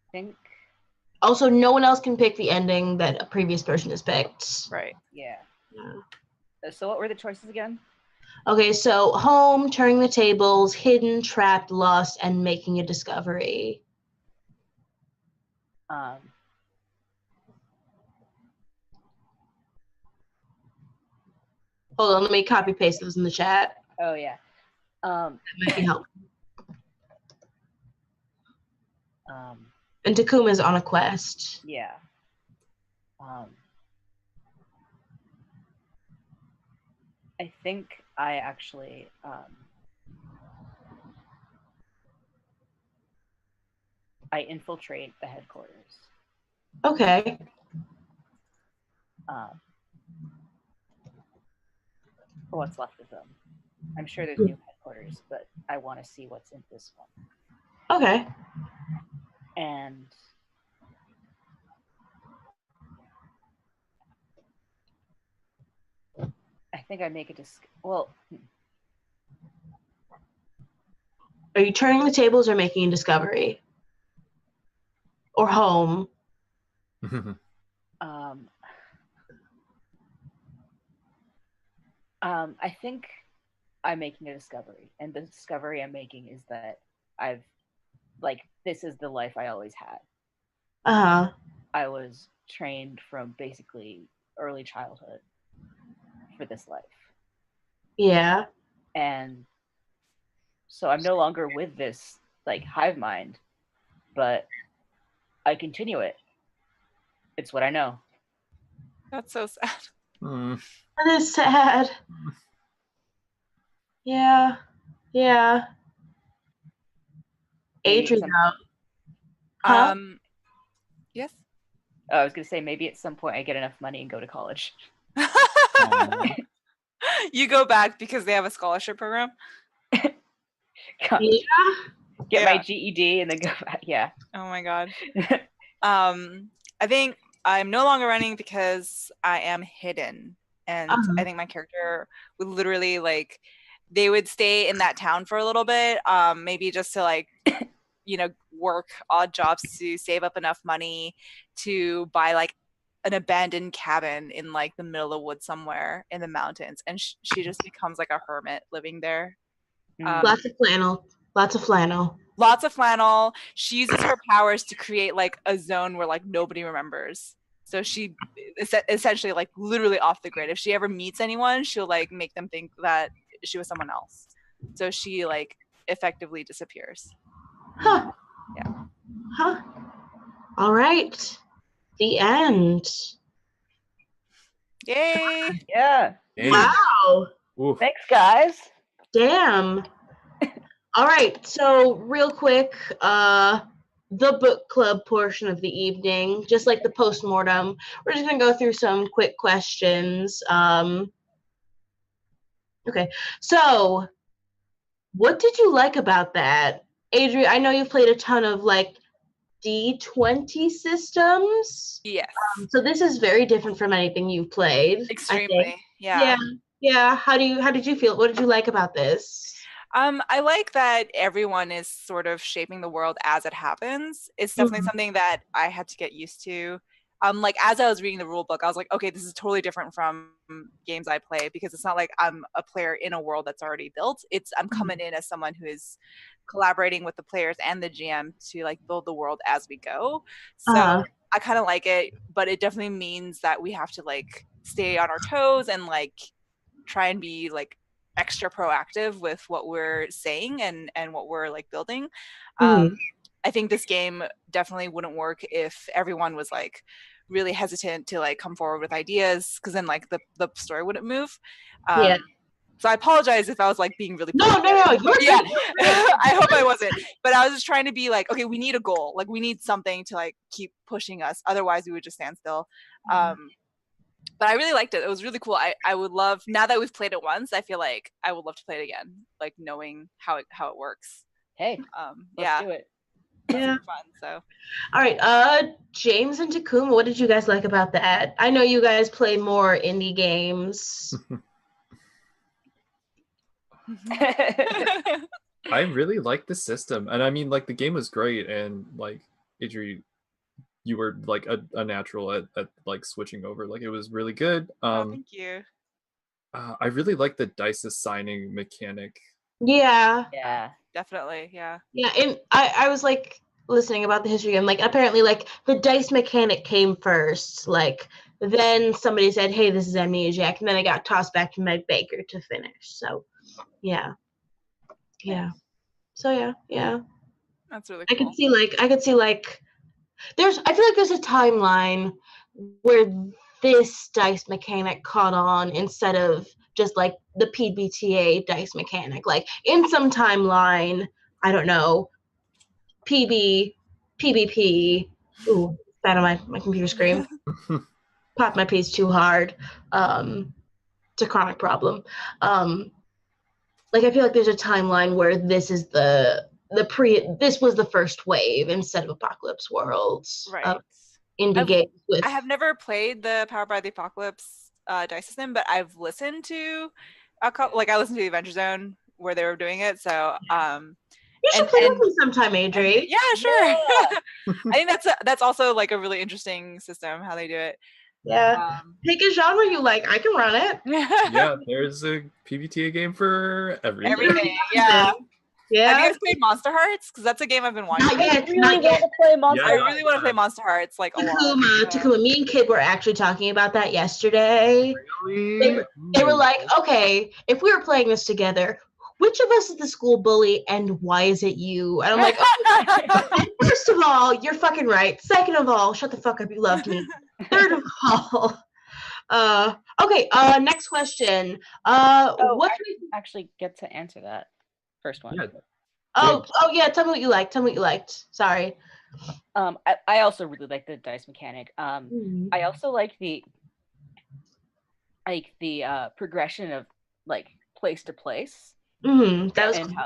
I think, Also, no one else can pick the ending that a previous person has picked. Right. yeah. Yeah. So what were the choices again? Okay, so home, turning the tables, hidden, trapped, lost, and making a discovery. Um, Hold on, let me copy paste those in the chat. oh yeah. That might be helpful. Um, And Takuma's on a quest. yeah. I think I actually I infiltrate the headquarters. Okay. For what's left of them. I'm sure there's new headquarters, but I want to see what's in this one. Okay. And I think I make a Are you turning the tables or making a discovery? Or home? I think I'm making a discovery, and the discovery I'm making is that this is the life I always had. I was trained from basically early childhood for this life. Yeah. And so I'm no longer with this like hive mind, but I continue it. It's what I know. That's so sad. That is sad. Yeah. Yeah. Adrian. Huh? Yes. Oh, I was gonna say maybe at some point I get enough money and go to college. You go back because they have a scholarship program? Yeah. Get my GED and then go back. Yeah. Oh my god. I think I'm no longer running because I am hidden. And I think my character would literally like they would stay in that town for a little bit, maybe just to like work odd jobs to save up enough money to buy like an abandoned cabin in like the middle of the woods somewhere in the mountains, and she just becomes like a hermit living there. Lots of flannel. Lots of flannel. Lots of flannel. She uses her powers to create like a zone where like nobody remembers. So she essentially like literally off the grid. If she ever meets anyone, she'll like make them think that she was someone else. So she like effectively disappears. Huh. Yeah. Huh. All right. The end. Yay. Yeah. Wow. Oof. Thanks, guys. Damn. All right. So real quick, the book club portion of the evening, just like the postmortem, we're just gonna go through some quick questions. Okay. So what did you like about that? Adrian, I know you've played a ton of like D20 systems. Yes. So this is very different from anything you've played. Extremely. Yeah. Yeah. How did you feel? What did you like about this? I like that everyone is sort of shaping the world as it happens. It's definitely something that I had to get used to. Like as I was reading the rule book, I was like, okay, this is totally different from games I play, because it's not like I'm a player in a world that's already built. I'm coming in as someone who is collaborating with the players and the GM to like build the world as we go. So I kind of like it, but it definitely means that we have to like stay on our toes and like try and be like extra proactive with what we're saying and what we're like building. I think this game definitely wouldn't work if everyone was like really hesitant to like come forward with ideas, because then like the story wouldn't move. Yeah. So I apologize if I was like being really No, you're yeah. good. I hope I wasn't. But I was just trying to be like, okay, we need a goal. Like we need something to like keep pushing us. Otherwise we would just stand still. But I really liked it. It was really cool. I would love, now that we've played it once, I feel like I would love to play it again, like knowing how it works. Hey, let's do it. Yeah. Super fun. So All right, James and Takuma, what did you guys like about that? I know you guys play more indie games. I really liked the system, and I mean, like, the game was great, and like Idri, you were like a natural at like switching over. Like, it was really good. Oh, thank you. I really like the dice assigning mechanic. Yeah. Yeah. Definitely. Yeah. Yeah, and I was like listening about the history and like apparently like the dice mechanic came first. Like then somebody said, "Hey, this is Amnesiac," and then it got tossed back to Meg Baker to finish. So yeah. So yeah. That's really I cool. could see like I feel like there's a timeline where this dice mechanic caught on instead of just like the PBTA dice mechanic. Like in some timeline, I don't know, PvP. Ooh, bad on my computer screen. Pop my piece too hard. It's a chronic problem. Like I feel like there's a timeline where this is this was the first wave instead of Apocalypse Worlds. Right. Indie games with. I have never played the Powered by the Apocalypse dice system, but I've listened to a couple. Like I listened to the Adventure Zone where they were doing it. So you should play with me sometime, Adri. Yeah, sure. Yeah. I think that's also like a really interesting system how they do it. Yeah. Pick a genre you like. I can run it. Yeah, there's a PBTA game for everything. Everything. Yeah. Yeah. Have you guys played Monster Hearts? Because that's a game I've been wanting. Not I really want to play Monster Hearts. I really want to play Monster Hearts like a lot. Takuma, me and Kid were actually talking about that yesterday. Really? They were like, okay, if we were playing this together, which of us is the school bully and why is it you? And I'm like, oh, first of all, you're fucking right. Second of all, shut the fuck up, you loved me. Third of all, okay, next question. What do we actually get to answer that first one? Yeah. Oh yeah, tell me what you liked. Sorry. I also really like the dice mechanic. I also like the progression of like place to place. That was and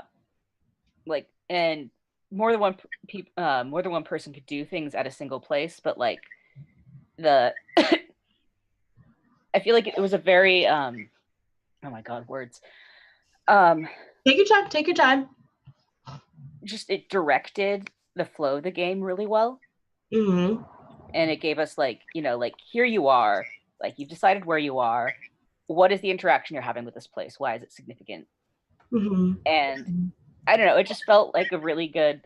cool. And more than one person could do things at a single place, but like I feel like it was a very oh my god, words. Take your time. Just it directed the flow of the game really well. And it gave us like, like here you are, like you've decided where you are. What is the interaction you're having with this place? Why is it significant? And I don't know, it just felt like a really good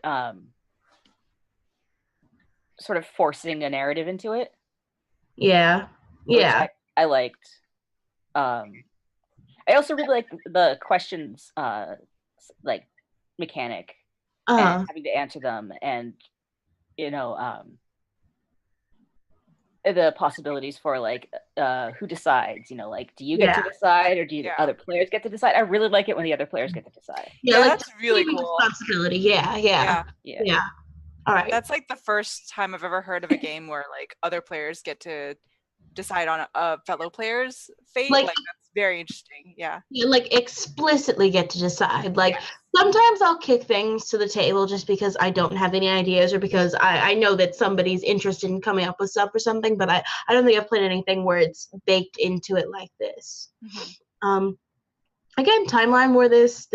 sort of forcing a narrative into it. Yeah. I liked. I also really liked the questions like mechanic and having to answer them, and the possibilities for like who decides, like do you get to decide or do the other players get to decide? I really like it when the other players get to decide. Yeah, like that's really cool. Responsibility. Yeah. All right. That's like the first time I've ever heard of a game where like other players get to decide on a fellow player's fate. Like that's very interesting. Yeah. You like explicitly get to decide. Like sometimes I'll kick things to the table just because I don't have any ideas or because I know that somebody's interested in coming up with stuff or something, but I don't think I've played anything where it's baked into it like this. Again, timeline where this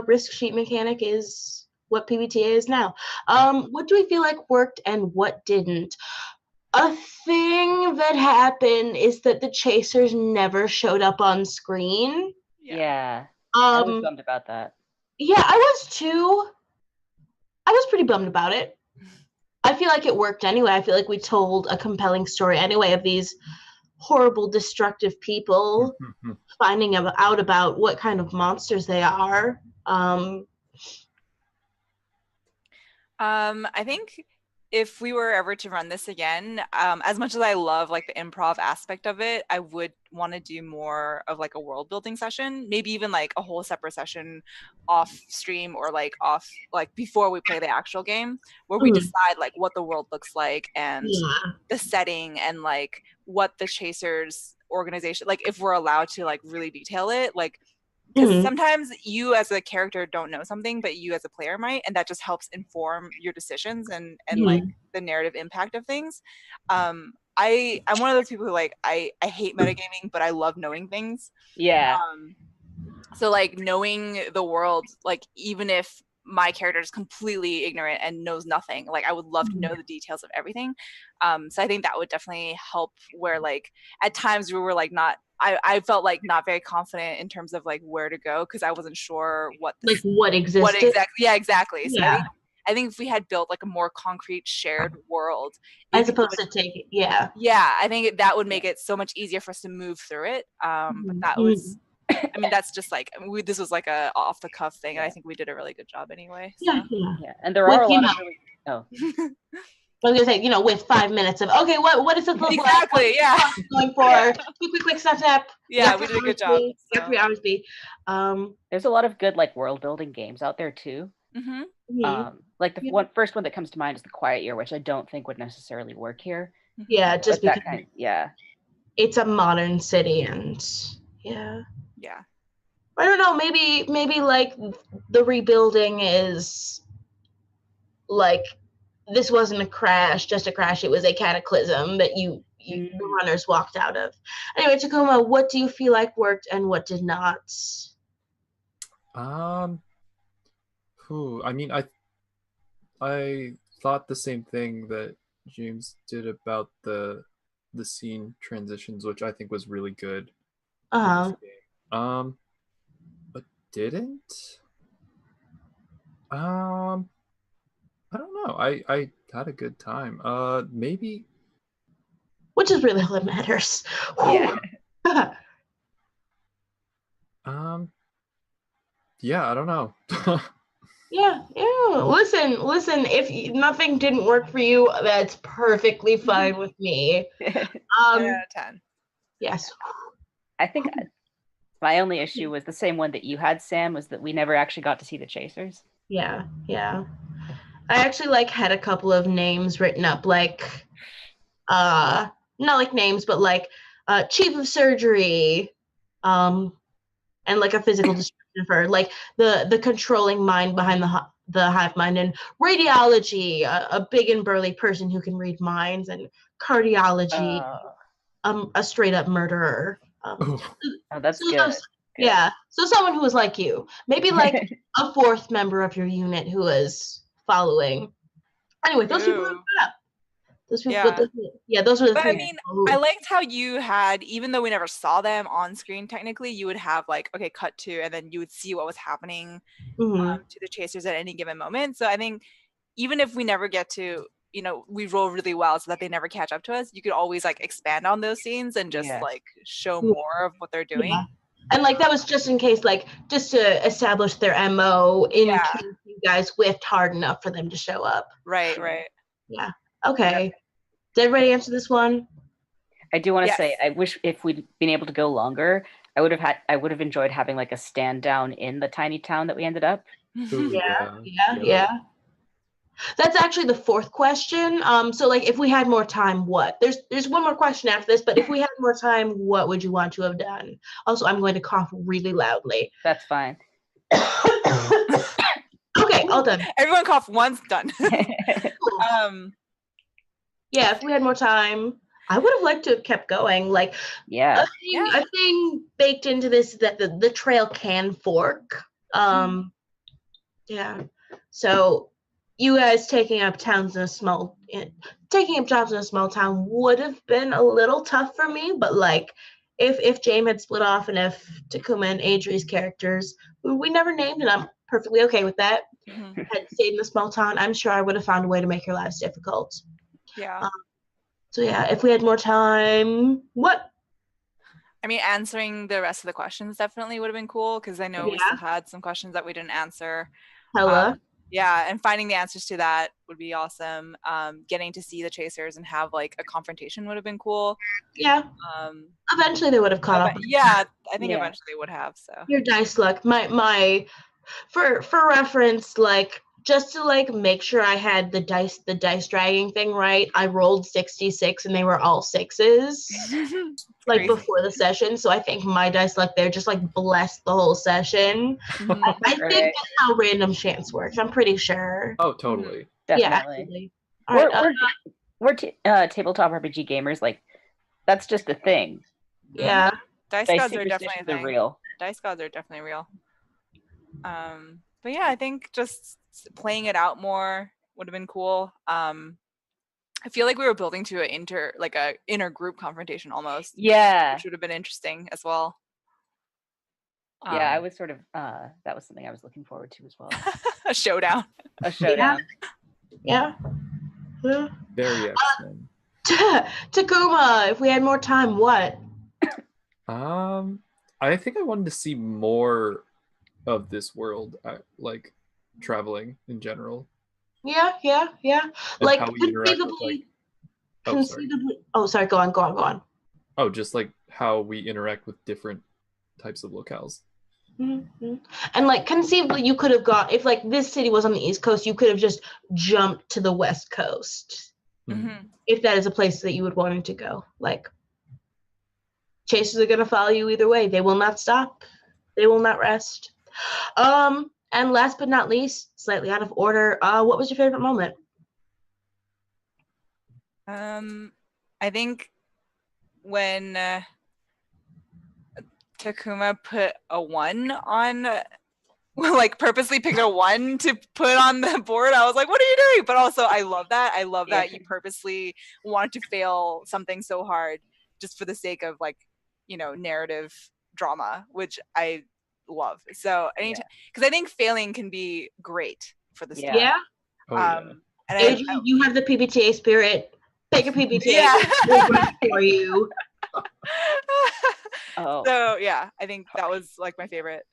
risk sheet mechanic is what PBTA is now. What do we feel like worked and what didn't? A thing that happened is that the chasers never showed up on screen. Yeah. I was bummed about that. Yeah, I was too. I was pretty bummed about it. I feel like it worked anyway. I feel like we told a compelling story anyway of these horrible, destructive people finding out about what kind of monsters they are. I think if we were ever to run this again, as much as I love like the improv aspect of it, I would want to do more of like a world building session, maybe even like a whole separate session off stream or like off like before we play the actual game, where we Mhm. decide like what the world looks like and Yeah. the setting and like what the Chasers organization, like if we're allowed to like really detail it, like because Mhm. sometimes you as a character don't know something, but you as a player might, and that just helps inform your decisions and like Mhm. the narrative impact of things. I'm one of those people who like I hate metagaming, but I love knowing things. Yeah. So like knowing the world, like even if my character is completely ignorant and knows nothing, like I would love to know the details of everything. So I think that would definitely help where like at times we were like not I felt like not very confident in terms of like where to go because I wasn't sure what Like this what what existed. exactly exactly. So Yeah. I think if we had built like a more concrete shared world, it'd As be so opposed much to take it. Yeah. yeah, I think that would make it so much easier for us to move through it. But that was, I mean, that's just like this was like a off the cuff thing, and I think we did a really good job anyway. So. Yeah. Yeah. Yeah. And there With are a lot of really I was gonna say, with 5 minutes of okay, what does it look like? Exactly. Yeah. Going for quick step. Yeah, we did a good job. Yeah, 3 hours be. There's a lot of good like world building games out there too. Mm-hmm. Like the first one that comes to mind is The Quiet Year, which I don't think would necessarily work here. Yeah, just because yeah. it's a modern city and yeah. Yeah. I don't know, maybe like the rebuilding is like this wasn't a crash, just a crash. It was a cataclysm that the runners walked out of. Anyway, Takuma, what do you feel like worked and what did not? I mean, I thought the same thing that James did about the scene transitions, which I think was really good for this game. But didn't? I don't know. I had a good time. Maybe. Which is really all that matters. Yeah. Yeah, I don't know. Yeah. Listen, if nothing didn't work for you, that's perfectly fine with me. 10 out of 10. Yes. I think my only issue was the same one that you had, Sam, was that we never actually got to see the Chasers. Yeah. I actually had a couple of names written up, not like names, but chief of surgery, and like a physical description for the controlling mind behind the hive mind, and radiology, a big and burly person who can read minds, and cardiology, a straight up murderer. That's so good. Yeah, so someone who was like you, maybe a fourth member of your unit who was following. Anyway, those people are up. Those people, those were the but three. I mean, I liked how you had, even though we never saw them on screen technically, you would have okay, cut to, and then you would see what was happening to the Chasers at any given moment. So I think even if we never get to, we roll really well so that they never catch up to us, you could always expand on those scenes and just show more of what they're doing. Yeah. And that was just in case, just to establish their MO in case you guys whiffed hard enough for them to show up. Right. Yeah. Okay. Did everybody answer this one? I do want to say, I wish if we'd been able to go longer, I would have enjoyed having a stand down in the tiny town that we ended up. Yeah. That's actually the fourth question. So if we had more time, what? There's one more question after this, but if we had more time, what would you want to have done? Also, I'm going to cough really loudly. That's fine. Okay, all done. Everyone cough once, done. Yeah, if we had more time, I would have liked to have kept going. A thing baked into this is that the trail can fork. Yeah. So you guys taking up jobs in a small town would have been a little tough for me, but if James had split off and if Takuma and Adri's characters, who we never named, and I'm perfectly okay with that, had stayed in the small town, I'm sure I would have found a way to make your lives difficult. Yeah. So yeah, if we had more time, what? I mean, answering the rest of the questions definitely would have been cool because I know we still had some questions that we didn't answer. Hella. Yeah, and finding the answers to that would be awesome. Getting to see the chasers and have like a confrontation would have been cool. Yeah. Eventually they would have caught up. Yeah, I think eventually they would have. So your dice luck. My for reference, like just to like make sure I had the dice dragging thing right, I rolled 66 and they were all 6s. Like crazy. before the session. So I think my dice luck there just like blessed the whole session. I think that's how random chance works. I'm pretty sure. Oh, totally. Definitely. Yeah, absolutely. All right, we're tabletop RPG gamers. Like, that's just a thing. Yeah. Dice gods are definitely real. Dice gods are definitely real. But yeah, I think just playing it out more would have been cool. I feel like we were building to a inner group confrontation almost. Yeah. Which would have been interesting as well. Yeah, I was sort of that was something I was looking forward to as well. A showdown. Yeah. Very X-Men. Takuma, if we had more time, what? I think I wanted to see more of this world, like traveling in general. Yeah. And like how we interact with, conceivably. Oh, sorry. Go on. Oh, just like how we interact with different types of locales. Mm-hmm. And like conceivably, you could have got, if like this city was on the East Coast, you could have just jumped to the West Coast. Mm-hmm. If that is a place that you would want to go. Like, chasers are gonna follow you either way. They will not stop. They will not rest. And last but not least, slightly out of order, what was your favorite moment? I think when Takuma put a 1 on, like purposely picked a 1 to put on the board. I was like, what are you doing? But also I love that. I love that you purposely wanted to fail something so hard just for the sake of like, narrative drama, which I love. So anytime, because I think failing can be great for the story. Yeah. And Adrian, you have the PBTA spirit. Pick a PBTA for you. So yeah, I think that was like my favorite.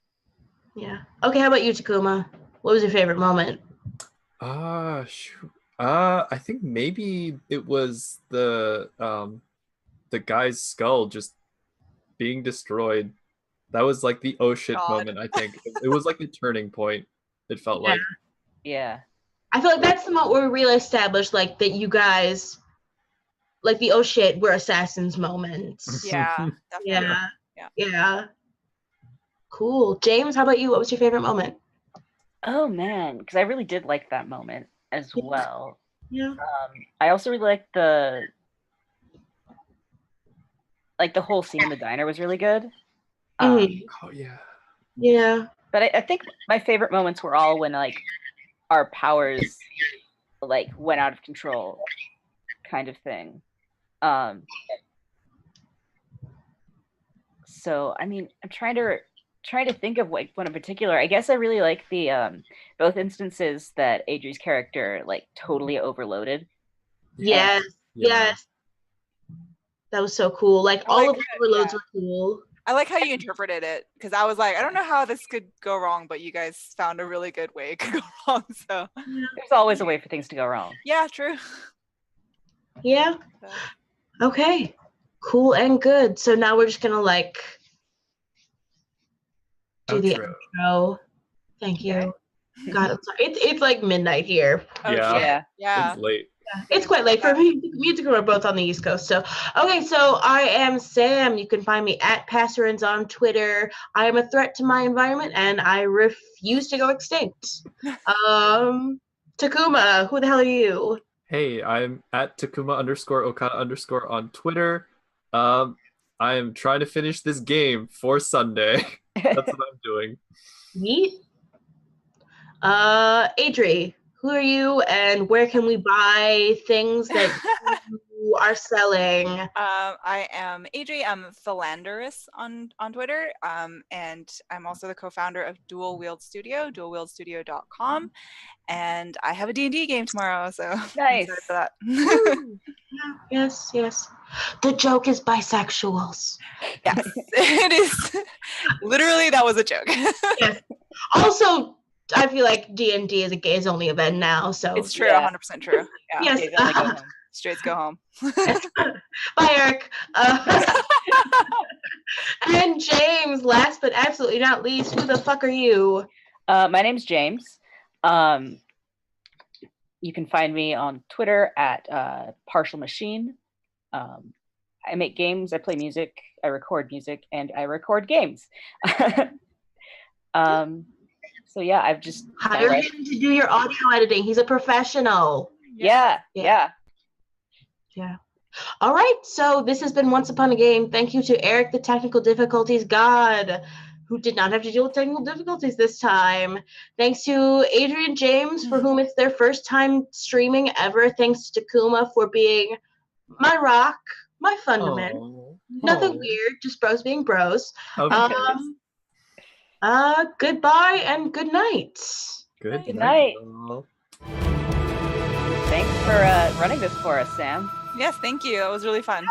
Yeah. Okay, how about you, Takuma? What was your favorite moment? Shoot. I think maybe it was the guy's skull just being destroyed. That was like the oh shit moment, I think. It was like the turning point, it felt like. Yeah. I feel like that's the moment where we really established like that you guys, like the oh shit, we're assassins moments. Yeah. Definitely. Yeah. Cool. James, how about you? What was your favorite moment? Oh man, because I really did like that moment as well. Yeah. I also really liked the whole scene in the diner was really good. Oh yeah. Yeah. But I think my favorite moments were all when like our powers like went out of control, kind of thing. So I mean, I'm trying to think of like one in particular. I guess I really like the both instances that Adri's character like totally overloaded. Yes. That was so cool. Like all of the overloads were cool. I like how you interpreted it, because I was like, I don't know how this could go wrong, but you guys found a really good way it could go wrong. So there's always a way for things to go wrong. Yeah, true. Yeah. Okay. Cool and good. So now we're just gonna like do the outro. Thank you. Okay. God, I'm sorry. It's like midnight here. Yeah. It's late. It's quite late for me. Music, we're both on the East Coast. So, okay, so I am Sam. You can find me at Passerins on Twitter. I am a threat to my environment, and I refuse to go extinct. Takuma, who the hell are you? Hey, I'm at Takuma_Okada_ on Twitter. I am trying to finish this game for Sunday. That's what I'm doing. Yeet. Adri, who are you, and where can we buy things that you are selling? I am Adri. I'm Philanderous on Twitter, and I'm also the co-founder of Dual Wield Studio, dualwieldstudio.com, and I have a D&D game tomorrow, so nice. I'm excited for that. Yes. The joke is bisexuals. Yes, it is. Literally, that was a joke. Yes. Also, I feel like D&D is a gays only event now, so It's true, Yeah. 100% true. Yeah. yes. Gays only go home. Straights go home. Bye, Eric. And James, last but absolutely not least, who the fuck are you? My name's James. You can find me on Twitter at Partial Machine. I make games, I play music, I record music, and I record games. So yeah, I've just Hire him to do your audio editing. He's a professional. Yeah. All right, so this has been Once Upon a Game. Thank you to Eric, the technical difficulties god, who did not have to deal with technical difficulties this time. Thanks to Adrian James, for whom it's their first time streaming ever. Thanks to Kuma for being my rock, my fundament. Nothing weird, just bros being bros. Okay. Goodbye and good night. Good Good night. night. Y'all. Thanks for running this for us, Sam. Yes, thank you. It was really fun.